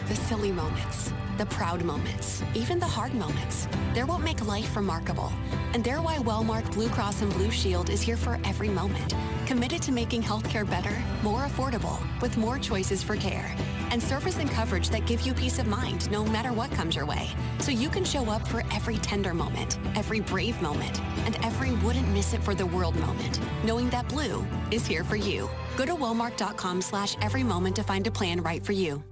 The silly moments, the proud moments, even the hard moments. They're what make life remarkable. And they're why Wellmark Blue Cross and Blue Shield is here for every moment. Committed to making healthcare better, more affordable, with more choices for care. And service and coverage that give you peace of mind no matter what comes your way. So you can show up for every tender moment, every brave moment, and every wouldn't miss it for the world moment, knowing that Blue is here for you. Go to Wellmark.com/every moment to find a plan right for you.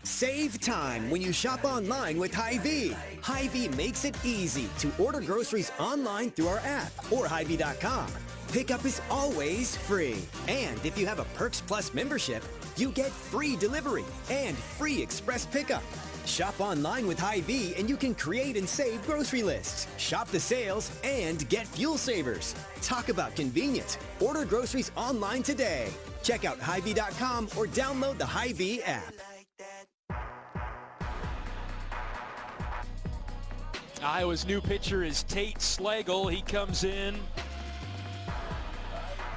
Save time when you shop online with Hy-Vee. Hy-Vee makes it easy to order groceries online through our app or Hy-Vee.com. Pickup is always free. And if you have a Perks Plus membership, you get free delivery and free express pickup. Shop online with Hy-Vee and you can create and save grocery lists, shop the sales, and get fuel savers. Talk about convenient. Order groceries online today. Check out Hy-Vee.com or download the Hy-Vee app. Iowa's new pitcher is Tate Slagle. He comes in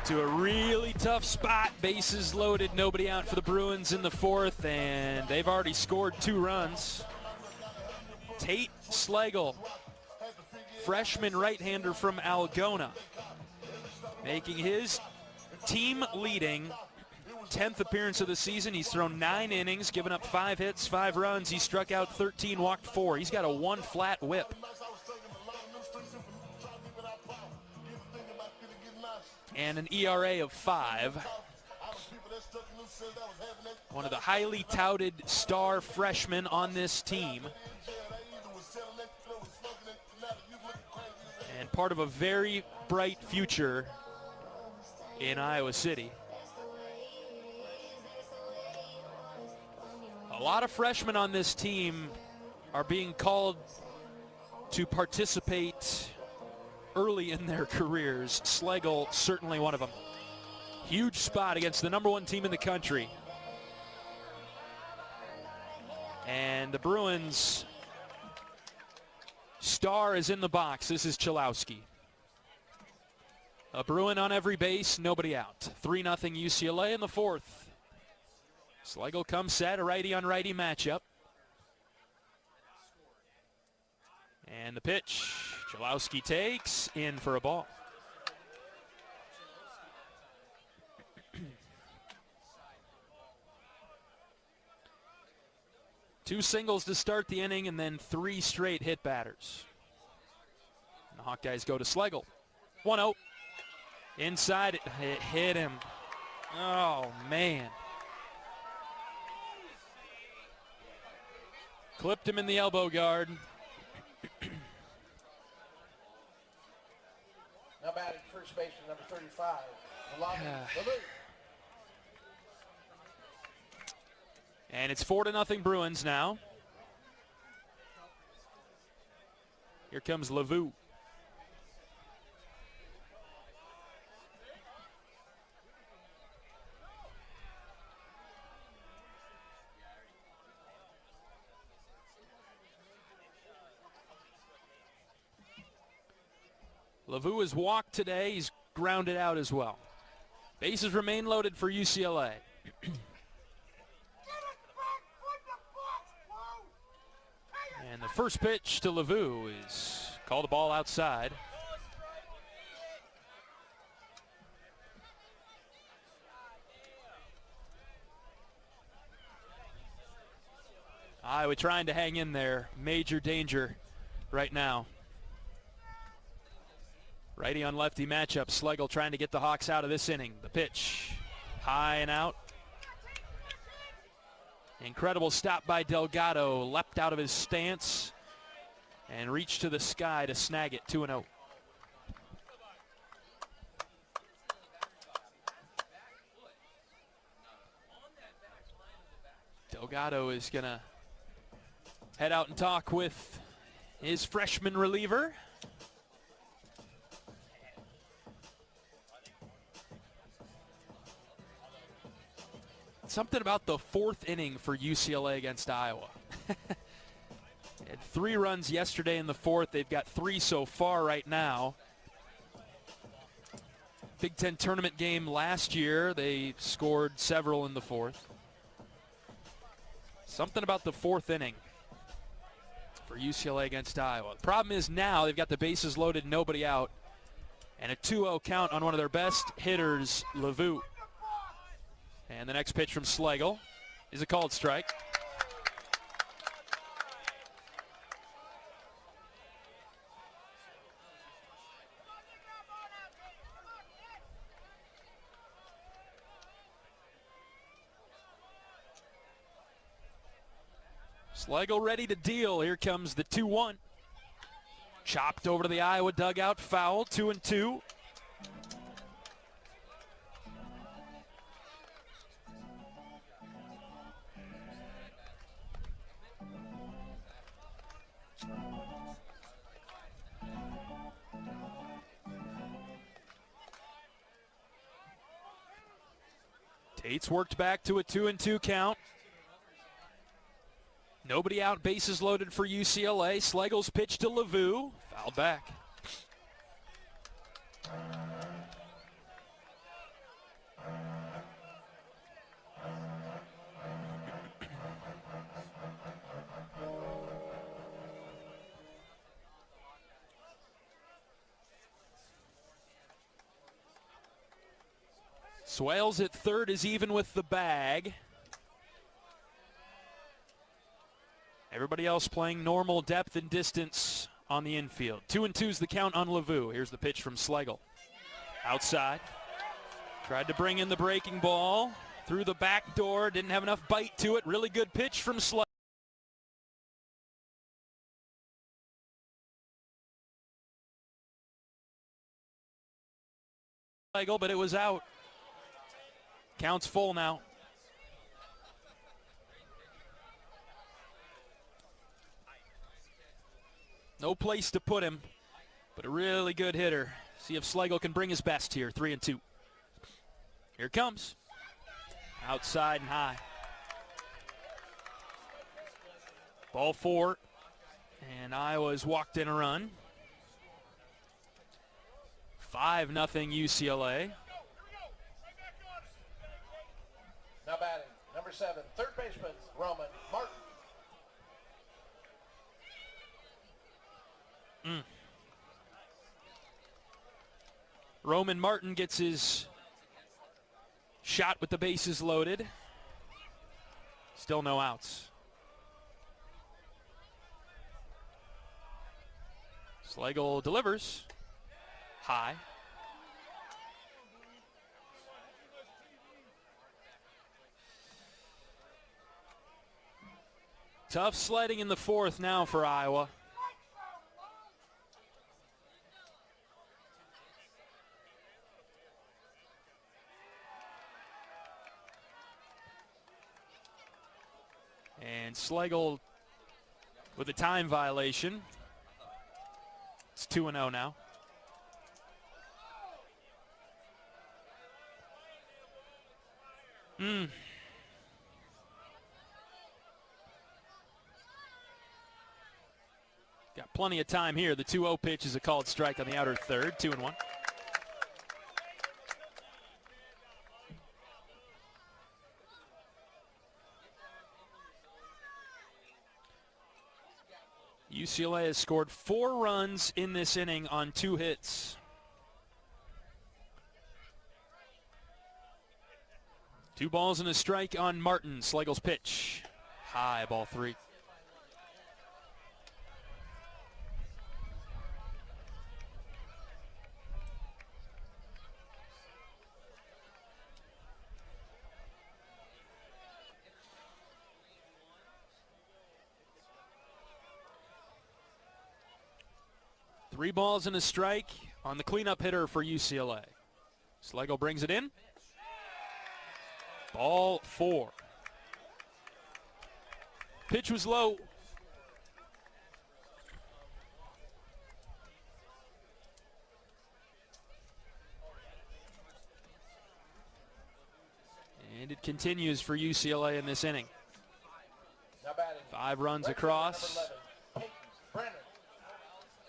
to a really tough spot. Bases loaded, nobody out for the Bruins in the fourth, and they've already scored 2 runs. Tate Slagle, freshman right-hander from Algona, making his team-leading 10th appearance of the season. He's thrown 9 innings, given up 5 hits, 5 runs. He struck out 13, walked 4. He's got a 1-flat whip. And an ERA of 5. One of the highly touted star freshmen on this team. And part of a very bright future in Iowa City. A lot of freshmen on this team are being called to participate early in their careers. Slagle certainly one of them. Huge spot against the #1 team in the country. And the Bruins star is in the box. This is Chalowski. A Bruin on every base, nobody out. 3-0 UCLA in the fourth. Slagle comes set, a righty-on-righty matchup. And the pitch, Chalowski takes, in for a ball. Two singles to start the inning and then 3 straight hit batters. And the Hawkeyes go to Slagle. 1-0. Inside, it hit him. Oh, man. Clipped him in the elbow guard. Now batting first baseman number 35, And it's 4-0 Bruins now. Here comes Lavu. Lavu has walked today. He's grounded out as well. Bases remain loaded for UCLA. And the first pitch to Lavu is called a ball outside. Iowa trying to hang in there. Major danger right now. Righty on lefty matchup. Slagle trying to get the Hawks out of this inning. The pitch high and out. Incredible stop by Delgado. Leapt out of his stance and reached to the sky to snag it. 2-0. Delgado is going to head out and talk with his freshman reliever. Something about the fourth inning for UCLA against Iowa. They had 3 runs yesterday in the fourth. They've got 3 so far right now. Big Ten tournament game last year, they scored several in the fourth. Something about the fourth inning for UCLA against Iowa. The problem is now they've got the bases loaded, nobody out, and a 2-0 count on one of their best hitters, Lavu. And the next pitch from Schlegel is a called strike. Schlegel ready to deal. Here comes the 2-1. Chopped over to the Iowa dugout. Foul. 2-2. Tate's worked back to a 2-2 count. Nobody out, bases loaded for UCLA. Schlegel's pitch to Lavu, fouled back. Swales at third is even with the bag. Everybody else playing normal depth and distance on the infield. 2-2's the count on Lavu. Here's the pitch from Schlegel. Outside. Tried to bring in the breaking ball. Through the back door. Didn't have enough bite to it. Really good pitch from Schlegel. But it was out. Count's full now. No place to put him, but a really good hitter. See if Schlegel can bring his best here. 3-2. Here it comes. Outside and high. Ball 4, and Iowa's walked in a run. 5-0 UCLA. Now batting, number 7, third baseman, Roman Martin. Roman Martin gets his shot with the bases loaded. Still no outs. Schlegel delivers. High. Tough sledding in the fourth now for Iowa. And Schlegel with a time violation. It's 2-0 now. Got plenty of time here. The 2-0 pitch is a called strike on the outer third. 2-1. UCLA has scored 4 runs in this inning on 2 hits. 2 balls and a strike on Martin. Schlegel's pitch. High, ball 3. 3 balls and a strike on the cleanup hitter for UCLA. Schlegel brings it in. Ball 4. Pitch was low. And it continues for UCLA in this inning. 5 runs across.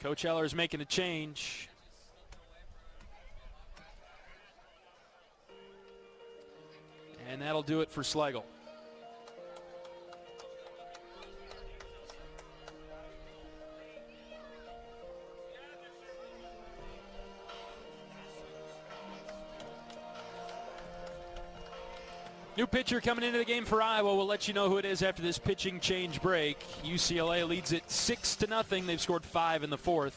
Coach Heller is making a change. And that'll do it for Schlegel. New pitcher coming into the game for Iowa. We'll let you know who it is after this pitching change break. UCLA leads it 6-0. They've scored 5 in the 4th.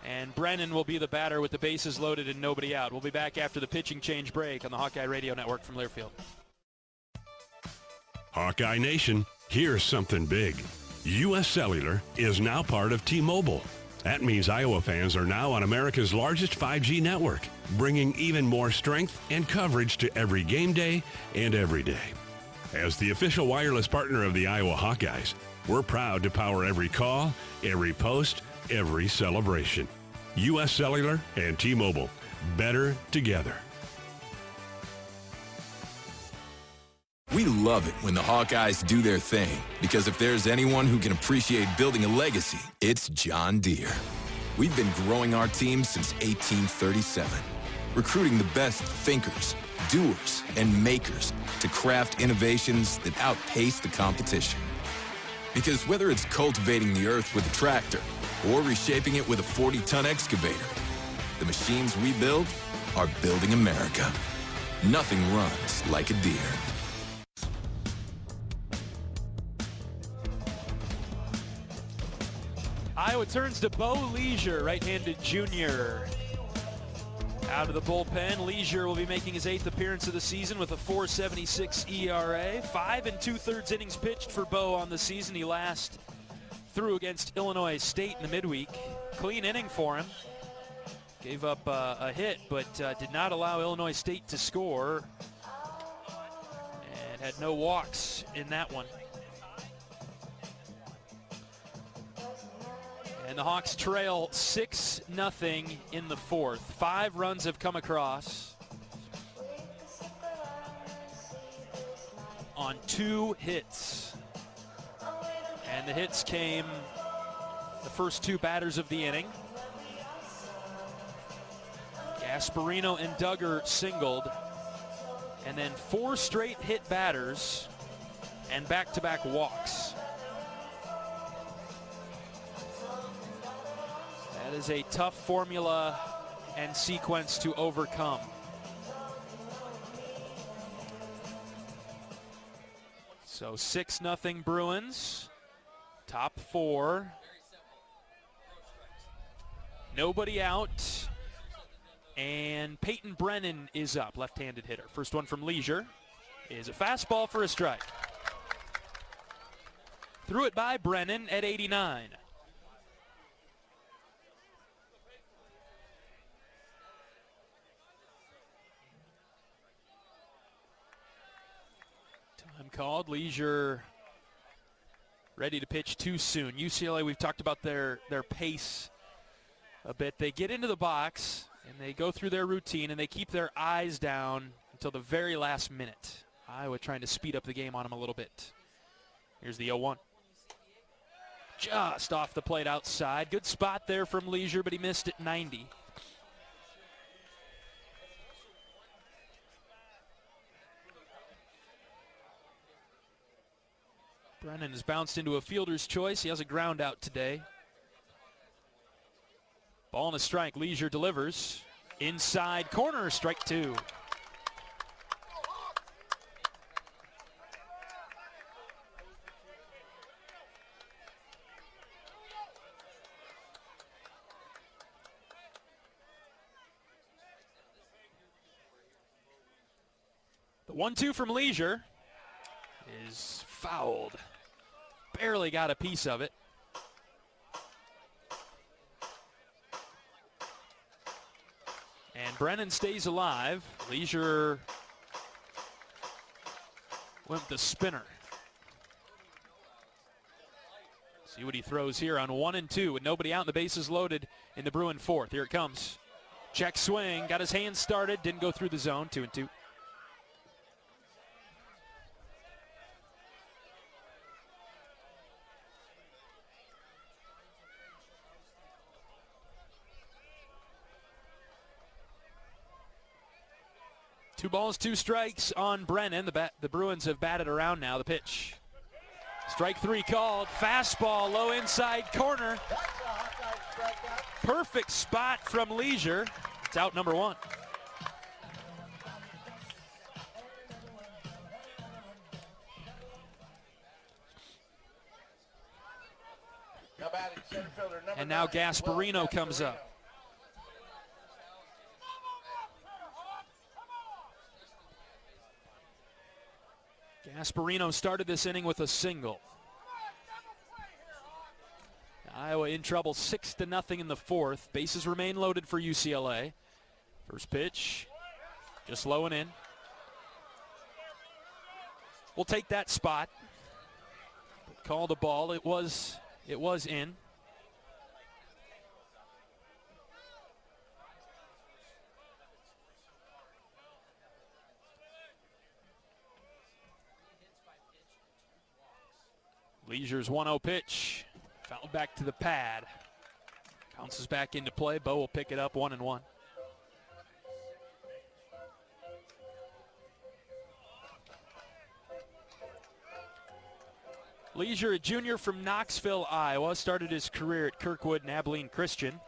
And Brennan will be the batter with the bases loaded and nobody out. We'll be back after the pitching change break on the Hawkeye Radio Network from Learfield. Hawkeye Nation, here's something big. U.S. Cellular is now part of T-Mobile. That means Iowa fans are now on America's largest 5G network, bringing even more strength and coverage to every game day and every day. As the official wireless partner of the Iowa Hawkeyes, we're proud to power every call, every post, every celebration. U.S. Cellular and T-Mobile, better together. We love it when the Hawkeyes do their thing, because if there's anyone who can appreciate building a legacy, it's John Deere. We've been growing our team since 1837, recruiting the best thinkers, doers, and makers to craft innovations that outpace the competition. Because whether it's cultivating the earth with a tractor or reshaping it with a 40-ton excavator, the machines we build are building America. Nothing runs like a Deere. Iowa turns to Bo Leisure, right-handed junior. Out of the bullpen, Leisure will be making his 8th appearance of the season with a .476 ERA. 5 2/3 innings pitched for Bo on the season. He last threw against Illinois State in the midweek. Clean inning for him. Gave up a hit, but did not allow Illinois State to score. And had no walks in that one. And the Hawks trail 6-0 in the 4th. 5 runs have come across on 2 hits. And the hits came the first 2 batters of the inning. Gasparino and Duggar singled. And then 4 straight hit batters and back-to-back walks. That is a tough formula and sequence to overcome. So 6-0 Bruins, top 4. Nobody out. And Peyton Brennan is up, left-handed hitter. First one from Leisure is a fastball for a strike. Threw it by Brennan at 89. Time called. Leisure ready to pitch too soon. UCLA, we've talked about their pace a bit. They get into the box and they go through their routine and they keep their eyes down until the very last minute. Iowa trying to speed up the game on them a little bit. Here's the 0-1. Just off the plate outside. Good spot there from Leisure, but he missed at 90. Brennan has bounced into a fielder's choice. He has a ground out today. Ball and a strike. Leisure delivers. Inside corner, strike 2. The 1-2 from Leisure is fouled. Barely got a piece of it. And Brennan stays alive. Leisure went with the spinner. See what he throws here on 1 and 2 with nobody out and the bases loaded in the Bruin fourth. Here it comes. Check swing, got his hands started, didn't go through the zone, 2 and 2. Two balls, 2 strikes on Brennan. The Bruins have batted around now. The pitch. Strike 3 called. Fastball, low inside corner. Perfect spot from Leisure. It's out number 1. And now Gasparino comes up. Gasparino started this inning with a single. Iowa in trouble 6-0 in the fourth. Bases remain loaded for UCLA. First pitch, just low and in. We'll take that spot. Call the ball. It was in. Leisure's 1-0 pitch. Fouled back to the pad. Bounces back into play. Bo will pick it up 1-1. Leisure, a junior from Knoxville, Iowa, started his career at Kirkwood and Abilene Christian.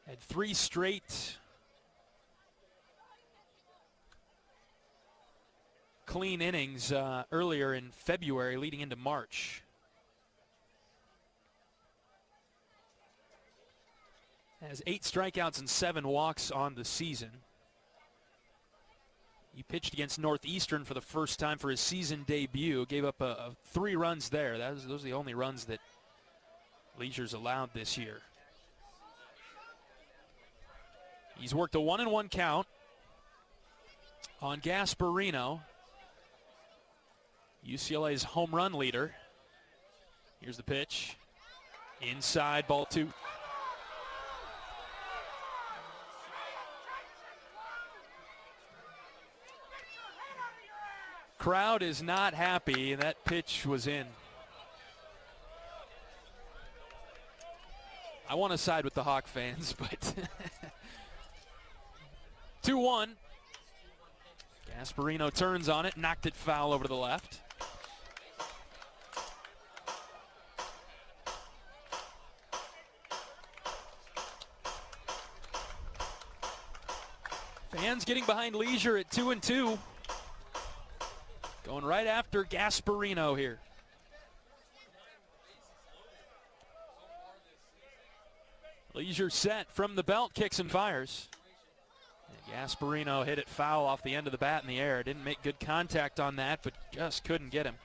Had 3 straight clean innings earlier in February leading into March. Has 8 strikeouts and 7 walks on the season. He pitched against Northeastern for the first time for his season debut. Gave up 3 runs there. Those are the only runs that Leisure's allowed this year. He's worked a 1-1 count on Gasparino, UCLA's home run leader. Here's the pitch. Inside, ball 2. Crowd is not happy, and that pitch was in. I want to side with the Hawk fans, but 2-1. Gasparino turns on it, knocked it foul over to the left. Fans getting behind Leisure at 2-2. Going right after Gasparino here. Leisure set from the belt, kicks and fires. And Gasparino hit it foul off the end of the bat in the air. Didn't make good contact on that, but just couldn't get him.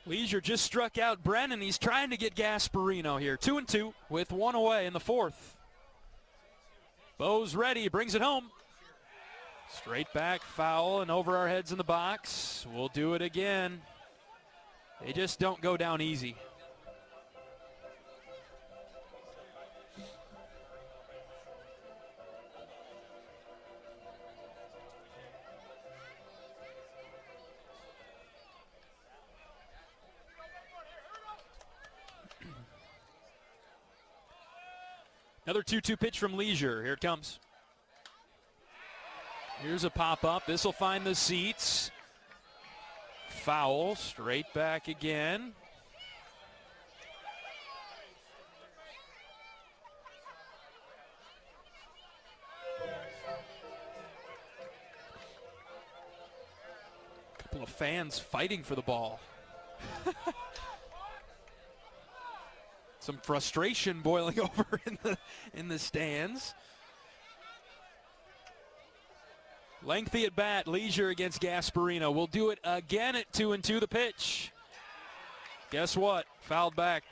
Leisure just struck out Brennan. He's trying to get Gasparino here. 2-2 with 1 away in the fourth. Bo's ready, brings it home. Straight back, foul, and over our heads in the box. We'll do it again. They just don't go down easy. Another 2-2 pitch from Leisure. Here it comes. Here's a pop-up. This will find the seats. Foul. Straight back again. A couple of fans fighting for the ball. Some frustration boiling over in the stands. Lengthy at bat, Leisure against Gasparino. We'll do it again at 2-2 the pitch. Guess what? Fouled back.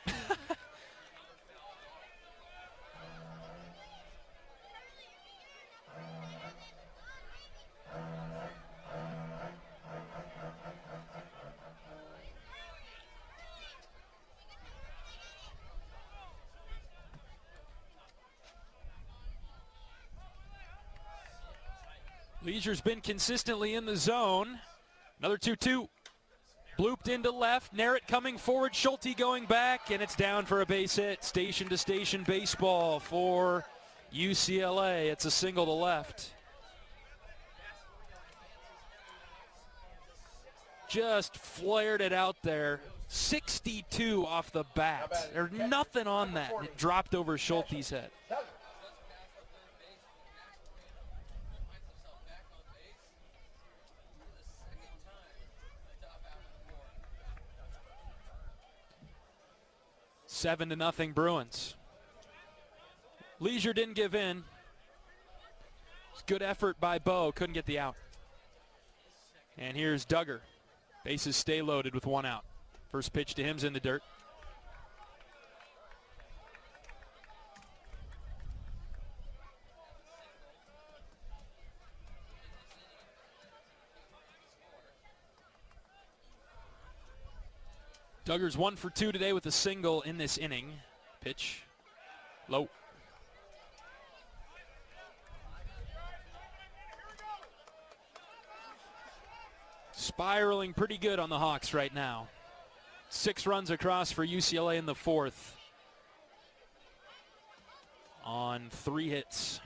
Leisure's been consistently in the zone. Another 2-2. Blooped into left. Narrett coming forward. Schulte going back, and it's down for a base hit. Station-to-station baseball for UCLA. It's a single to left. Just flared it out there. 62 off the bat. There's nothing on that. It dropped over Schulte's head. 7-0 Bruins. Leisure didn't give in. It's good effort by Bo. Couldn't get the out. And here's Duggar. Bases stay loaded with one out. First pitch to him's in the dirt. Duggar's 1 for 2 today with a single in this inning. Pitch. Low. Spiraling pretty good on the Hawks right now. 6 runs across for UCLA in the 4th. On 3 hits.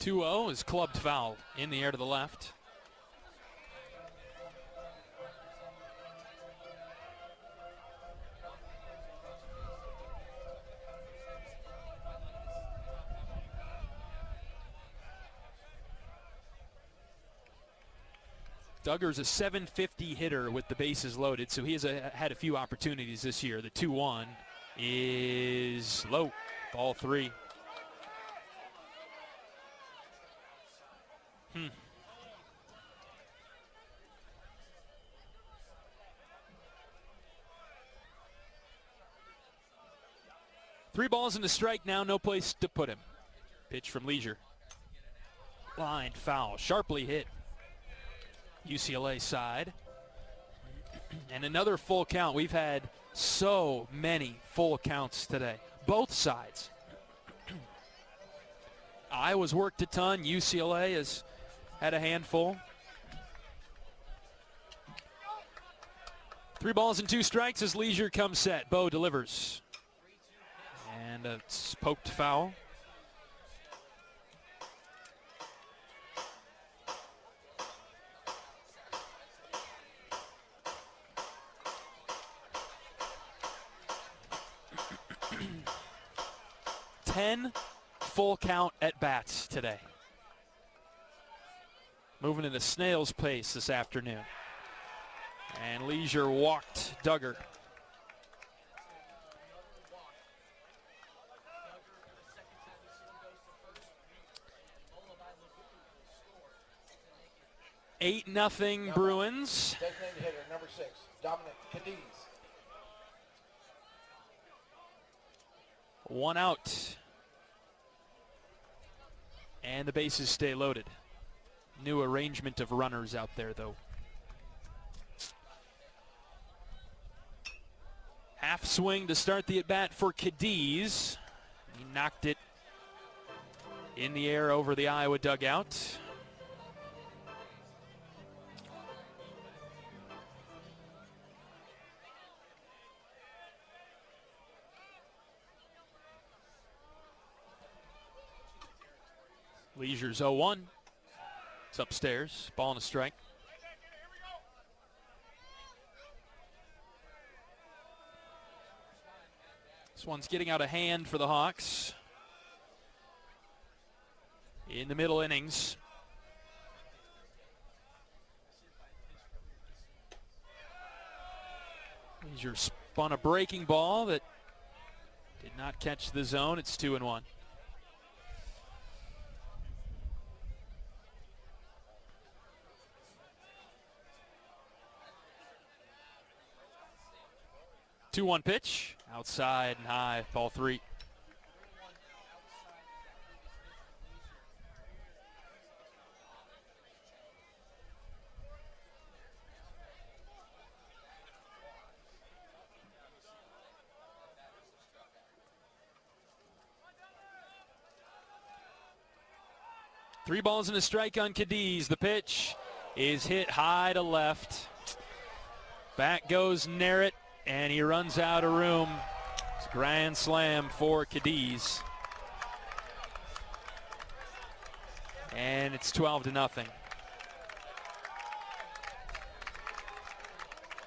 2-0 is clubbed foul in the air to the left. Duggar's a 750 hitter with the bases loaded, so he has had a few opportunities this year. The 2-1 is low. Ball 3. Three balls and a strike now, no place to put him. Pitch from Leisure. Line foul, sharply hit. UCLA side. And another full count. We've had so many full counts today. Both sides. Iowa's worked a ton. UCLA has had a handful. 3 balls and 2 strikes as Leisure comes set. Bo delivers. And a poked foul. Ten full count at bats today. Moving at a snail's pace this afternoon. And Leisure walked Duggar. Eight nothing Bruins. Designated hitter, number 6, Dominic Cadiz. 1 out. And the bases stay loaded. New arrangement of runners out there, though. Half swing to start the at-bat for Cadiz. He knocked it in the air over the Iowa dugout. Leisure's 0-1. It's upstairs. Ball and a strike. This one's getting out of hand for the Hawks. In the middle innings. Leisure spun a breaking ball that did not catch the zone. It's 2-1. Two-one pitch, outside and high, ball 3. Three balls and a strike on Cadiz. The pitch is hit high to left. Back goes Narrett, and he runs out of room. It's a grand slam for Cadiz. And it's 12-0.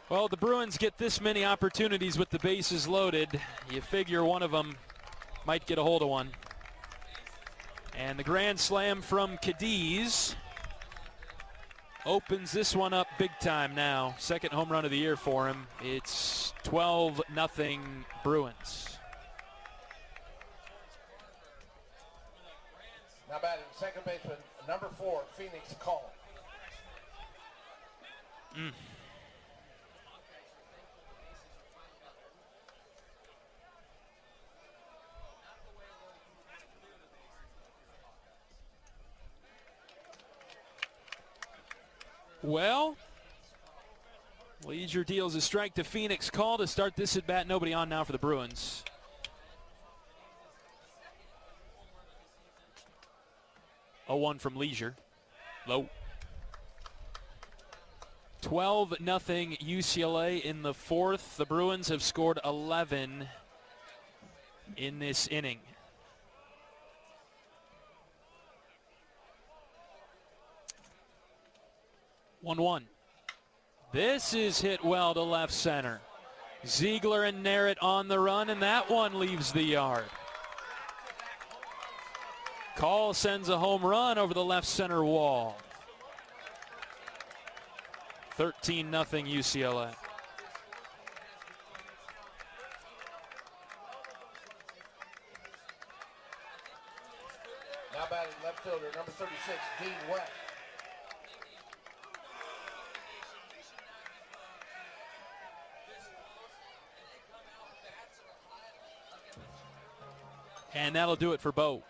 Well, the Bruins get this many opportunities with the bases loaded. You figure one of them might get a hold of one. And the grand slam from Cadiz opens this one up big time now. Second home run of the year for him. It's 12-0 Bruins. Now batting second baseman, number 4, Phoenix Call. Well, Leisure deals a strike to Phoenix Call to start this at bat. Nobody on now for the Bruins. A 1 from Leisure. Low. 12-0 UCLA in the 4th. The Bruins have scored 11 in this inning. One. This is hit well to left center. Ziegler and Narrett on the run, and that one leaves the yard. Call sends a home run over the left center wall. 13-0 UCLA. Now batting left fielder, number 36, Dean West. And that'll do it for Bo.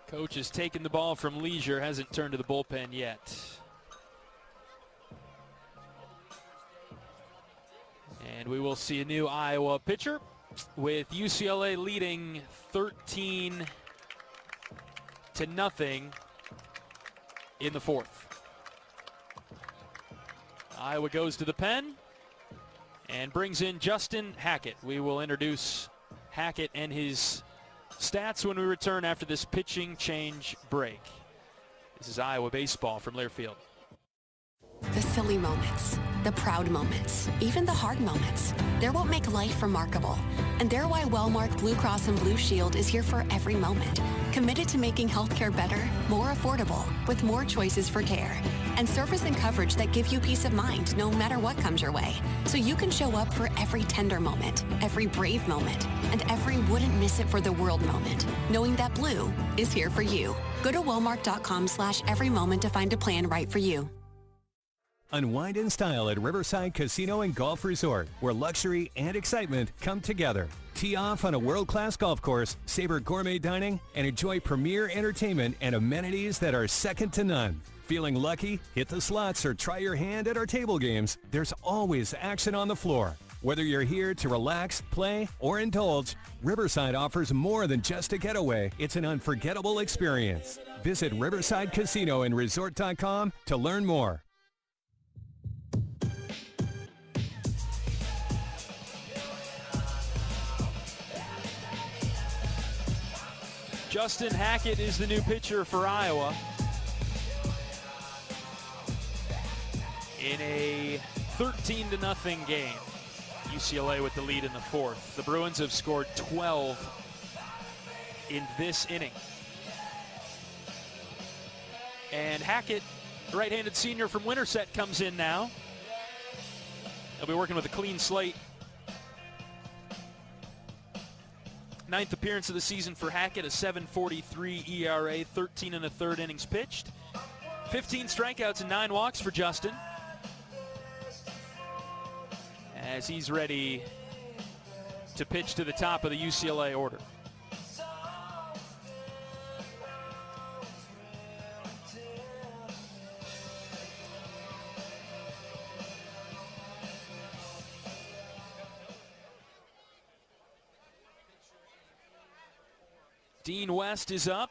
Coach has taken the ball from Leisure, hasn't turned to the bullpen yet. And we will see a new Iowa pitcher with UCLA leading 13-0 in the 4th. Iowa goes to the pen and brings in Justin Hackett. We will introduce Hackett and his stats when we return after this pitching change break. This is Iowa baseball from Learfield. The silly moments, the proud moments, even the hard moments. They're what make life remarkable. And they're why Wellmark Blue Cross and Blue Shield is here for every moment. Committed to making healthcare better, more affordable, with more choices for care. And service and coverage that give you peace of mind no matter what comes your way. So you can show up for every tender moment, every brave moment, and every wouldn't miss it for the world moment, knowing that Blue is here for you. Go to Wellmark.com/every moment to find a plan right for you. Unwind in style at Riverside Casino and Golf Resort, where luxury and excitement come together. Tee off on a world-class golf course, savor gourmet dining, and enjoy premier entertainment and amenities that are second to none. Feeling lucky? Hit the slots or try your hand at our table games. There's always action on the floor. Whether you're here to relax, play, or indulge, Riverside offers more than just a getaway. It's an unforgettable experience. Visit Riverside Casino and Resort.com to learn more. Justin Hackett is the new pitcher for Iowa. In a 13-0 game. UCLA with the lead in the 4th. The Bruins have scored 12 in this inning. And Hackett, right-handed senior from Winterset, comes in now. He'll be working with a clean slate. 9th appearance of the season for Hackett, a 7.43 ERA, 13 1/3 innings pitched. 15 strikeouts and 9 walks for Justin, as he's ready to pitch to the top of the UCLA order. Dean West is up.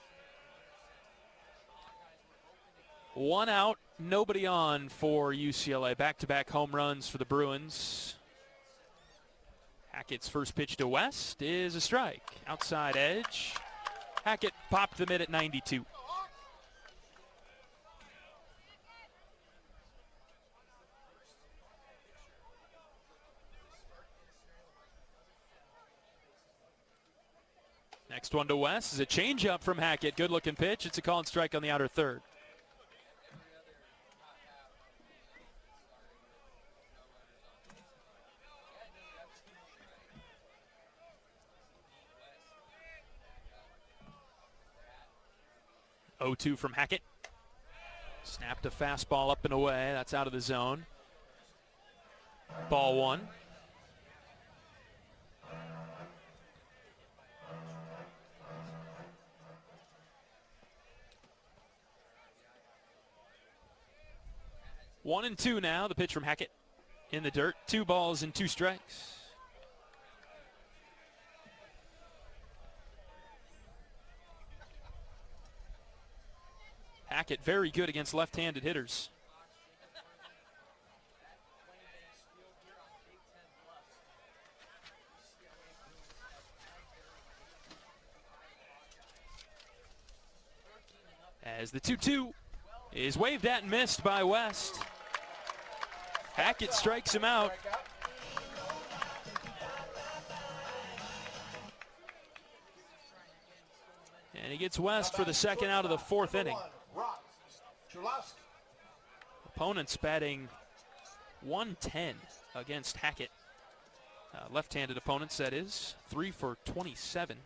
1 out, nobody on for UCLA. Back-to-back home runs for the Bruins. Hackett's first pitch to West is a strike. Outside edge. Hackett popped the mid at 92. Next one to West is a changeup from Hackett. Good-looking pitch. It's a called strike on the outer third. (0-2) from Hackett. Snapped a fastball up and away. That's out of the zone. Ball 1. One and 2 now. The pitch from Hackett in the dirt. 2 balls and 2 strikes. Hackett very good against left-handed hitters. As the 2-2 is waved at and missed by West. Hackett strikes him out. And he gets West for the second out of the 4th inning. Opponents batting 110 against Hackett. Left-handed opponents, that is. 3 for 27.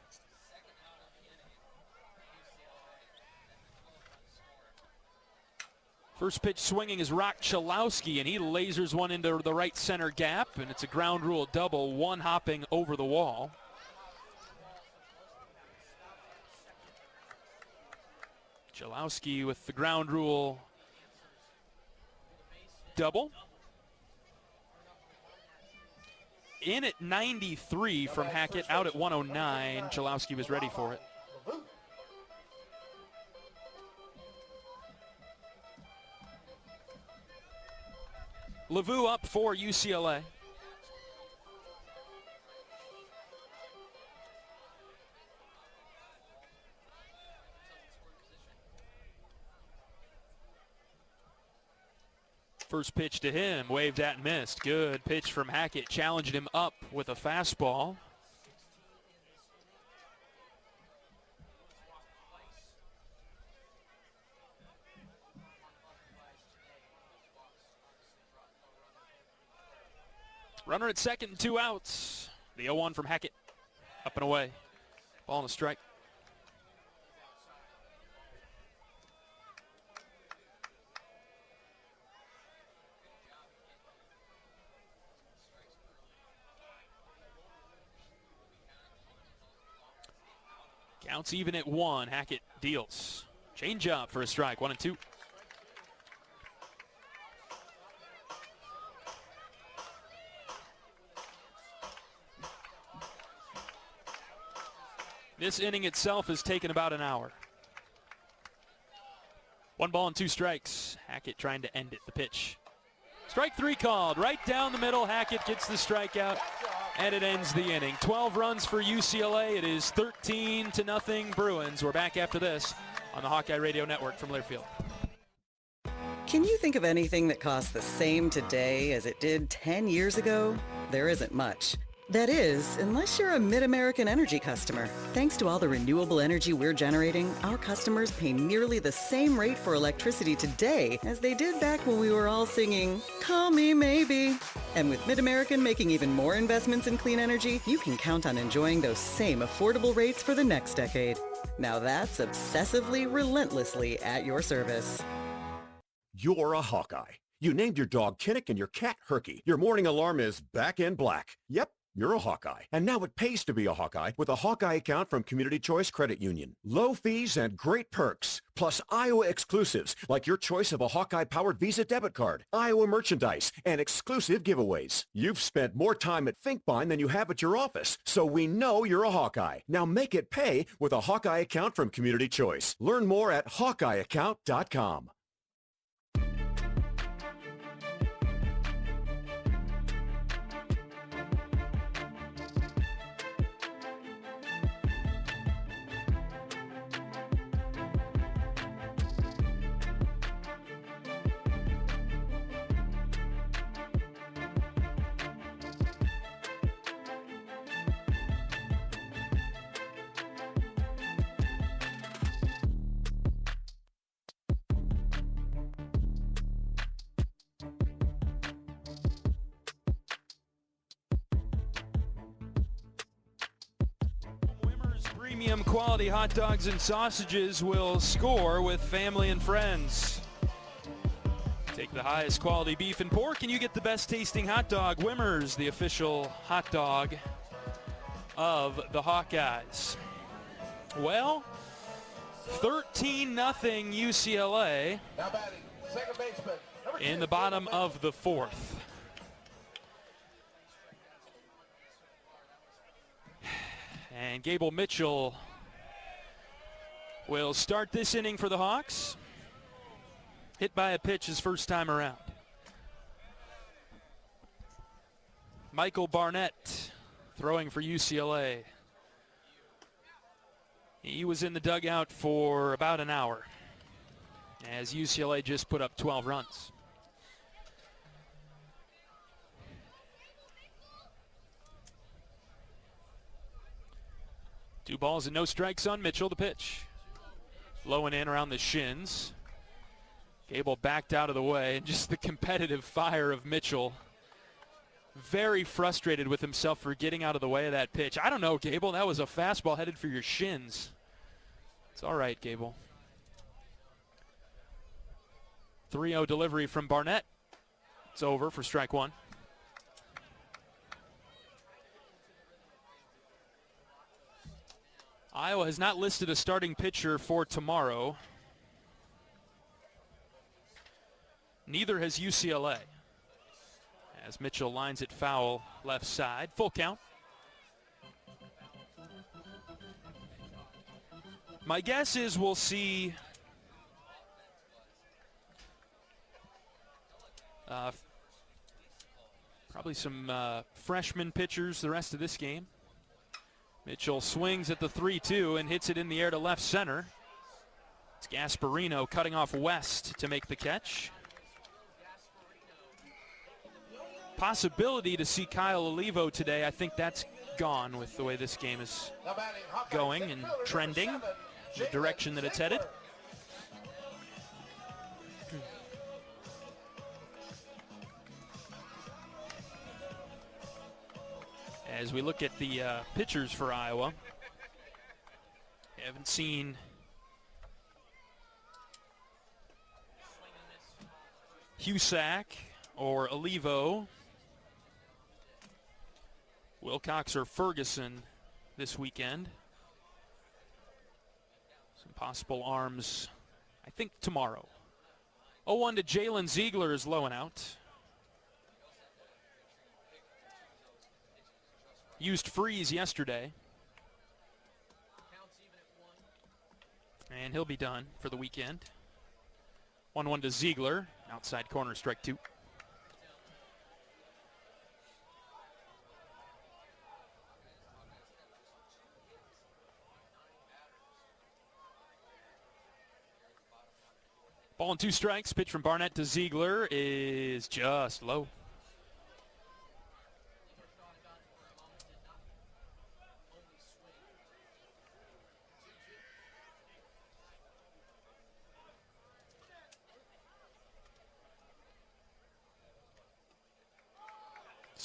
First pitch swinging is Rock Chalowski, and he lasers one into the right center gap, and it's a ground rule double, one hopping over the wall. Chalowski with the ground rule double. In at 93 from Hackett, out at 109. Chalowski was ready for it. Lavu up for UCLA. First pitch to him, waved at and missed. Good pitch from Hackett, challenged him up with a fastball. Runner at second and 2 outs. The 0-1 from Hackett. Up and away. Ball and a strike. Counts even at 1. Hackett deals. Change up for a strike. 1-2. This inning itself has taken about an hour. 1 ball and 2 strikes. Hackett trying to end it. The pitch. Strike 3 called. Right down the middle. Hackett gets the strikeout, and it ends the inning. 12 runs for UCLA. It is 13-0 Bruins. We're back after this on the Hawkeye Radio Network from Learfield. Can you think of anything that costs the same today as it did 10 years ago? There isn't much. That is, unless you're a Mid-American Energy customer. Thanks to all the renewable energy we're generating, our customers pay nearly the same rate for electricity today as they did back when we were all singing, "Call Me Maybe." And with Mid-American making even more investments in clean energy, you can count on enjoying those same affordable rates for the next decade. Now that's obsessively, relentlessly at your service. You're a Hawkeye. You named your dog Kinnick and your cat Herky. Your morning alarm is back in black. Yep. You're a Hawkeye. And now it pays to be a Hawkeye with a Hawkeye account from Community Choice Credit Union. Low fees and great perks, plus Iowa exclusives like your choice of a Hawkeye-powered Visa debit card, Iowa merchandise, and exclusive giveaways. You've spent more time at Finkbine than you have at your office, so we know you're a Hawkeye. Now make it pay with a Hawkeye account from Community Choice. Learn more at HawkeyeAccount.com. Premium quality hot dogs and sausages will score with family and friends. Take the highest quality beef and pork and you get the best tasting hot dog. Wimmer's, the official hot dog of the Hawkeyes. Well, 13-0 UCLA Now batting, second baseman, number in 2, the bottom of the fourth. And Gable Mitchell will start this inning for the Hawks. Hit by a pitch his first time around. Michael Barnett throwing for UCLA. He was in the dugout for about an hour as UCLA just put up 12 runs. Two balls and no strikes on Mitchell. The pitch. Low and in around the shins. Gable backed out of the way. And just the competitive fire of Mitchell. Very frustrated with himself for getting out of the way of that pitch. I don't know, Gable. That was a fastball headed for your shins. It's all right, Gable. 3-0 delivery from Barnett. It's over for strike one. Iowa has not listed a starting pitcher for tomorrow. Neither has UCLA. As Mitchell lines it foul left side. Full count. My guess is we'll see probably some freshman pitchers the rest of this game. Mitchell swings at the 3-2 and hits it in the air to left center. It's Gasparino cutting off West to make the catch. Possibility to see Kyle Olivo today. I think that's gone with the way this game is going and trending, the direction that it's headed. As we look at the pitchers for Iowa, haven't seen Husak or Olivo, Wilcox or Ferguson this weekend. Some possible arms, I think, tomorrow. 0-1 to Jalen Ziegler is low and out. Used freeze yesterday. And he'll be done for the weekend. 1-1 to Ziegler. Outside corner, strike two. Ball and two strikes. Pitch from Barnett to Ziegler is just low.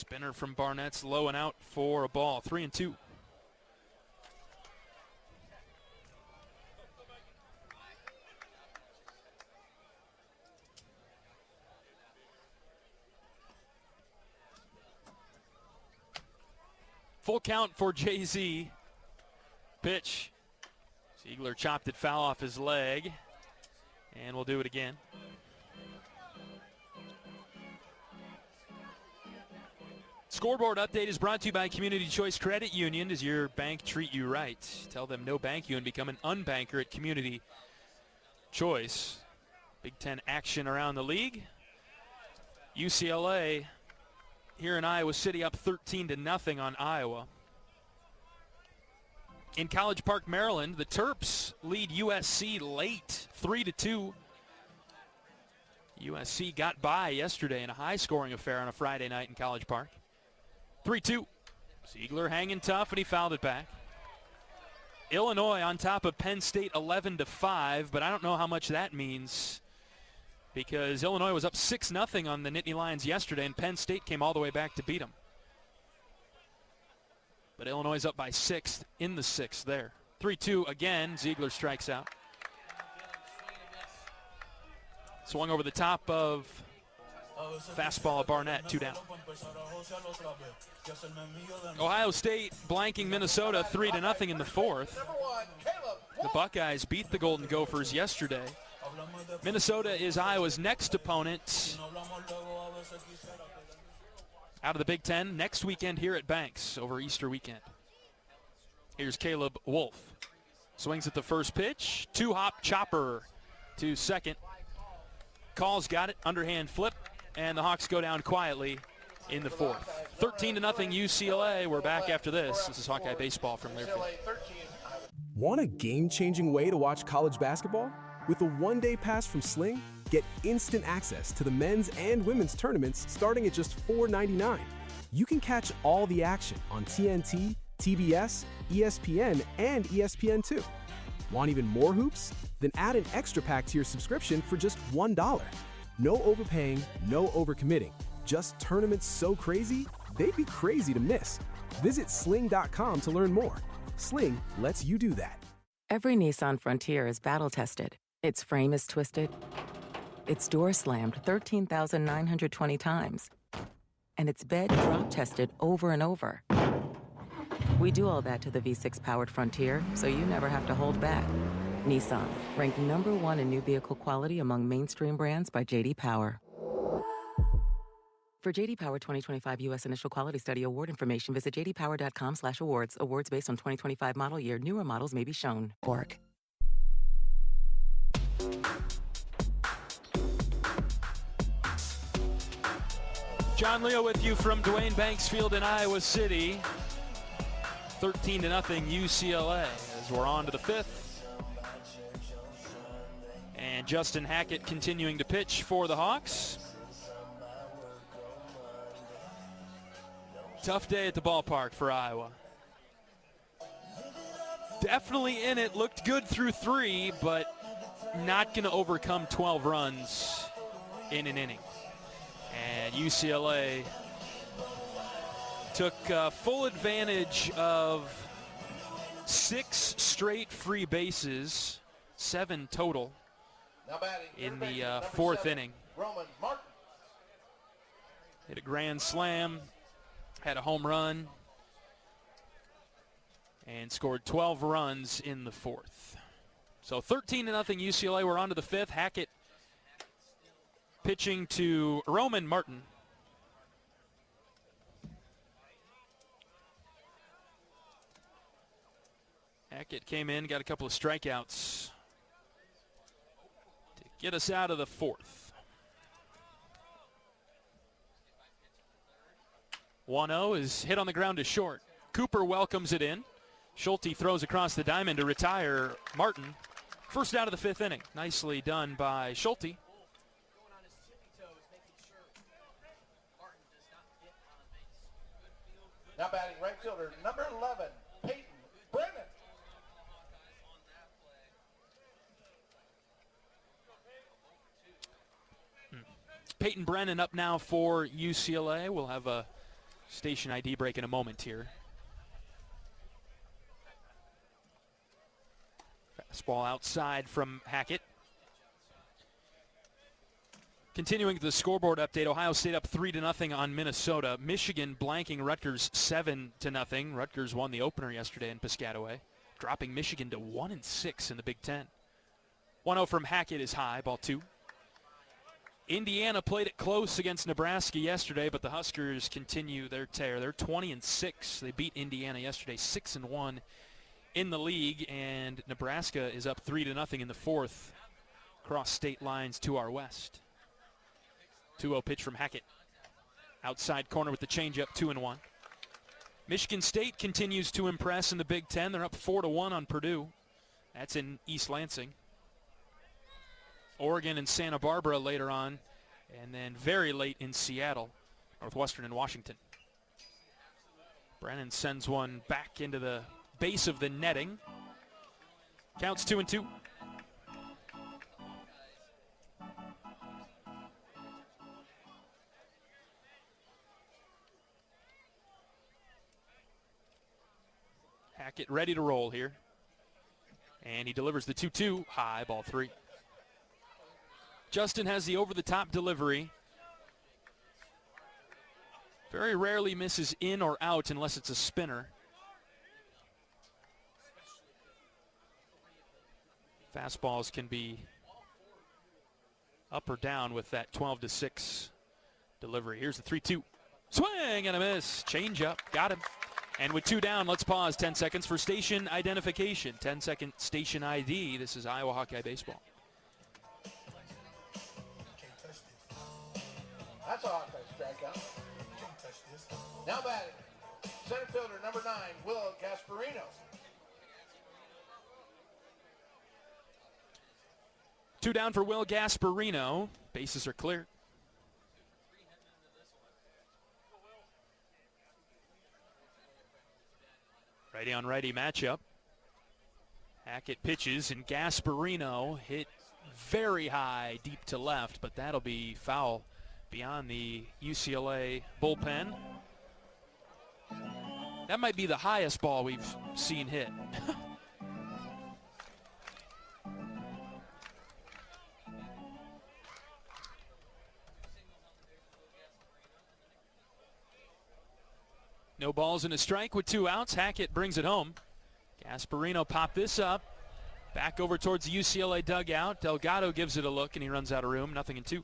Spinner from Barnett's low and out for a ball. 3-2. Full count for Jay-Z. Pitch. Ziegler chopped it foul off his leg. And we'll do it again. Scoreboard update is brought to you by Community Choice Credit Union. Does your bank treat you right? Tell them no bank you and become an unbanker at Community Choice. Big Ten action around the league. UCLA here in Iowa City up 13-0 on Iowa. In College Park, Maryland, the Terps lead USC late, 3-2. USC got by yesterday in a high-scoring affair on a Friday night in College Park. 3-2. Ziegler hanging tough, and he fouled it back. Illinois on top of Penn State 11-5, but I don't know how much that means because Illinois was up 6-0 on the Nittany Lions yesterday, and Penn State came all the way back to beat them. But Illinois is up by 6 in the 6th there. 3-2 again. Ziegler strikes out. Swung over the top of fastball Barnett, 2 down. Ohio State blanking Minnesota 3-0 in the 4th. The Buckeyes beat the Golden Gophers yesterday. Minnesota is Iowa's next opponent out of the Big Ten next weekend here at Banks over Easter weekend. Here's Caleb Wolf. Swings at the first pitch. 2-hop chopper to second. Call's got it. Underhand flip. And the Hawks go down quietly in the 4th. 13-0 UCLA. We're back after this. This is Hawkeye Baseball from Learfield. Want a game-changing way to watch college basketball? With a one-day pass from Sling, get instant access to the men's and women's tournaments starting at just $4.99. You can catch all the action on TNT, TBS, ESPN, and ESPN2. Want even more hoops? Then add an extra pack to your subscription for just $1. No overpaying, no overcommitting. Just tournaments so crazy, they'd be crazy to miss. Visit sling.com to learn more. Sling lets you do that. Every Nissan Frontier is battle-tested. Its frame is twisted. Its door slammed 13,920 times. And its bed drop-tested over and over. We do all that to the V6-powered Frontier, so you never have to hold back. Nissan, ranked #1 in new vehicle quality among mainstream brands by J.D. Power. For J.D. Power 2025 U.S. Initial Quality Study Award information, visit jdpower.com/awards. Awards based on 2025 model year. Newer models may be shown. Org. John Leo with you from Dwayne Banks Field in Iowa City. 13-0 UCLA as we're on to the 5th. And Justin Hackett continuing to pitch for the Hawks. Tough day at the ballpark for Iowa. Definitely in it, looked good through 3, but not going to overcome 12 runs in an inning. And UCLA took full advantage of 6 straight free bases, 7 total in the 4th inning. Hit a grand slam, had a home run, and scored 12 runs in the 4th. So 13-0 UCLA. We're on to the 5th. Hackett pitching to Roman Martin. Hackett came in, got a couple of strikeouts to get us out of the 4th. 1-0 is hit on the ground to short. Cooper welcomes it in. Schulte throws across the diamond to retire Martin. First out of the 5th inning. Nicely done by Schulte. Now batting right fielder, number 11, Peyton Brennan. Peyton Brennan up now for UCLA. We'll have a Station ID break in a moment here. Fastball outside from Hackett. Continuing the scoreboard update, Ohio State up 3-0 on Minnesota. Michigan blanking Rutgers 7-0. Rutgers won the opener yesterday in Piscataway, dropping Michigan to 1-6 in the Big Ten. 1-0 from Hackett is high, ball 2. Indiana played it close against Nebraska yesterday, but the Huskers continue their tear. They're 20-6. They beat Indiana yesterday 6-1 in the league, and Nebraska is up 3-0 in the fourth. Cross state lines to our west. 2-0 pitch from Hackett. Outside corner with the changeup, 2-1. Michigan State continues to impress in the Big Ten. They're up 4-1 on Purdue. That's in East Lansing. Oregon and Santa Barbara later on, and then very late in Seattle, Northwestern and Washington. Brennan sends one back into the base of the netting. Counts 2-2. Hackett ready to roll here. And he delivers the 2-2, high, ball 3. Justin has the over-the-top delivery. Very rarely misses in or out unless it's a spinner. Fastballs can be up or down with that 12-6 delivery. Here's the 3-2. Swing and a miss. Change up. Got him. And with 2 down, let's pause 10 seconds for station identification. 10-second station ID. This is Iowa Hawkeye baseball. That's a Hawkeye strikeout. Now batting, center fielder number 9, Will Gasparino. 2 down for Will Gasparino. Bases are clear. Righty on righty matchup. Hackett pitches and Gasparino hit very high deep to left, but that'll be foul beyond the UCLA bullpen. That might be the highest ball we've seen hit. No balls and a strike with 2 outs. Hackett brings it home. Gasparino popped this up. Back over towards the UCLA dugout. Delgado gives it a look and he runs out of room. 0-2.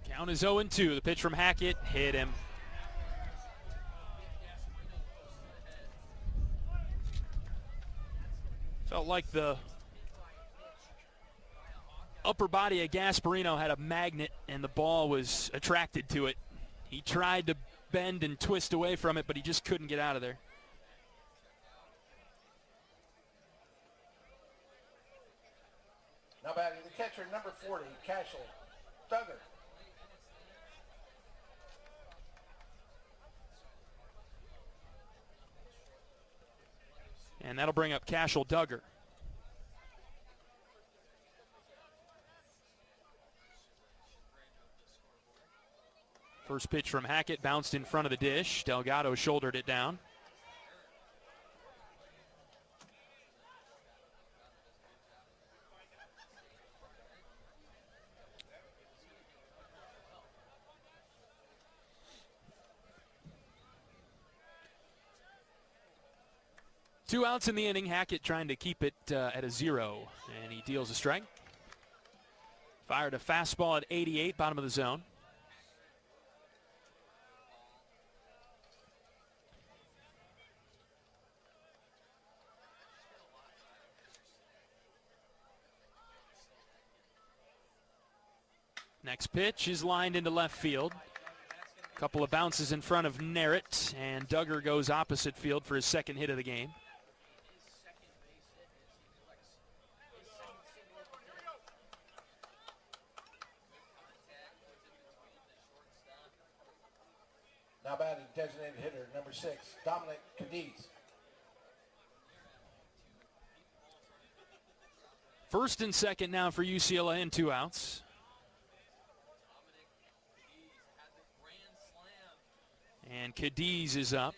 Count is 0-2. The pitch from Hackett hit him. Felt like the upper body of Gasparino had a magnet and the ball was attracted to it. He tried to bend and twist away from it, but he just couldn't get out of there. Now batting, the catcher number 40, Cashel Duggar. And that'll bring up Cashel Duggar. First pitch from Hackett bounced in front of the dish. Delgado shouldered it down. Two outs in the inning. Hackett trying to keep it at a 0, and he deals a strike. Fired a fastball at 88, bottom of the zone. Next pitch is lined into left field. A couple of bounces in front of Narrett, and Duggar goes opposite field for his second hit of the game. Now batting designated hitter number 6, Dominic Cadiz. First and second now for UCLA and 2 outs. And Cadiz is up.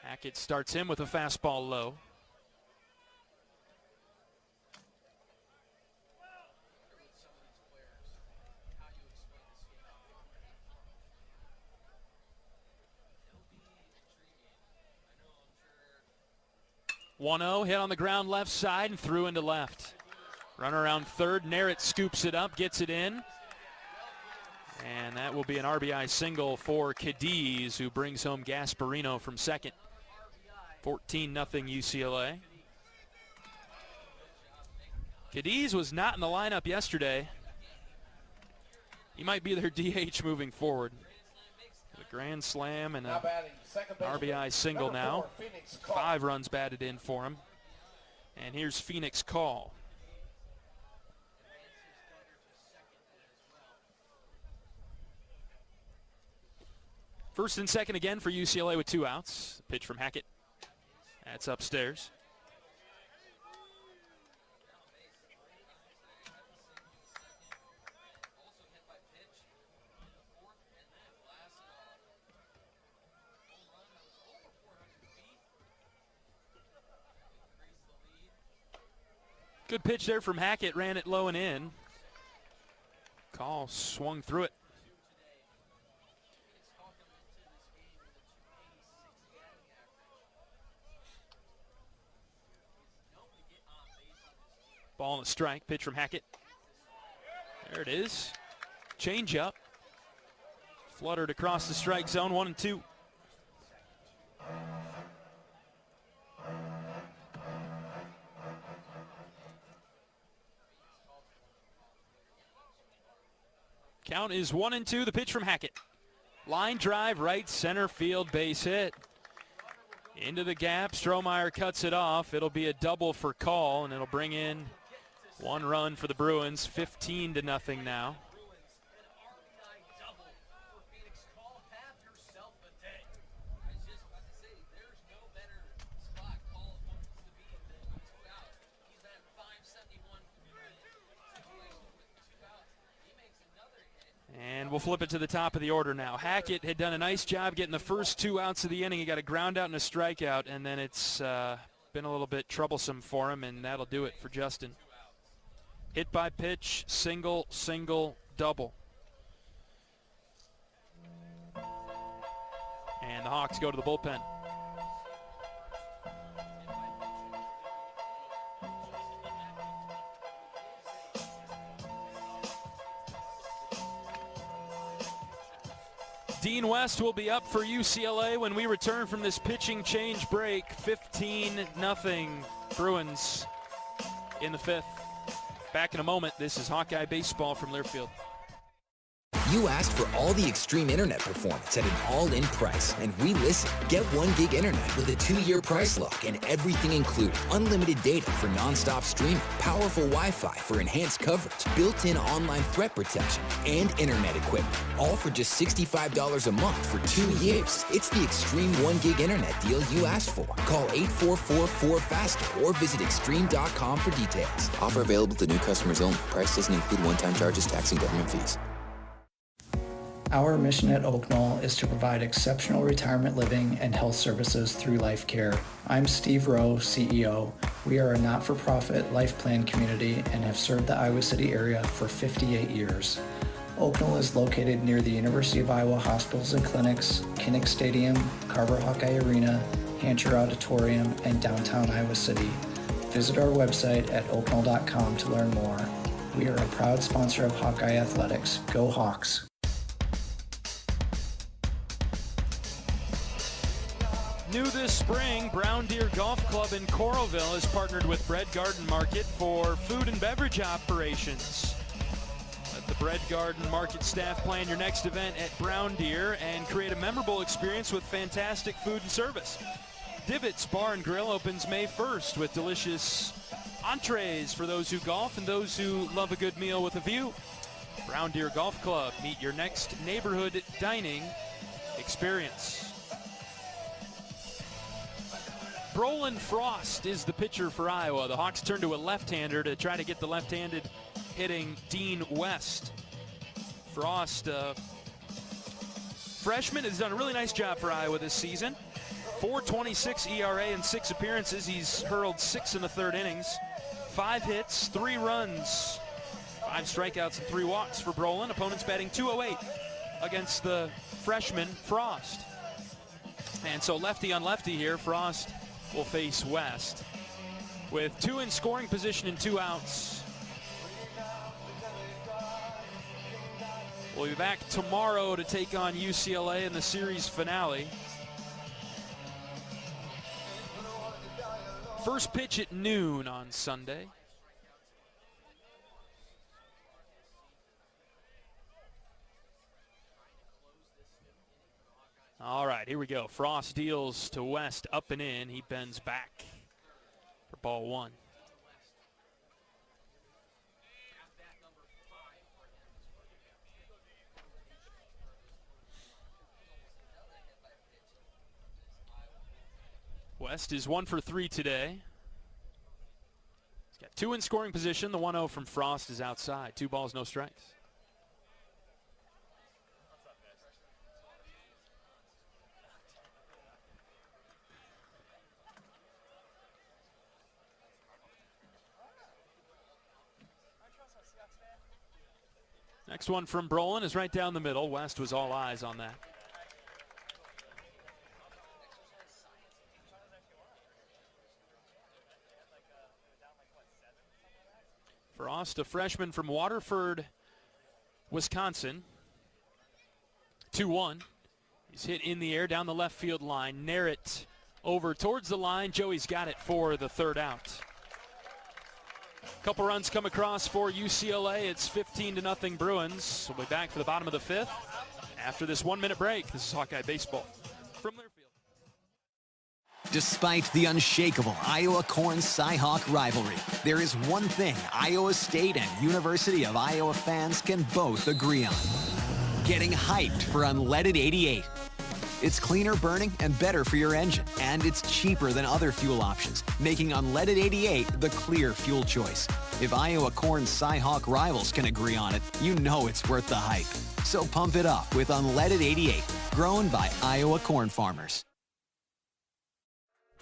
Hackett starts him with a fastball low. (1-0) hit on the ground left side and threw into left. Runner around third. Narrett scoops it up, gets it in. And that will be an RBI single for Cadiz, who brings home Gasparino from second. 14-0 UCLA. Cadiz was not in the lineup yesterday. He might be their DH moving forward. A grand slam and an RBI single now. 5 runs batted in for him. And here's Phoenix Call. First and second again for UCLA with 2 outs. Pitch from Hackett. That's upstairs. Good pitch there from Hackett. Ran it low and in. Call swung through it. Ball and a strike. Pitch from Hackett. There it is. Change up. Fluttered across the strike zone. 1-2. Count is 1-2. The pitch from Hackett. Line drive, right center field, base hit. Into the gap. Strohmeyer cuts it off. It'll be a double for Call, and it'll bring in 1 run for the Bruins. 15-0 now. And we'll flip it to the top of the order now. Hackett had done a nice job getting the first 2 outs of the inning. He got a ground out and a strikeout, and then it's been a little bit troublesome for him, and that'll do it for Justin. Hit by pitch, single, single, double. And the Hawks go to the bullpen. Dean West will be up for UCLA when we return from this pitching change break. 15-0 Bruins in the 5th. Back in a moment. This is Hawkeye Baseball from Learfield. You asked for all the extreme internet performance at an all-in price, and we listened. Get 1 gig internet with a 2-year price lock and everything included. Unlimited data for non-stop streaming, powerful Wi-Fi for enhanced coverage, built-in online threat protection, and internet equipment. All for just $65 a month for 2 years. It's the extreme 1 gig internet deal you asked for. Call 844-4FASTER or visit extreme.com for details. Offer available to new customers only. Price doesn't include one-time charges, tax, and government fees. Our mission at Oak Knoll is to provide exceptional retirement living and health services through Life Care. I'm Steve Rowe, CEO. We are a not-for-profit life plan community and have served the Iowa City area for 58 years. Oak Knoll is located near the University of Iowa hospitals and clinics, Kinnick Stadium, Carver Hawkeye Arena, Hancher Auditorium, and downtown Iowa City. Visit our website at oakknoll.com to learn more. We are a proud sponsor of Hawkeye Athletics. Go Hawks! New this spring, Brown Deer Golf Club in Coralville has partnered with Bread Garden Market for food and beverage operations. Let the Bread Garden Market staff plan your next event at Brown Deer and create a memorable experience with fantastic food and service. Divots Bar and Grill opens May 1st with delicious entrees for those who golf and those who love a good meal with a view. Brown Deer Golf Club. Meet your next neighborhood dining experience. Brolin Frost is the pitcher for Iowa. The Hawks turn to a left-hander to try to get the left-handed hitting Dean West. Frost, freshman, has done a really nice job for Iowa this season. 4.26 ERA in 6 appearances. He's hurled 6 in the 3rd innings. 5 hits, 3 runs, 5 strikeouts, and 3 walks for Brolin. Opponents batting .208 against the freshman Frost. And so lefty on lefty here, Frost will face West. With 2 in scoring position and 2 outs. We'll be back tomorrow to take on UCLA in the series finale. First pitch at noon on Sunday. All right, here we go. Frost deals to West, up and in. He bends back for ball 1. West is 1 for 3 today. He's got 2 in scoring position. The 1-0 from Frost is outside. 2 balls, no strikes. Next one from Brolin is right down the middle. West was all eyes on that. Frost, a freshman from Waterford, Wisconsin. 2-1. He's hit in the air down the left field line. Nair it over towards the line. Joey's got it for the 3rd out. Couple runs come across for UCLA. It's 15-0 Bruins. We'll be back for the bottom of the 5th after this 1-minute break. This is Hawkeye Baseball from Learfield. Despite the unshakable Iowa-Corn Cy-Hawk rivalry, there is one thing Iowa State and University of Iowa fans can both agree on: getting hyped for Unleaded 88. It's cleaner burning and better for your engine, and it's cheaper than other fuel options, making Unleaded 88 the clear fuel choice. If Iowa Corn Cy-Hawk rivals can agree on it, you know it's worth the hype. So pump it up with Unleaded 88, grown by Iowa corn farmers.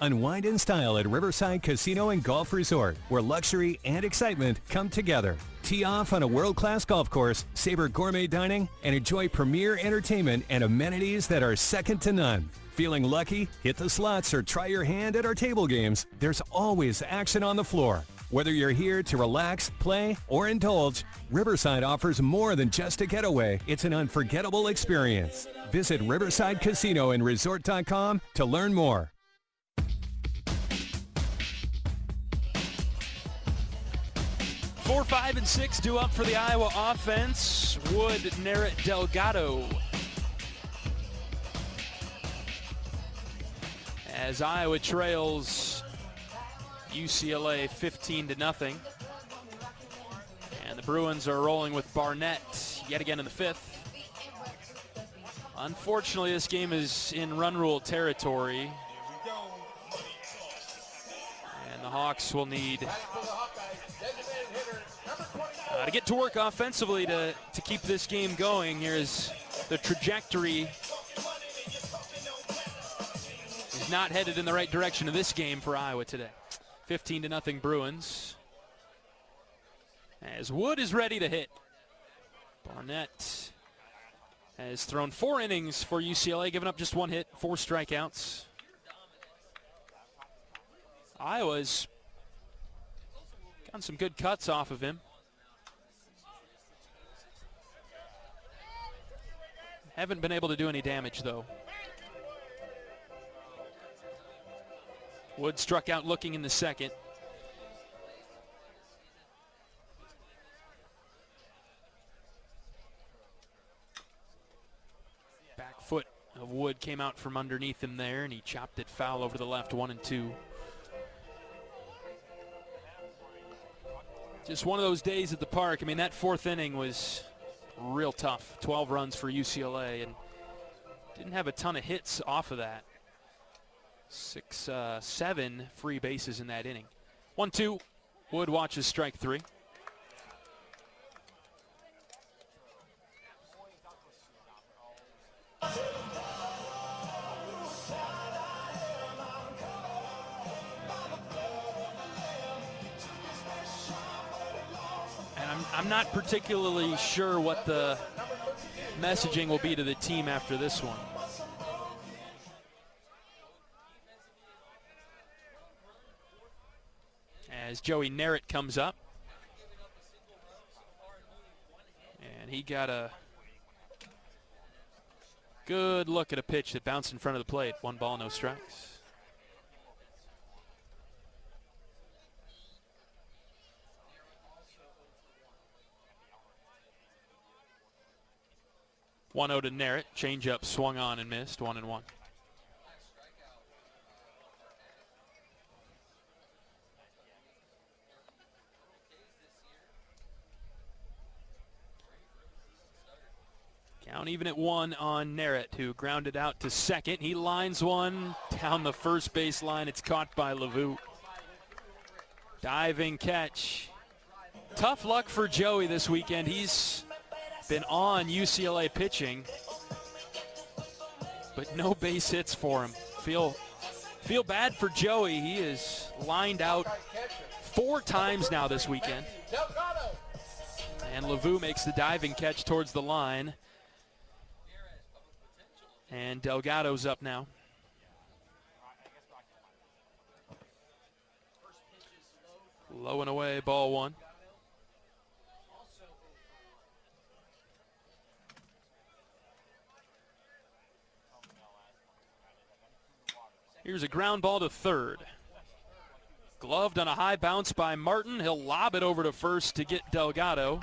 Unwind in style at Riverside Casino and Golf Resort, where luxury and excitement come together. Tee off on a world-class golf course, savor gourmet dining, and enjoy premier entertainment and amenities that are second to none. Feeling lucky? Hit the slots or try your hand at our table games. There's always action on the floor. Whether you're here to relax, play, or indulge, Riverside offers more than just a getaway. It's an unforgettable experience. Visit Riverside Casino and Resort.com to learn more. 4, 5, and 6 due up for the Iowa offense. Wood, Narrett, Delgado. As Iowa trails UCLA 15-0. And the Bruins are rolling with Barnett yet again in the 5th. Unfortunately, this game is in run rule territory. And the Hawks will need to get to work offensively to keep this game going. Here's the trajectory is not headed in the right direction of this game for Iowa today. 15-0 Bruins. As Wood is ready to hit. Barnett has thrown 4 innings for UCLA, given up just 1 hit, 4 strikeouts. Iowa's gotten some good cuts off of him. Haven't been able to do any damage, though. Wood struck out looking in the 2nd. Back foot of Wood came out from underneath him there, and he chopped it foul over the left, 1-2. Just one of those days at the park. I mean, that 4th inning was real tough. 12 runs for UCLA, and didn't have a ton of hits off of that. 7 free bases in that inning. 1-2. Wood watches strike 3. And I'm not particularly sure what the messaging will be to the team after this one. As Joey Narrett comes up. And he got a good look at a pitch that bounced in front of the plate. 1 ball, no strikes. One 0 to Narrett. Changeup swung on and missed. 1-1. Count even at 1 on Narrett, who grounded out to second. He lines one down the first base line. It's caught by Lavu. Diving catch. Tough luck for Joey this weekend. He's been on UCLA pitching, but no base hits for him. Feel bad for Joey. He is lined out 4 times now this weekend. And Lavu makes the diving catch towards the line. And Delgado's up now. Low and away, ball 1. Here's a ground ball to third. Gloved on a high bounce by Martin. He'll lob it over to first to get Delgado.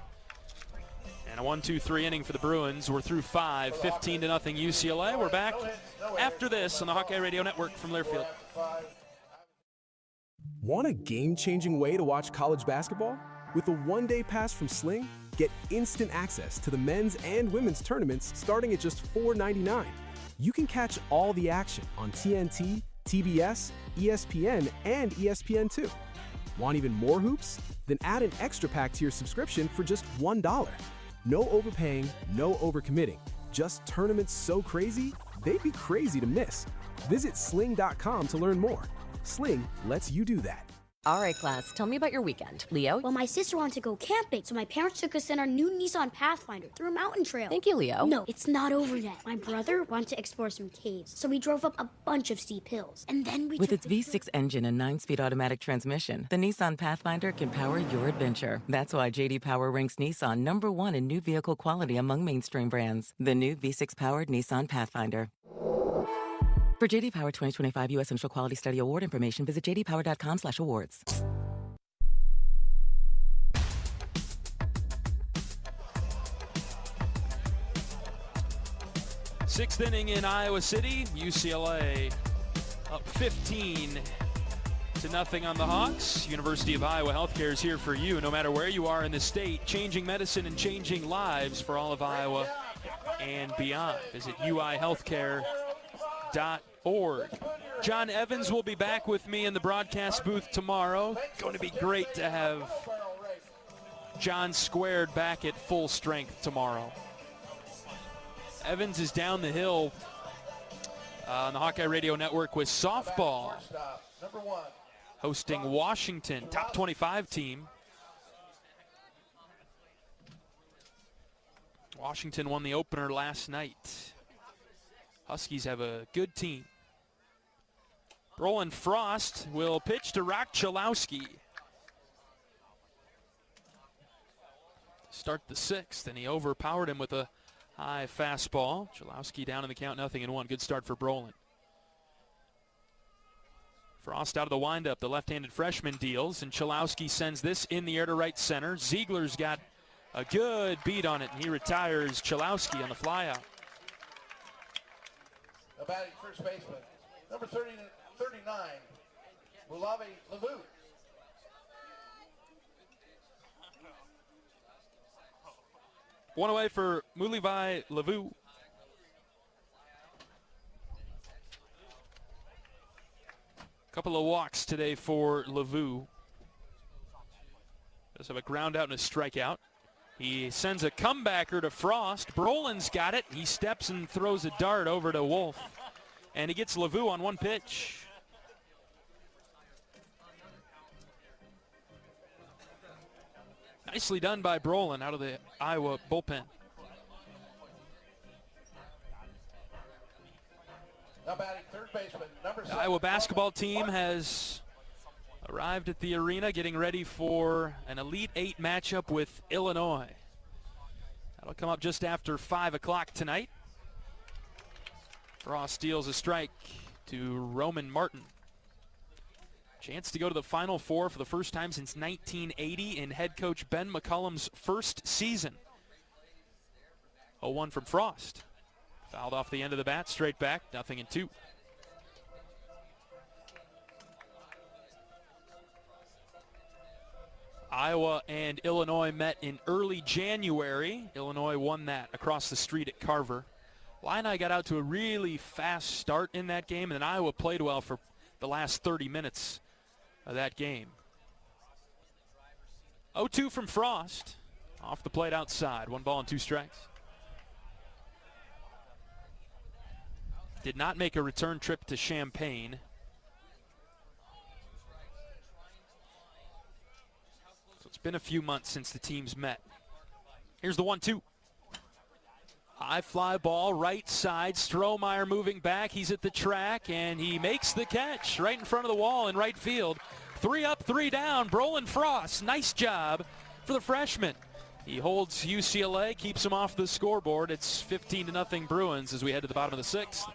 And a 1-2-3 inning for the Bruins. We're through 5, 15-0 UCLA. We're back after this on the Hawkeye Radio Network from Learfield. Want a game-changing way to watch college basketball? With a one-day pass from Sling, get instant access to the men's and women's tournaments starting at just $4.99. You can catch all the action on TNT, TBS, ESPN, and ESPN2. Want even more hoops? Then add an extra pack to your subscription for just $1. No overpaying, no overcommitting. Just tournaments so crazy, they'd be crazy to miss. Visit sling.com to learn more. Sling lets you do that. All right, class, tell me about your weekend. Leo? Well, my sister wanted to go camping, so my parents took us in our new Nissan Pathfinder through a mountain trail. Thank you, Leo. No, it's not over yet. My brother wanted to explore some caves, so we drove up a bunch of steep hills. And then we With its V6 engine and 9-speed automatic transmission, the Nissan Pathfinder can power your adventure. That's why J.D. Power ranks Nissan #1 in new vehicle quality among mainstream brands. The new V6-powered Nissan Pathfinder. For J.D. Power 2025 U.S. Initial Quality Study Award information, visit jdpower.com/awards. Sixth inning in Iowa City. UCLA up 15-0 on the Hawks. University of Iowa Healthcare is here for you, no matter where you are in the state, changing medicine and changing lives for all of Iowa and beyond. Visit uihealthcare.org. John Evans will be back with me in the broadcast booth tomorrow. Going to be great to have John squared back at full strength tomorrow. Evans is down the hill on the Hawkeye Radio Network with softball, hosting Washington, top 25 team. Washington won the opener last night. Huskies have a good team. Roland Frost will pitch to Rock Chalowski. Start the sixth, and he overpowered him with a high fastball. Chalowski down in the count, 0-1. Good start for Brolin. Frost out of the windup. The left-handed freshman deals, and Chalowski sends this in the air to right center. Ziegler's got a good beat on it, and he retires Chalowski on the flyout. The batting first baseman, number 39, Mulave Lavu. One away for Mulivai Lavu. Couple of walks today for Lavu. Does have a ground out and a strikeout. He sends a comebacker to Frost. Brolin's got it. He steps and throws a dart over to Wolf. And he gets Lavu on one pitch. Nicely done by Brolin out of the Iowa bullpen. Now batting third baseman, number 7. The Iowa basketball team has arrived at the arena getting ready for an Elite Eight matchup with Illinois. That'll come up just after 5 o'clock tonight. Frost steals a strike to Roman Martin. Chance to go to the Final Four for the first time since 1980 in head coach Ben McCullum's first season. 0-1 from Frost. Fouled off the end of the bat, straight back, 0-2. Iowa and Illinois met in early January. Illinois won that across the street at Carver. Illini got out to a really fast start in that game, and then Iowa played well for the last 30 minutes of that game. 0-2 from Frost. Off the plate outside. 1 ball and 2 strikes. Did not make a return trip to Champaign. So it's been a few months since the teams met. Here's the 1-2. High fly ball, right side. Strohmeyer moving back. He's at the track, and he makes the catch right in front of the wall in right field. 3 up, 3 down. Brolin Frost, nice job for the freshman. He holds UCLA, keeps him off the scoreboard. It's 15-0 Bruins as we head to the bottom of the 6th.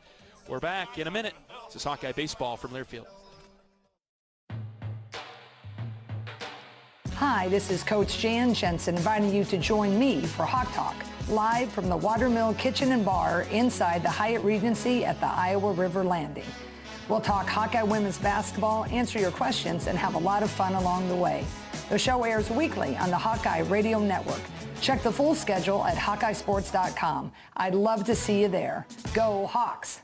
We're back in a minute. This is Hawkeye Baseball from Learfield. Hi, this is Coach Jan Jensen inviting you to join me for Hawk Talk, live from the Watermill Kitchen and Bar inside the Hyatt Regency at the Iowa River Landing. We'll talk Hawkeye women's basketball, answer your questions, and have a lot of fun along the way. The show airs weekly on the Hawkeye Radio Network. Check the full schedule at HawkeyeSports.com. I'd love to see you there. Go Hawks!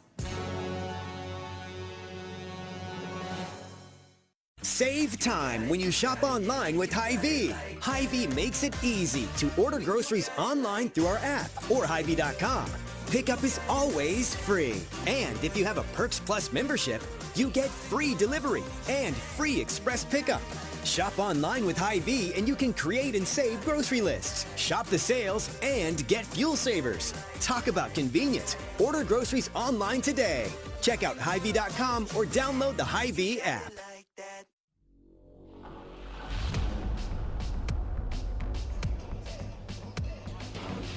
Save time when you shop online with Hy-Vee. Hy-Vee makes it easy to order groceries online through our app or Hy-Vee.com. Pickup is always free. And if you have a Perks Plus membership, you get free delivery and free express pickup. Shop online with Hy-Vee and you can create and save grocery lists, shop the sales, and get fuel savers. Talk about convenient. Order groceries online today. Check out Hy-Vee.com or download the Hy-Vee app.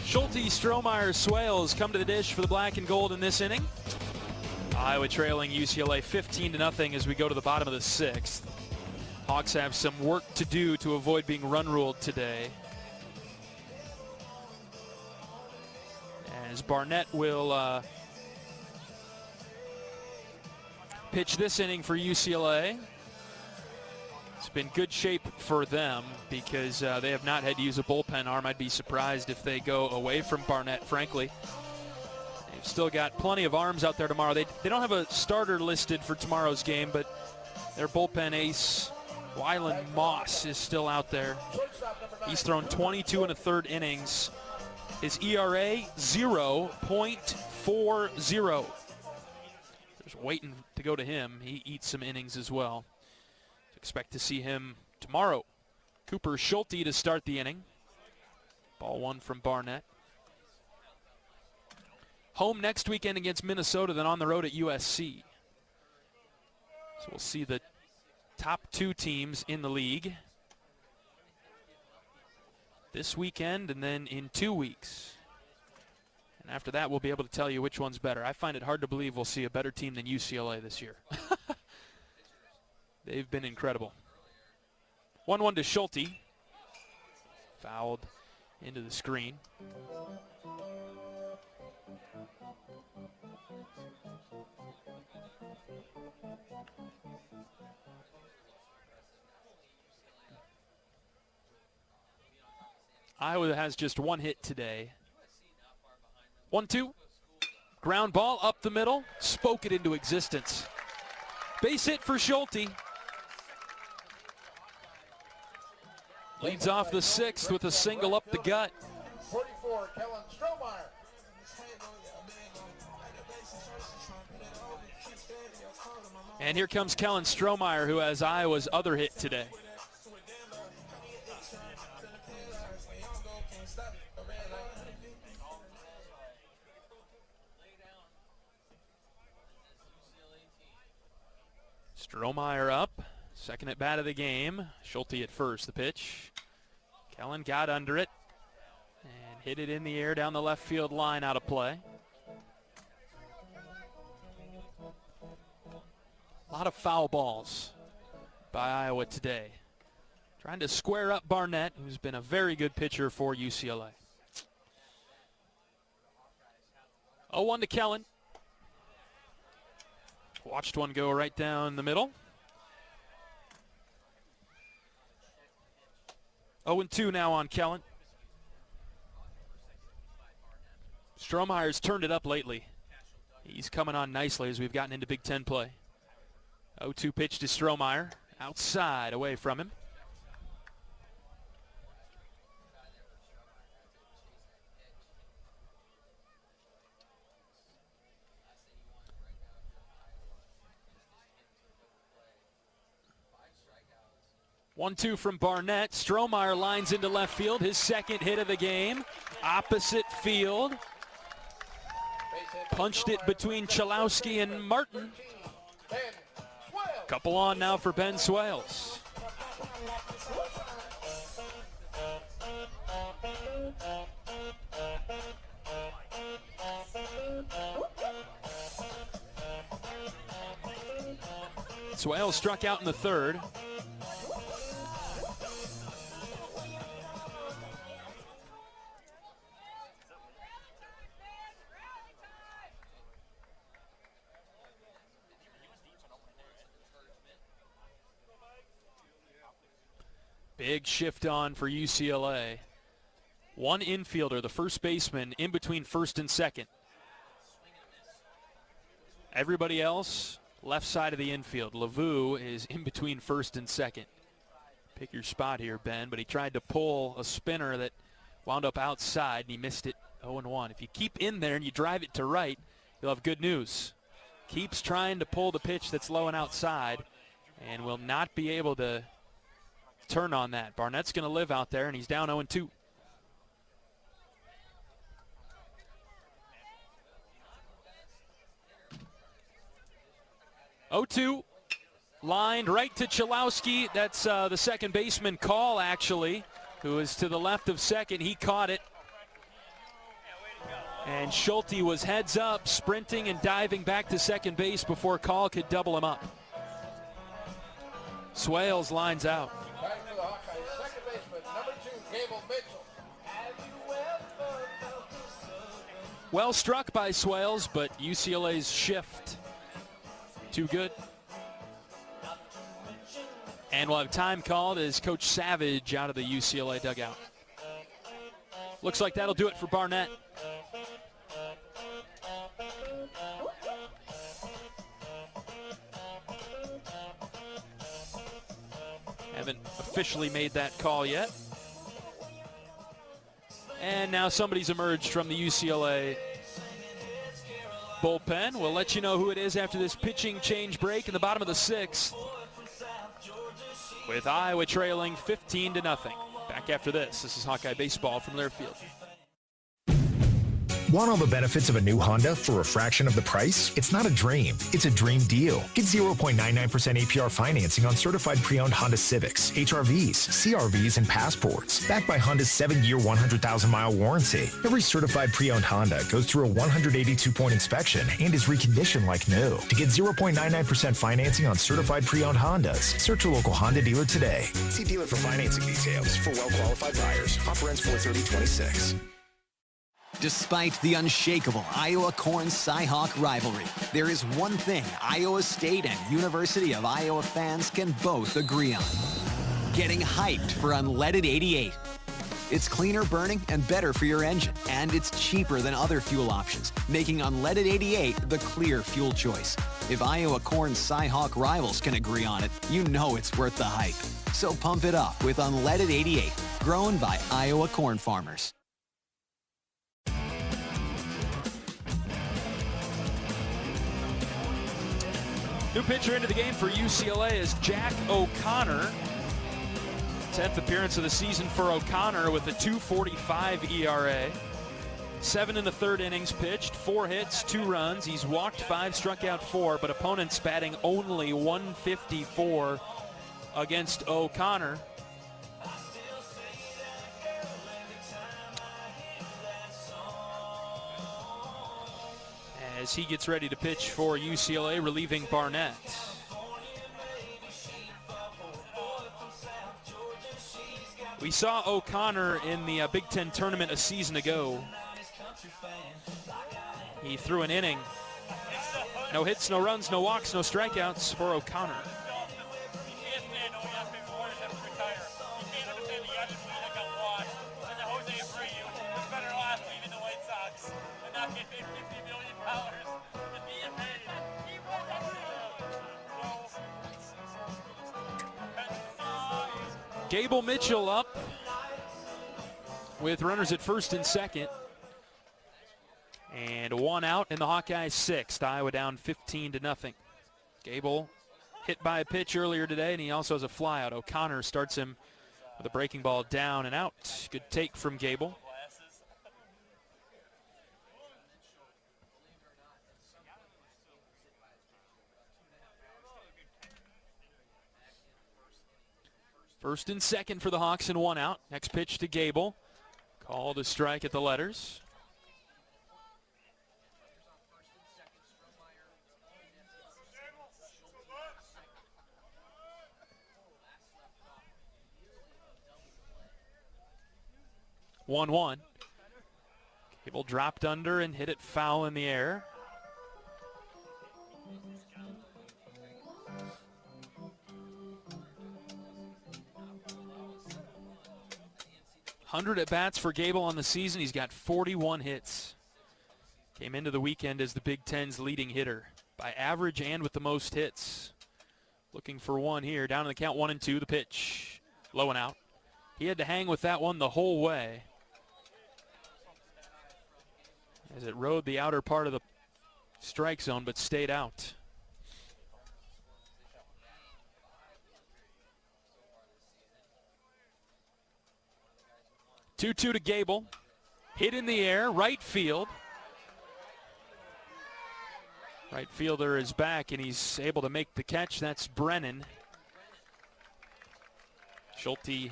Schulte, Strohmeyer, Swales come to the dish for the black and gold in this inning. Iowa trailing UCLA 15-0 as we go to the bottom of the 6th. Hawks have some work to do to avoid being run-ruled today. As Barnett will pitch this inning for UCLA. It's been good shape for them because they have not had to use a bullpen arm. I'd be surprised if they go away from Barnett, frankly. They've still got plenty of arms out there tomorrow. They don't have a starter listed for tomorrow's game, but their bullpen ace, Wyland Moss, is still out there. He's thrown 22 1/3 innings. His ERA, 0.40. There's waiting to go to him. He eats some innings as well. Expect to see him tomorrow. Cooper Schulte to start the inning. Ball 1 from Barnett. Home next weekend against Minnesota, then on the road at USC. So we'll see the top 2 teams in the league this weekend and then in 2 weeks. And after that, we'll be able to tell you which one's better. I find it hard to believe we'll see a better team than UCLA this year. They've been incredible. 1-1 to Schulte. Fouled into the screen. Iowa has just one hit today. 1-2. Ground ball up the middle. Spoke it into existence. Base hit for Schulte. Leads off the sixth with a single up the gut. 44, Kellen Strohmeyer. And here comes Kellen Strohmeyer, who has Iowa's other hit today. Strohmeyer up, second at bat of the game. Schulte at first, the pitch. Kellen got under it and hit it in the air down the left field line, out of play. A lot of foul balls by Iowa today. Trying to square up Barnett, who's been a very good pitcher for UCLA. 0-1 to Kellen. Watched one go right down the middle. 0-2 now on Kellen. Strohmeyer's turned it up lately. He's coming on nicely as we've gotten into Big Ten play. 0-2 pitch to Strohmeyer. Outside, away from him. One-two from Barnett. Strohmeyer lines into left field. His second hit of the game. Opposite field. Punched it between Chalowski and Martin. Couple on now for Ben Swales. Swales struck out in the third. Big shift on for UCLA. One infielder, the first baseman, in between first and second. Everybody else, left side of the infield. Lavu is in between first and second. Pick your spot here, Ben, but he tried to pull a spinner that wound up outside, and he missed it 0-1. If you keep in there and you drive it to right, you'll have good news. Keeps trying to pull the pitch that's low and outside, and will not be able to turn on that. Barnett's going to live out there, and he's down 0-2. Lined right to Chalowski. That's the second baseman Call, actually, who is to the left of second. He caught it. And Schulte was heads up, sprinting and diving back to second base before Call could double him up. Swales lines out. Back to the Hawkeyes, second baseman, number 2, Gable Mitchell. Well struck by Swales, but UCLA's shift too good. And we'll have time called as Coach Savage out of the UCLA dugout. Looks like that'll do it for Barnett. Haven't officially made that call yet. And now somebody's emerged from the UCLA bullpen. We'll let you know who it is after this pitching change break in the bottom of the sixth, with Iowa trailing 15-0. Back after this. This is Hawkeye Baseball from Learfield. Want all the benefits of a new Honda for a fraction of the price? It's not a dream. It's a dream deal. Get 0.99% APR financing on certified pre-owned Honda Civics, HRVs, CRVs, and Passports. Backed by Honda's 7-year, 100,000-mile warranty. Every certified pre-owned Honda goes through a 182-point inspection and is reconditioned like new. To get 0.99% financing on certified pre-owned Hondas, search your local Honda dealer today. See dealer for financing details. For well-qualified buyers. Offer ends 4/30/26. Despite the unshakable Iowa Corn Cy-Hawk rivalry, there is one thing Iowa State and University of Iowa fans can both agree on: getting hyped for Unleaded 88. It's cleaner burning and better for your engine, and it's cheaper than other fuel options, making unleaded 88 the clear fuel choice. If Iowa corn Cy-Hawk rivals can agree on it, you know it's worth the hype. So pump it up with unleaded 88, grown by Iowa corn farmers. New pitcher into the game for UCLA is Jack O'Connor. 10th appearance of the season for O'Connor with a 2.45 ERA. 7 in the third innings pitched, 4 hits, 2 runs. He's walked 5, struck out 4, but opponents batting only 154 against O'Connor. As he gets ready to pitch for UCLA, relieving Barnett. We saw O'Connor in the Big Ten tournament a season ago. He threw an inning. No hits, no runs, no walks, no strikeouts for O'Connor. Gable Mitchell up with runners at first and second. And 1 out in the Hawkeyes' 6th. Iowa down 15-0. Gable hit by a pitch earlier today, and he also has a flyout. O'Connor starts him with a breaking ball down and out. Good take from Gable. First and second for the Hawks and 1 out. Next pitch to Gable. Called a strike at the letters. One. Gable dropped under and hit it foul in the air. $100 at-bats for Gable on the season. He's got 41 hits. Came into the weekend as the Big Ten's leading hitter by average and with the most hits. Looking for one here. Down in the count, 1-2. The pitch. Low and out. He had to hang with that one the whole way as it rode the outer part of the strike zone but stayed out. Two-two to Gable. Hit in the air, right field. Right fielder is back, and he's able to make the catch. That's Brennan. Schulte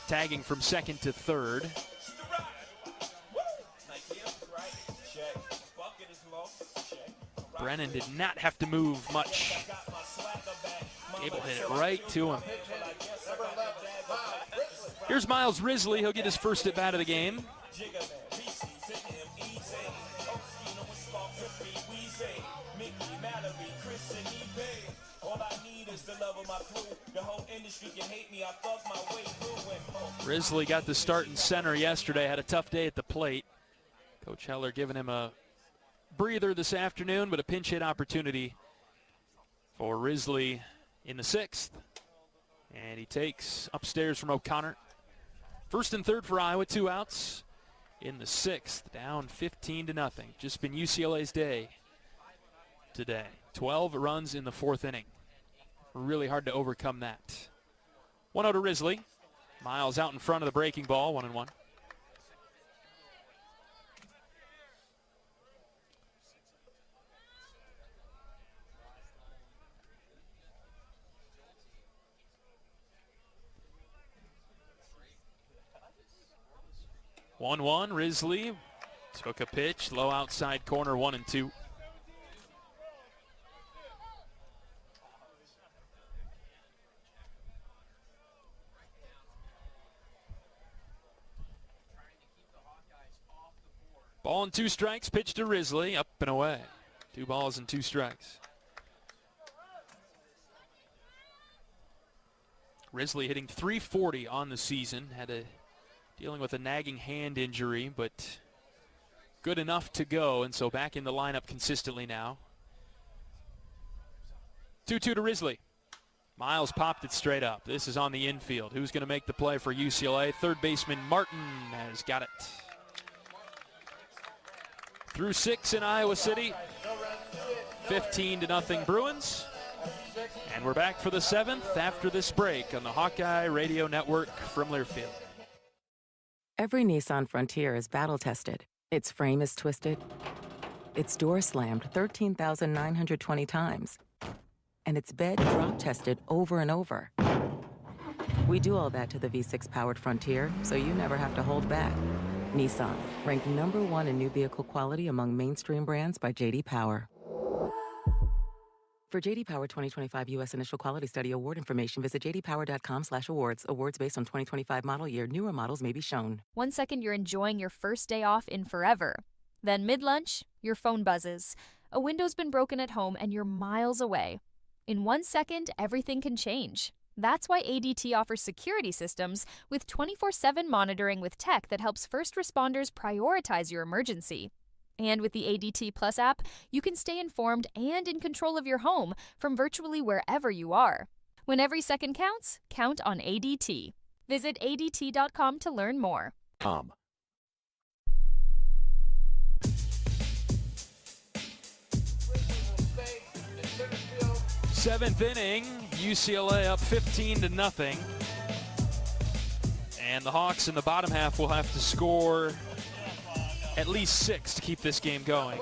tagging from second to third. Brennan did not have to move much. Gable hit it right to him. Here's Miles Risley. He'll get his first at bat of the game. Risley got the start in center yesterday. Had a tough day at the plate. Coach Heller giving him a breather this afternoon, but a pinch hit opportunity for Risley in the 6th. And he takes upstairs from O'Connor. First and third for Iowa, 2 outs in the 6th, down 15-0. Just been UCLA's day today. 12 runs in the 4th inning. Really hard to overcome that. 1-0 to Risley. Miles out in front of the breaking ball, 1-1. Risley took a pitch, low outside corner, 1-2. Ball and 2 strikes, pitch to Risley, up and away. 2 balls and 2 strikes. Risley hitting .340 on the season, had a dealing with a nagging hand injury, but good enough to go, and so back in the lineup consistently now. 2-2 to Risley. Miles popped it straight up. This is on the infield. Who's going to make the play for UCLA? Third baseman Martin has got it. Through 6 in Iowa City. 15-0 Bruins. And we're back for the 7th after this break on the Hawkeye Radio Network from Learfield. Every Nissan Frontier is battle-tested. Its frame is twisted. Its door slammed 13,920 times. And its bed drop-tested over and over. We do all that to the V6-powered Frontier, so you never have to hold back. Nissan, ranked #1 in new vehicle quality among mainstream brands by J.D. Power. For J.D. Power 2025 U.S. Initial Quality Study award information, visit jdpower.com/awards. Awards based on 2025 model year. Newer models may be shown. 1 second you're enjoying your first day off in forever. Then mid-lunch, your phone buzzes. A window's been broken at home and you're miles away. In 1 second, everything can change. That's why ADT offers security systems with 24/7 monitoring with tech that helps first responders prioritize your emergency. And with the ADT Plus app, you can stay informed and in control of your home from virtually wherever you are. When every second counts, count on ADT. Visit ADT.com to learn more. 7th inning, UCLA up 15-0. And the Hawks in the bottom half will have to score at least 6 to keep this game going.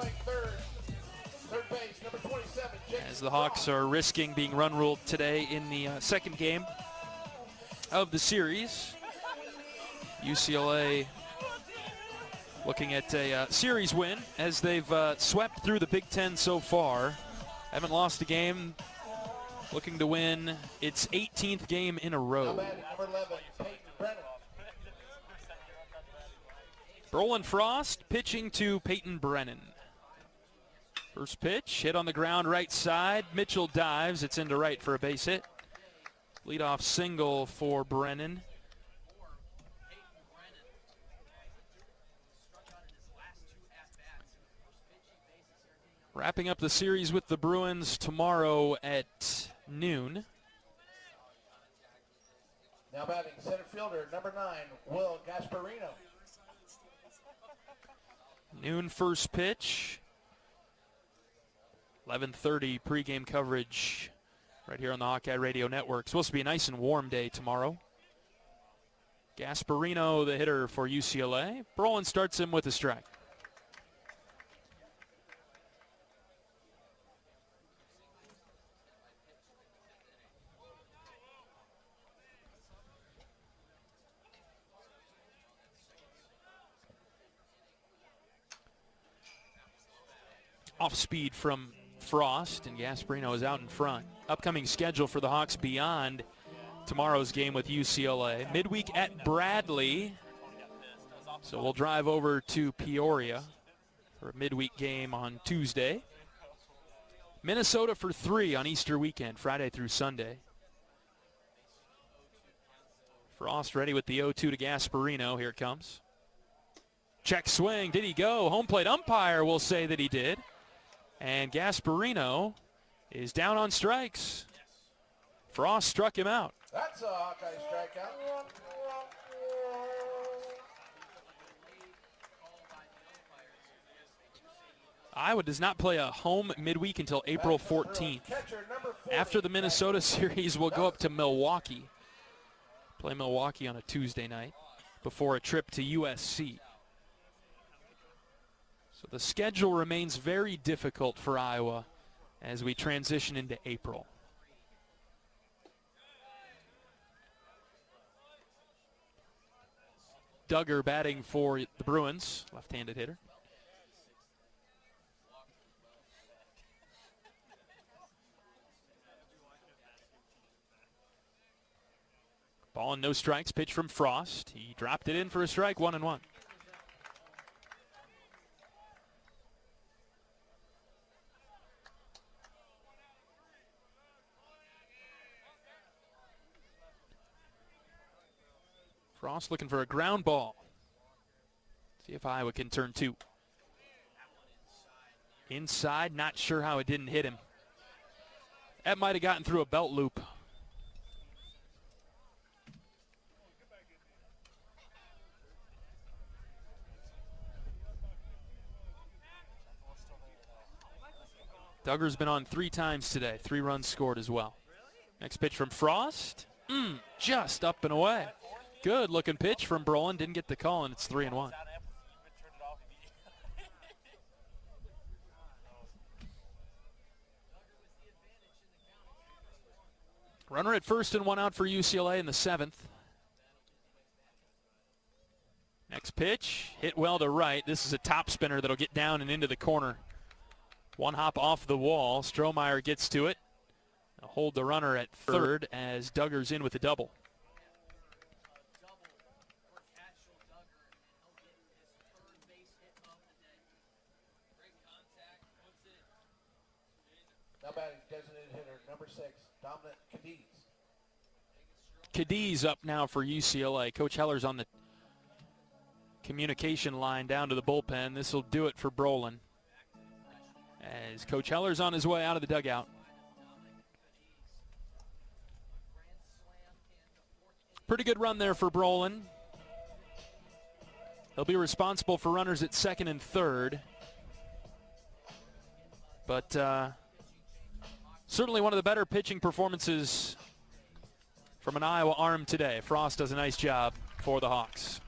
As the Hawks are risking being run ruled today in the second game of the series. UCLA looking at a series win as they've swept through the Big Ten so far. Haven't lost a game. Looking to win its 18th game in a row. Brolin Frost pitching to Peyton Brennan. First pitch, hit on the ground right side. Mitchell dives. It's into right for a base hit. Leadoff single for Brennan. Wrapping up the series with the Bruins tomorrow at noon. Now batting center fielder, number 9, Will Gasparino. Noon first pitch. 11:30 pregame coverage right here on the Hawkeye Radio Network. Supposed to be a nice and warm day tomorrow. Gasparino, the hitter for UCLA. Brolin starts him with a strike. Off speed from Frost, and Gasparino is out in front. Upcoming schedule for the Hawks beyond tomorrow's game with UCLA. Midweek at Bradley. So we'll drive over to Peoria for a midweek game on Tuesday. Minnesota for 3 on Easter weekend, Friday through Sunday. Frost ready with the 0-2 to Gasparino. Here it comes. Check swing. Did he go? Home plate umpire will say that he did. And Gasparino is down on strikes. Frost struck him out. That's a Hawkeye strikeout. Iowa does not play a home midweek until April 14th. After the Minnesota series, we'll go up to Milwaukee. Play Milwaukee on a Tuesday night before a trip to USC. So the schedule remains very difficult for Iowa as we transition into April. Duggar batting for the Bruins, left-handed hitter. Ball and no strikes, pitch from Frost. He dropped it in for a strike, 1-1. Frost looking for a ground ball. See if Iowa can turn 2. Inside, not sure how it didn't hit him. That might have gotten through a belt loop. Duggar's been on 3 times today. 3 runs scored as well. Next pitch from Frost. Just up and away. Good looking pitch from Brolin. Didn't get the call, and it's 3-1. Runner at first and 1 out for UCLA in the 7th. Next pitch, hit well to right. This is a top spinner that'll get down and into the corner. 1 hop off the wall. Strohmeyer gets to it. They'll hold the runner at third as Duggar's in with a double. Now batting designated hitter number 6, Dominic Cadiz. Cadiz up now for UCLA. Coach Heller's on the communication line down to the bullpen. This will do it for Brolin, as Coach Heller's on his way out of the dugout. Pretty good run there for Brolin. He'll be responsible for runners at second and third. But certainly one of the better pitching performances from an Iowa arm today. Frost does a nice job for the Hawks.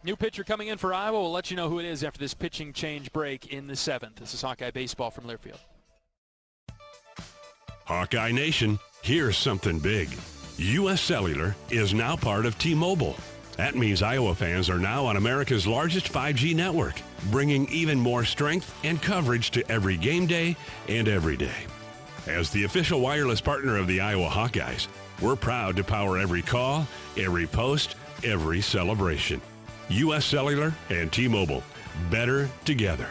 New pitcher coming in for Iowa. We'll let you know who it is after this pitching change break in the 7th. This is Hawkeye Baseball from Learfield. Hawkeye Nation, here's something big. U.S. Cellular is now part of T-Mobile. That means Iowa fans are now on America's largest 5G network, bringing even more strength and coverage to every game day and every day. As the official wireless partner of the Iowa Hawkeyes, we're proud to power every call, every post, every celebration. U.S. Cellular and T-Mobile, better together.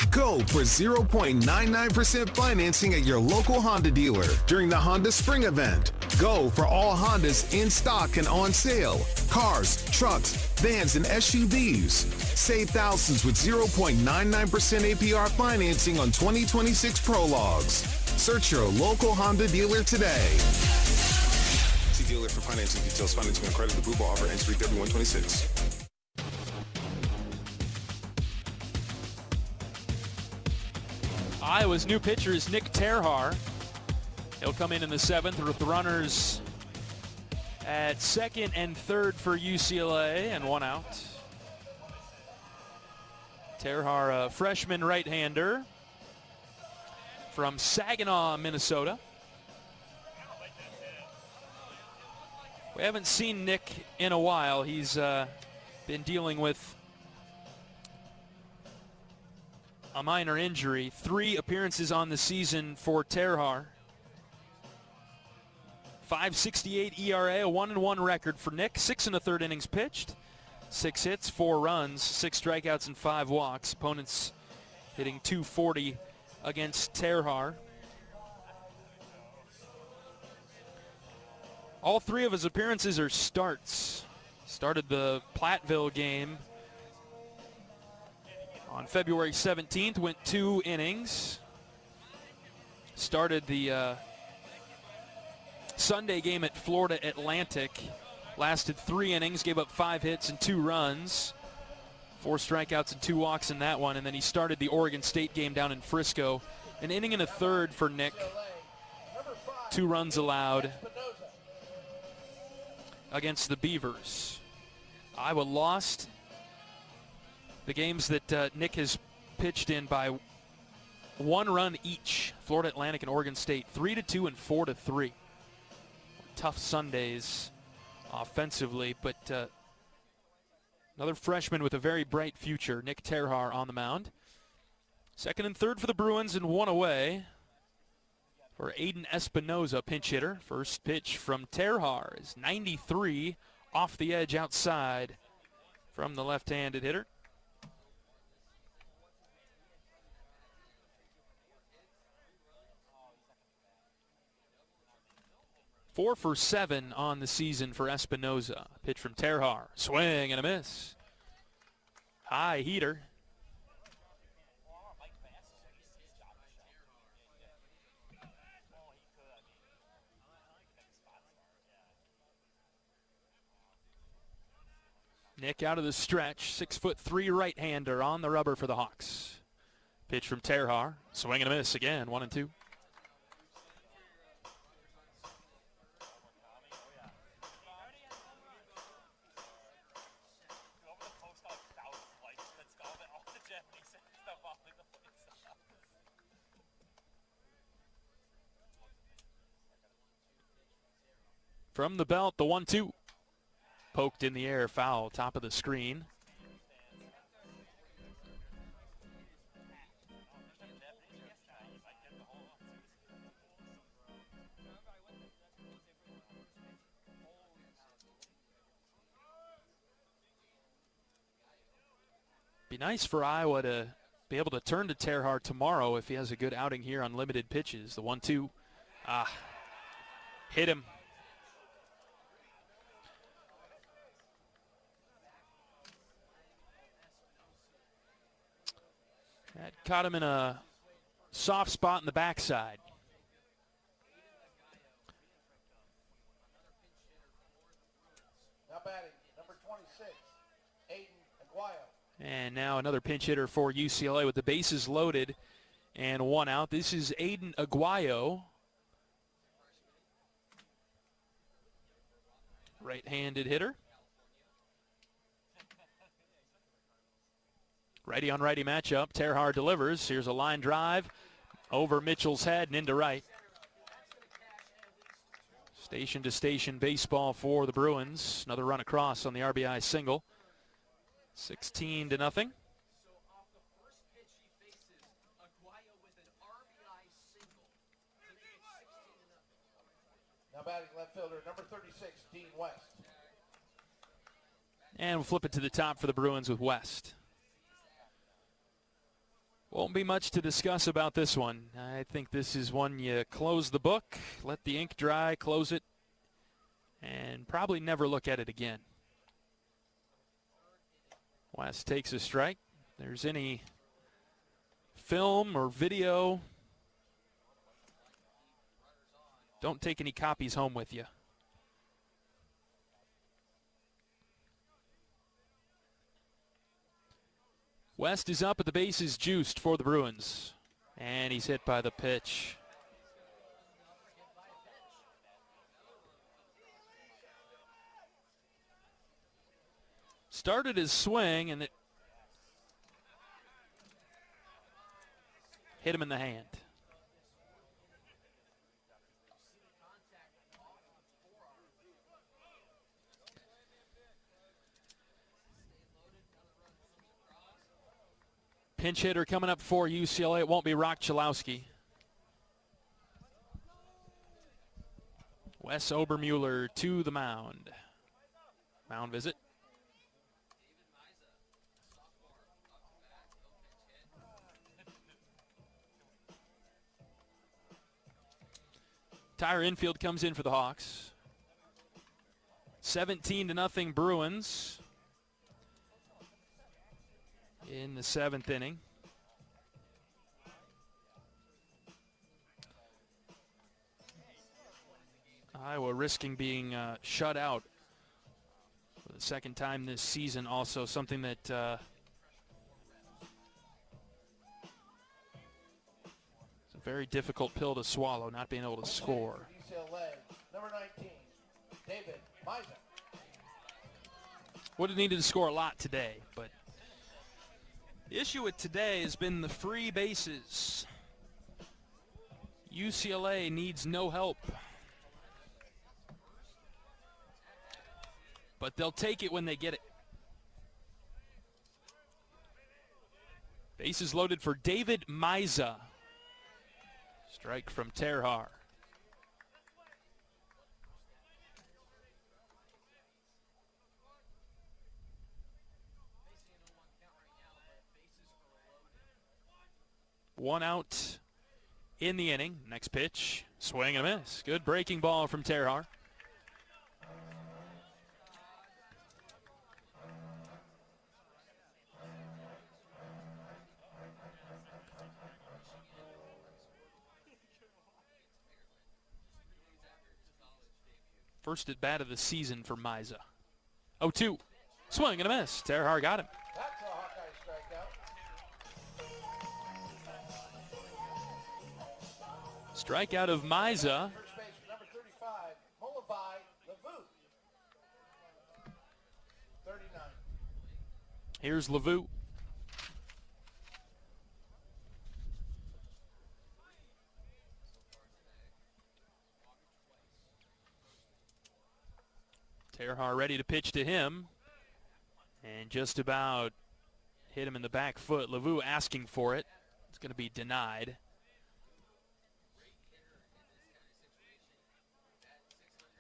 Go for 0.99% financing at your local Honda dealer during the Honda Spring event. Go for all Hondas in stock and on sale. Cars, trucks, vans, and SUVs. Save thousands with 0.99% APR financing on 2026 Prologues. Search your local Honda dealer today. See dealer for financing details. Financing on credit approval offer ends 3/31/26. Iowa's new pitcher is Nick Terhar. He'll come in the 7th with the runners at second and third for UCLA and 1 out. Terhar, a freshman right-hander from Saginaw, Minnesota. We haven't seen Nick in a while. He's been dealing with a minor injury. 3 appearances on the season for Terhar. .568 ERA, a 1-1 record for Nick. 6 1/3 innings pitched. 6 hits, 4 runs, 6 strikeouts, and 5 walks. Opponents hitting .240 against Terhar. All 3 of his appearances are starts. Started the Platteville game on February 17th, went 2 innings. Started the Sunday game at Florida Atlantic. Lasted 3 innings, gave up 5 hits and 2 runs. 4 strikeouts and 2 walks in that one. And then he started the Oregon State game down in Frisco. An inning and a third for Nick. 2 runs allowed against the Beavers. Iowa lost the games that Nick has pitched in by 1 run each. Florida Atlantic and Oregon State, 3-2 and 4-3. Tough Sundays offensively, but another freshman with a very bright future, Nick Terhar on the mound. Second and third for the Bruins and 1 away for Aiden Espinoza, pinch hitter. First pitch from Terhar is 93 off the edge outside from the left-handed hitter. 4 for 7 on the season for Espinoza. Pitch from Terhar. Swing and a miss. High heater. Nick out of the stretch. 6'3" right-hander on the rubber for the Hawks. Pitch from Terhar. Swing and a miss again. 1-2. From the belt, the 1-2. Poked in the air, foul, top of the screen. Be nice for Iowa to be able to turn to Terhar tomorrow if he has a good outing here on limited pitches. The 1-2. Hit him. That caught him in a soft spot in the backside. Now batting, number 26, Aiden Aguayo. And now another pinch hitter for UCLA with the bases loaded and 1 out. This is Aiden Aguayo. Right-handed hitter. Righty on righty matchup. Terhar delivers. Here's a line drive over Mitchell's head and into right. Station to station baseball for the Bruins. Another run across on the RBI single. 16-0. Now batting left fielder, number 36, Dean West. And we'll flip it to the top for the Bruins with West. Won't be much to discuss about this one. I think this is one you close the book, let the ink dry, close it, and probably never look at it again. West takes a strike. If there's any film or video, don't take any copies home with you. West is up, but the base is juiced for the Bruins. And he's hit by the pitch. Started his swing, and it hit him in the hand. Pinch hitter coming up for UCLA. It won't be Rock Chalowski. Wes Obermueller to the mound. Mound visit. Tyre infield comes in for the Hawks. 17-0 Bruins in the 7th inning. Iowa risking being shut out for the second time this season. Also something that is a very difficult pill to swallow, not being able to score. UCLA, number 19, David Miser. Would have needed to score a lot today, but the issue with today has been the free bases. UCLA needs no help, but they'll take it when they get it. Bases loaded for David Miza. Strike from Terhar. One out in the inning. Next pitch, swing and a miss. Good breaking ball from Terhar. First at bat of the season for Miza. 0-2. Swing and a miss. Terhar got him. That's a Hawkeye strikeout. Strikeout of Miza. First base, number 35, Molabai Lavu. 39. Here's Lavu. Terhar ready to pitch to him. And just about hit him in the back foot. Lavu asking for it. It's going to be denied.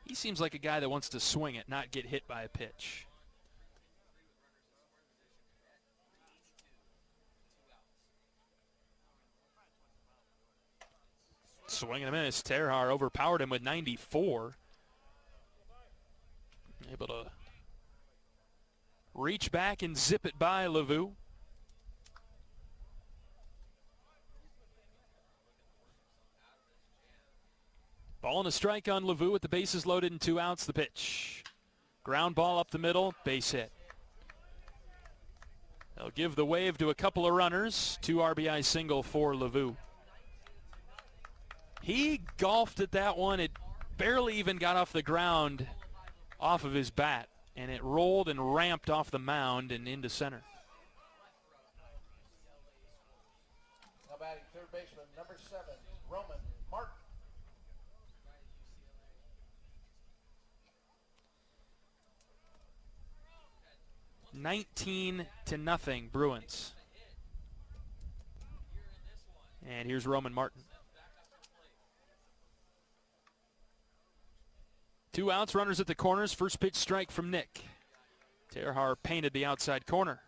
He seems like a guy that wants to swing it, not get hit by a pitch. Swing and a miss. Terhar overpowered him with 94. Able to reach back and zip it by Lavu. Ball and a strike on Lavu with the bases loaded and 2 outs. The pitch. Ground ball up the middle, base hit. They'll give the wave to a couple of runners. 2 RBI single for Lavu. He golfed at that one. It barely even got off the ground off of his bat, and it rolled and ramped off the mound and into center. Now batting third baseman, number 7, Roman Martin. (19-0) Bruins. And here's Roman Martin. 2 outs, runners at the corners. First pitch strike from Nick. Terhar painted the outside corner.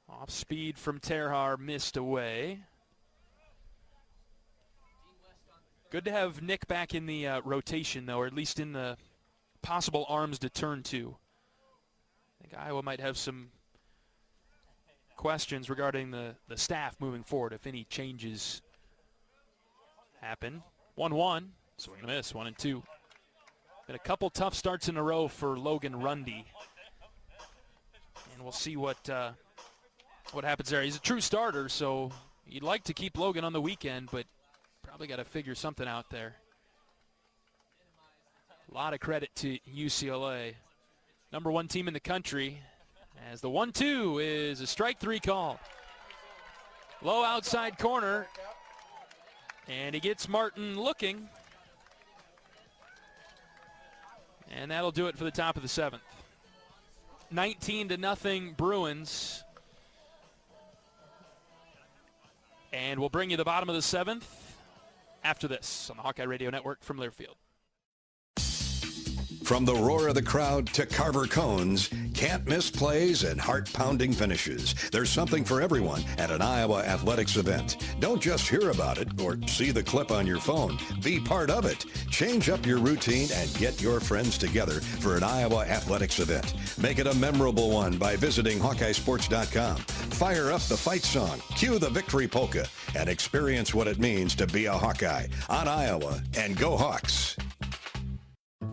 Off speed from Terhar, missed away. Good to have Nick back in the rotation, though, or at least in the possible arms to turn to. I think Iowa might have some questions regarding the staff moving forward if any changes happen. 1-1, swing and a miss, 1-2. Been a couple tough starts in a row for Logan Rundy, and we'll see what happens there. He's a true starter, so you'd like to keep Logan on the weekend, but probably got to figure something out there. A lot of credit to UCLA. Number 1 team in the country, as the 1-2 is a strike 3 call. Low outside corner, and he gets Martin looking. And that'll do it for the top of the 7th. 19-0 Bruins. And we'll bring you the bottom of the 7th after this on the Hawkeye Radio Network from Learfield. From the roar of the crowd to Carver cones, can't-miss plays, and heart-pounding finishes, there's something for everyone at an Iowa athletics event. Don't just hear about it or see the clip on your phone. Be part of it. Change up your routine and get your friends together for an Iowa athletics event. Make it a memorable one by visiting HawkeyeSports.com. Fire up the fight song, cue the victory polka, and experience what it means to be a Hawkeye on Iowa. And go Hawks!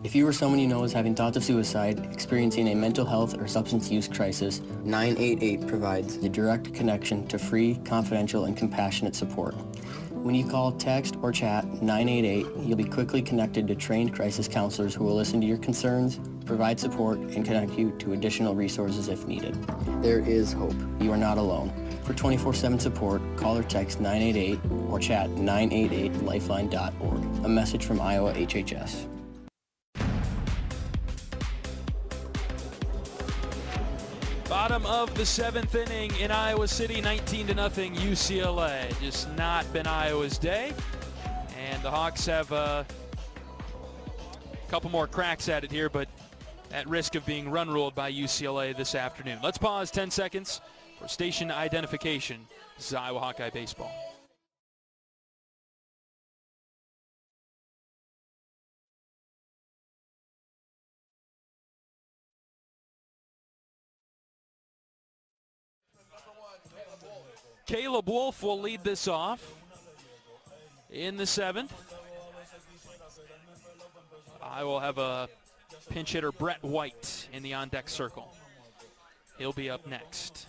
If you or someone you know is having thoughts of suicide, experiencing a mental health or substance use crisis, 988 provides the direct connection to free, confidential, and compassionate support. When you call, text, or chat 988, you'll be quickly connected to trained crisis counselors who will listen to your concerns, provide support, and connect you to additional resources if needed. There is hope. You are not alone. For 24/7 support, call or text 988 or chat 988lifeline.org. A message from Iowa HHS. Bottom of the 7th inning in Iowa City, 19-0 UCLA. Just not been Iowa's day. And the Hawks have a couple more cracks at it here, but at risk of being run ruled by UCLA this afternoon. Let's pause 10 seconds for station identification. This is Iowa Hawkeye Baseball. Caleb Wolf will lead this off in the 7th. I will have a pinch hitter, Brett White, in the on-deck circle. He'll be up next.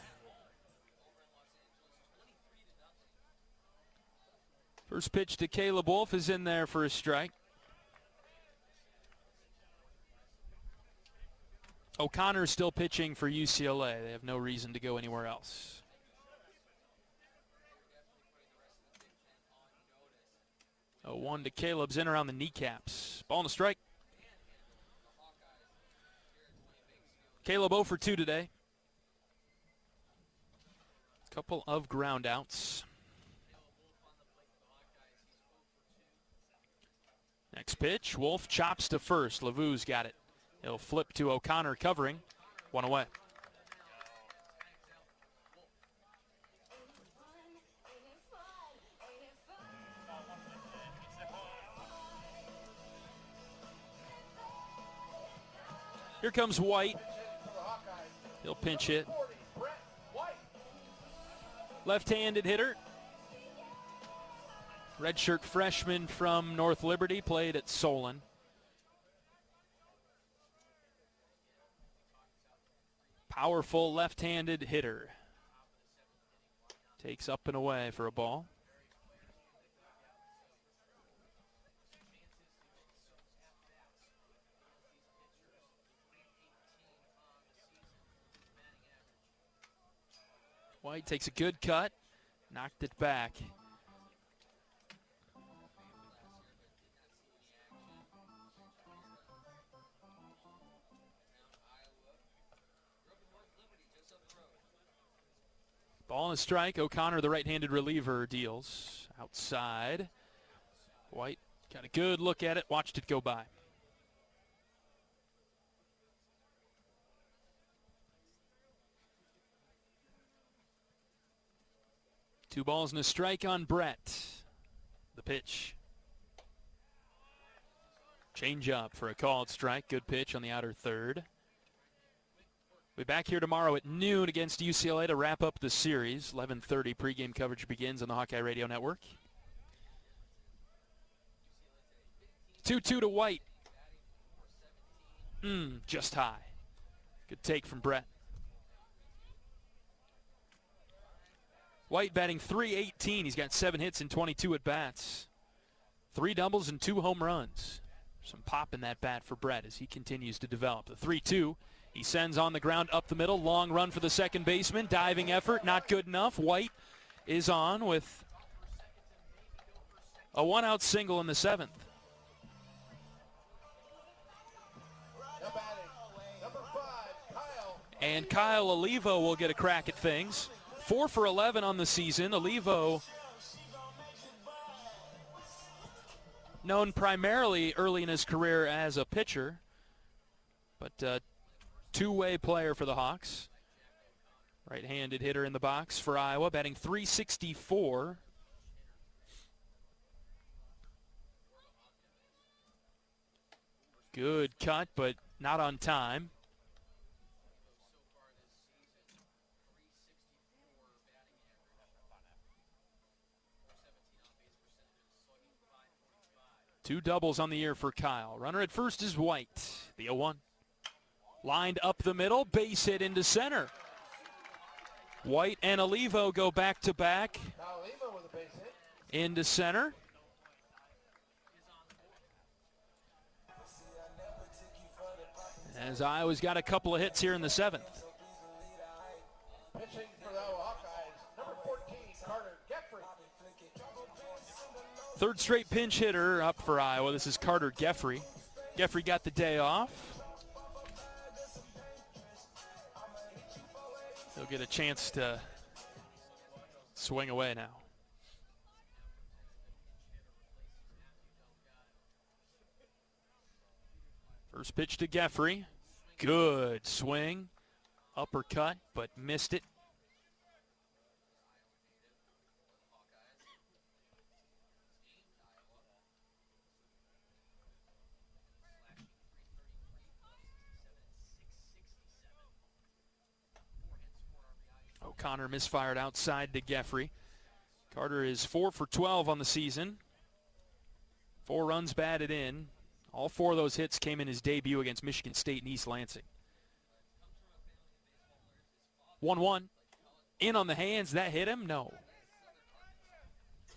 First pitch to Caleb Wolf is in there for a strike. O'Connor still pitching for UCLA. They have no reason to go anywhere else. A 1 to Caleb's in around the kneecaps. Ball and a strike. Caleb 0 for 2 today. Couple of ground outs. Next pitch, Wolf chops to first. Lavue's got it. He'll flip to O'Connor covering. 1 away. Here comes White. He'll pinch hit. Left-handed hitter. Redshirt freshman from North Liberty, played at Solon. Powerful left-handed hitter. Takes up and away for a ball. White takes a good cut, knocked it back. Ball and a strike. O'Connor, the right-handed reliever, deals outside. White got a good look at it, watched it go by. Two balls and a strike on Brett. The pitch. Change up for a called strike. Good pitch on the outer third. We'll be back here tomorrow at noon against UCLA to wrap up the series. 11:30 pregame coverage begins on the Hawkeye Radio Network. 2-2 to White. Just high. Good take from Brett. White batting .318. He's got 7 hits and 22 at-bats. 3 doubles and 2 home runs. Some pop in that bat for Brett as he continues to develop. The 3-2. He sends on the ground up the middle. Long run for the second baseman. Diving effort, not good enough. White is on with a 1-out single in the 7th. And Kyle Olivo will get a crack at things. 4 for 11 on the season. Olivo, known primarily early in his career as a pitcher, but two-way player for the Hawks. Right-handed hitter in the box for Iowa, batting .364. Good cut, but not on time. Two doubles on the year for Kyle. Runner at first is White. The 0-1. Lined up the middle, base hit into center. White and Olivo go back-to-back into center. As Iowa's got a couple of hits here in the 7th. Pitching for the Hawkeyes, number 14, Carter Geffrey. Third straight pinch hitter up for Iowa. This is Carter Geffrey. Geffrey got the day off. He'll get a chance to swing away now. First pitch to Geffrey. Good swing. Uppercut, but missed it. O'Connor misfired outside to Geffrey. Carter is 4 for 12 on the season. 4 runs batted in. All 4 of those hits came in his debut against Michigan State and East Lansing. 1-1. In on the hands. That hit him? No.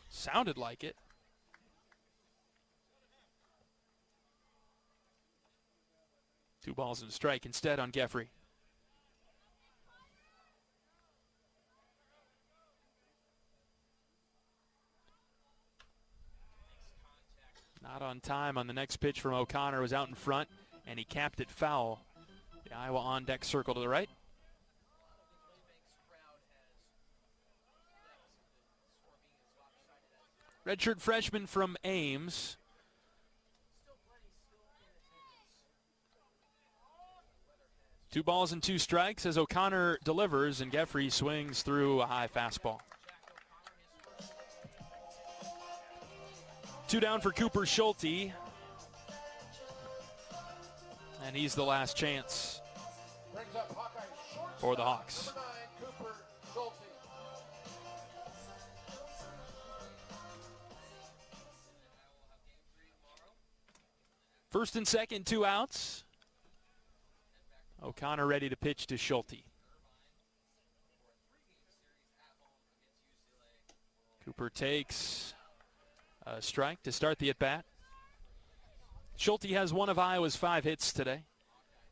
Sounded like it. Two balls and a strike instead on Geffrey. Not on time on the next pitch from O'Connor. Was out in front, and he capped it foul. The Iowa on-deck circle to the right. Redshirt freshman from Ames. Two balls and 2 strikes as O'Connor delivers, and Geffrey swings through a high fastball. 2 down for Cooper Schulte. And he's the last chance for the Hawks. First and second, 2 outs. O'Connor ready to pitch to Schulte. Cooper takes a strike to start the at-bat. Schulte has one of Iowa's 5 hits today.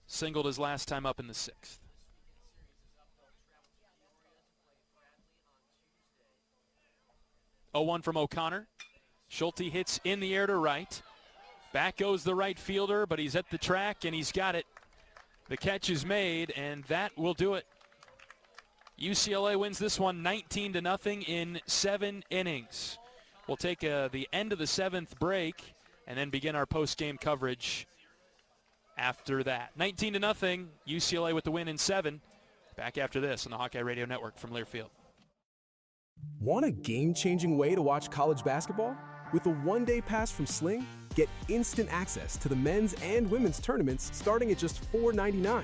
Singled his last time up in the 6th. Oh, 1 from O'Connor. Schulte hits in the air to right. Back goes the right fielder, but he's at the track and he's got it. The catch is made, and that will do it. UCLA wins this one 19-0 in 7 innings. We'll take the end of the 7th break and then begin our post-game coverage after that. 19-0, UCLA with the win in 7. Back after this on the Hawkeye Radio Network from Learfield. Want a game-changing way to watch college basketball? With a one-day pass from Sling, get instant access to the men's and women's tournaments starting at just $4.99.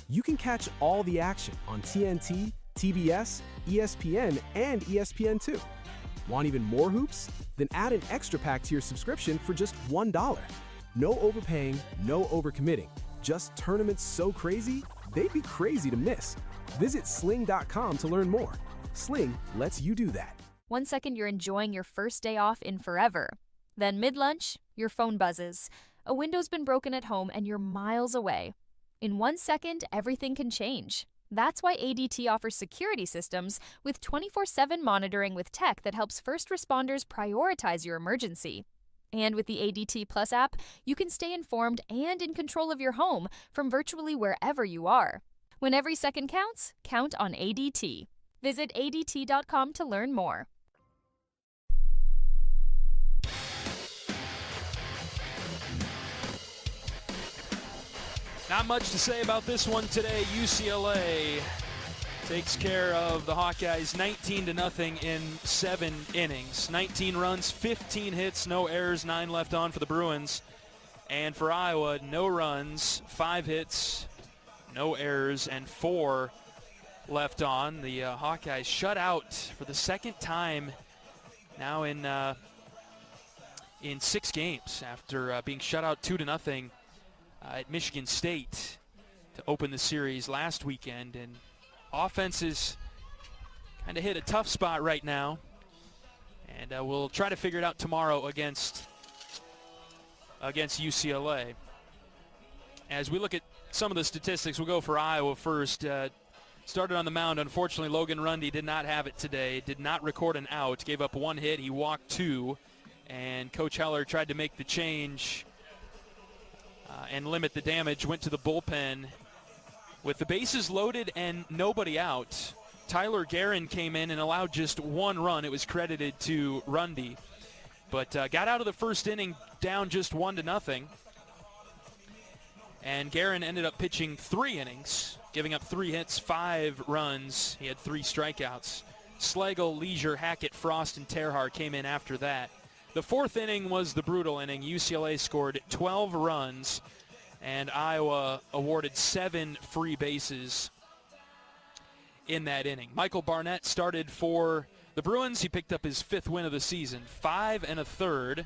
You can catch all the action on TNT, TBS, ESPN, and ESPN2. Want even more hoops? Then add an extra pack to your subscription for just $1. No overpaying, no overcommitting. Just tournaments so crazy, they'd be crazy to miss. Visit sling.com to learn more. Sling lets you do that. 1 second you're enjoying your first day off in forever. Then mid-lunch, your phone buzzes. A window's been broken at home and you're miles away. In 1 second, everything can change. That's why ADT offers security systems with 24/7 monitoring with tech that helps first responders prioritize your emergency. And with the ADT Plus app, you can stay informed and in control of your home from virtually wherever you are. When every second counts, count on ADT. Visit ADT.com to learn more. Not much to say about this one today. UCLA takes care of the Hawkeyes 19-0 in 7 innings. 19 runs, 15 hits, no errors, 9 left on for the Bruins. And for Iowa, no runs, 5 hits, no errors, and 4 left on. The Hawkeyes shut out for the second time now in 6 games after being shut out 2-0 at Michigan State to open the series last weekend. And offenses kind of hit a tough spot right now. And we'll try to figure it out tomorrow against UCLA. As we look at some of the statistics, we'll go for Iowa first. Started on the mound. Unfortunately, Logan Rundy did not have it today. Did not record an out. Gave up 1 hit. He walked 2. And Coach Heller tried to make the change and limit the damage. Went to the bullpen with the bases loaded and nobody out. Tyler Guerin came in and allowed just 1 run. It was credited to Rundy. But got out of the first inning down just 1-0. And Guerin ended up pitching 3 innings, giving up 3 hits, 5 runs. He had 3 strikeouts. Schlegel, Leisure, Hackett, Frost, and Terhar came in after that. The 4th inning was the brutal inning. UCLA scored 12 runs, and Iowa awarded 7 free bases in that inning. Michael Barnett started for the Bruins. He picked up his 5th win of the season, 5 1/3,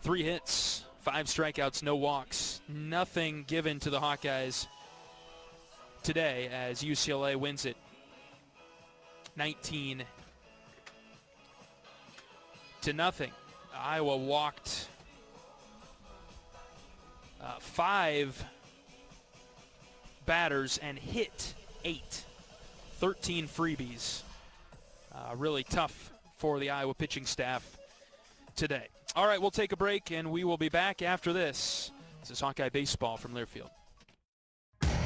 3 hits, 5 strikeouts, no walks. Nothing given to the Hawkeyes today as UCLA wins it 19-0. Iowa walked 5 batters and hit 8. 13 freebies. Really tough for the Iowa pitching staff today. All right, we'll take a break, and we will be back after this. This is Hawkeye Baseball from Learfield.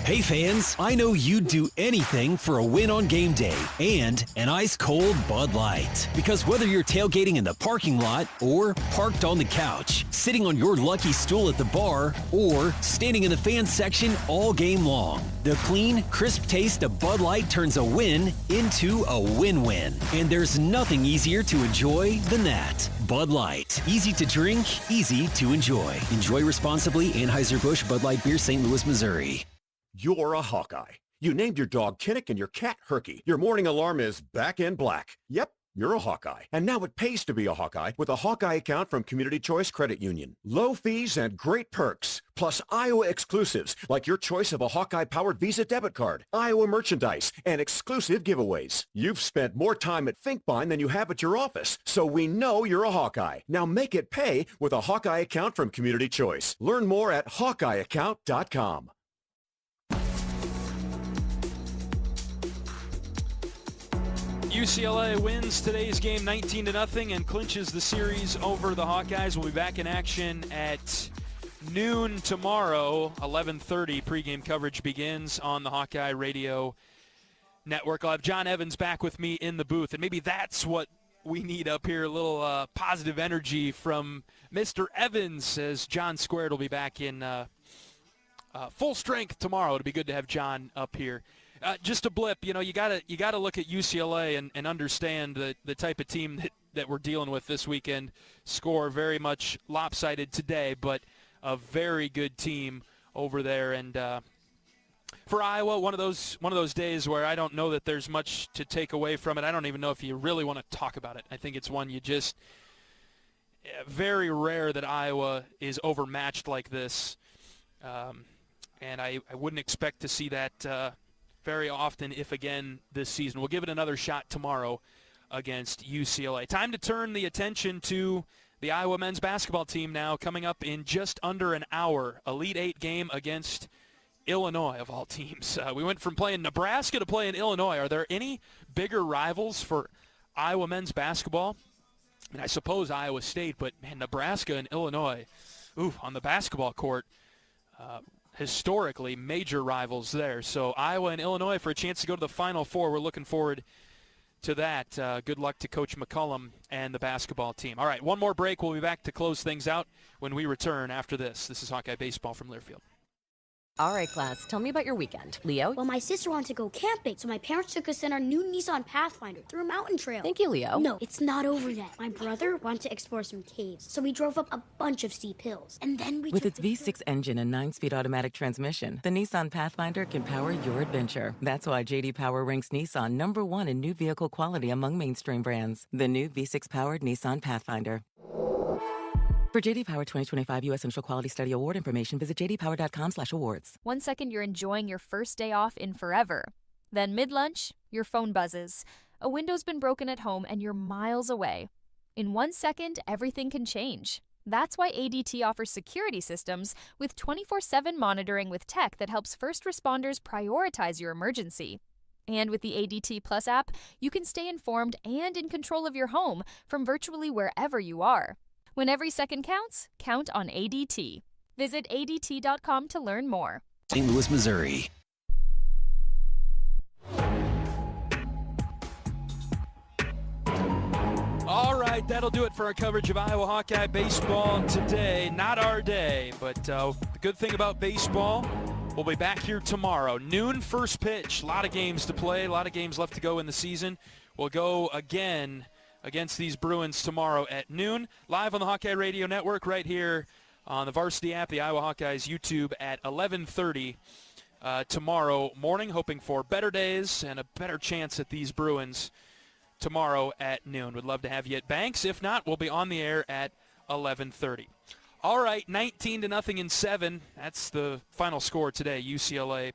Hey fans, I know you'd do anything for a win on game day and an ice-cold Bud Light. Because whether you're tailgating in the parking lot or parked on the couch, sitting on your lucky stool at the bar, or standing in the fan section all game long, the clean, crisp taste of Bud Light turns a win into a win-win. And there's nothing easier to enjoy than that. Bud Light. Easy to drink, easy to enjoy. Enjoy responsibly. Anheuser-Busch Bud Light Beer, St. Louis, Missouri. You're a Hawkeye. You named your dog Kinnick and your cat Herky. Your morning alarm is back in black. Yep, you're a Hawkeye. And now it pays to be a Hawkeye with a Hawkeye account from Community Choice Credit Union. Low fees and great perks. Plus Iowa exclusives like your choice of a Hawkeye-powered Visa debit card, Iowa merchandise, and exclusive giveaways. You've spent more time at Finkbine than you have at your office, so we know you're a Hawkeye. Now make it pay with a Hawkeye account from Community Choice. Learn more at HawkeyeAccount.com. UCLA wins today's game 19-0 and clinches the series over the Hawkeyes. We'll be back in action at noon tomorrow, 11:30. Pregame coverage begins on the Hawkeye Radio Network. I'll have John Evans back with me in the booth, and maybe that's what we need up here, a little positive energy from Mr. Evans, as John Squared will be back in full strength tomorrow. It'll be good to have John up here. Just a blip, you gotta look at UCLA and understand the type of team that we're dealing with this weekend. Score very much lopsided today, but a very good team over there. And for Iowa, one of those days where I don't know that there's much to take away from it. I don't even know if you really want to talk about it. I think it's one you just very rare that Iowa is overmatched like this, and I wouldn't expect to see that. Very often, if again, this season. We'll give it another shot tomorrow against UCLA. Time to turn the attention to the Iowa men's basketball team now, coming up in just under an hour. Elite Eight game against Illinois, of all teams. We went from playing Nebraska to playing Illinois. Are there any bigger rivals for Iowa men's basketball? I mean, I suppose Iowa State, but, man, Nebraska and Illinois, on the basketball court, historically major rivals there. So Iowa and Illinois for a chance to go to the Final Four. We're looking forward to that. Good luck to Coach McCullum and the basketball team. All right, one more break. We'll be back to close things out when we return after this. This is Hawkeye Baseball from Learfield. All right, class, tell me about your weekend. Leo? Well, my sister wanted to go camping, so my parents took us in our new Nissan Pathfinder through a mountain trail. Thank you, Leo. No, it's not over yet. My brother wanted to explore some caves, so we drove up a bunch of steep hills. And then we With its V6 engine and 9-speed automatic transmission, the Nissan Pathfinder can power your adventure. That's why J.D. Power ranks Nissan #1 in new vehicle quality among mainstream brands. The new V6-powered Nissan Pathfinder. For J.D. Power 2025 U.S. Initial Quality Study Award information, visit jdpower.com/awards. 1 second you're enjoying your first day off in forever. Then mid-lunch, your phone buzzes. A window's been broken at home and you're miles away. In 1 second, everything can change. That's why ADT offers security systems with 24/7 monitoring with tech that helps first responders prioritize your emergency. And with the ADT Plus app, you can stay informed and in control of your home from virtually wherever you are. When every second counts, count on ADT. Visit ADT.com to learn more. St. Louis, Missouri. All right. right, that'll do it for our coverage of Iowa Hawkeye baseball today. Not our day, but the good thing about baseball, we'll be back here tomorrow. Noon first pitch. A lot of games to play, a lot of games left to go in the season. We'll go again against these Bruins tomorrow at noon. Live on the Hawkeye Radio Network right here on the Varsity app, the Iowa Hawkeyes YouTube at 11:30 tomorrow morning. Hoping for better days and a better chance at these Bruins tomorrow at noon. Would love to have you at Banks. If not, we'll be on the air at 11:30. All right, 19-0 in 7. That's the final score today. UCLA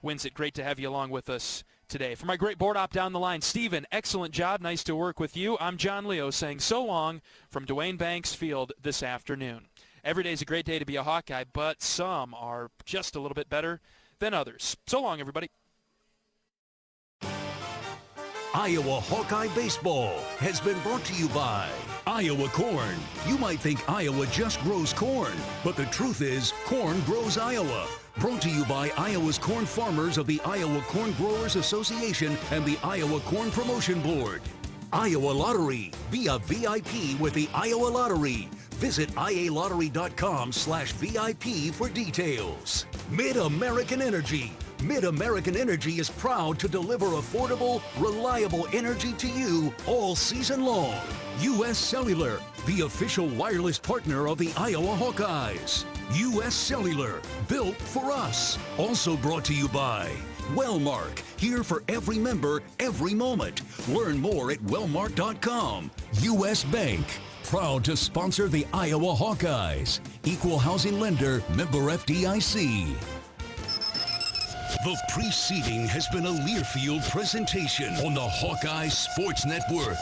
wins it. Great to have you along with us today. For my great board op down the line, Steven, excellent job. Nice to work with you. I'm John Leo saying so long from Duane Banks Field this afternoon. Every day is a great day to be a Hawkeye, but some are just a little bit better than others. So long, everybody. Iowa Hawkeye Baseball has been brought to you by Iowa Corn. You might think Iowa just grows corn, but the truth is corn grows Iowa. Brought to you by Iowa's corn farmers of the Iowa Corn Growers Association and the Iowa Corn Promotion Board. Iowa Lottery. Be a VIP with the Iowa Lottery. Visit ialottery.com/VIP for details. Mid-American Energy. Mid-American Energy is proud to deliver affordable, reliable energy to you all season long. U.S. Cellular, the official wireless partner of the Iowa Hawkeyes. U.S. Cellular, built for us. Also brought to you by Wellmark, here for every member, every moment. Learn more at wellmark.com. U.S. Bank, proud to sponsor the Iowa Hawkeyes. Equal housing lender, member FDIC. The preceding has been a Learfield presentation on the Hawkeye Sports Network.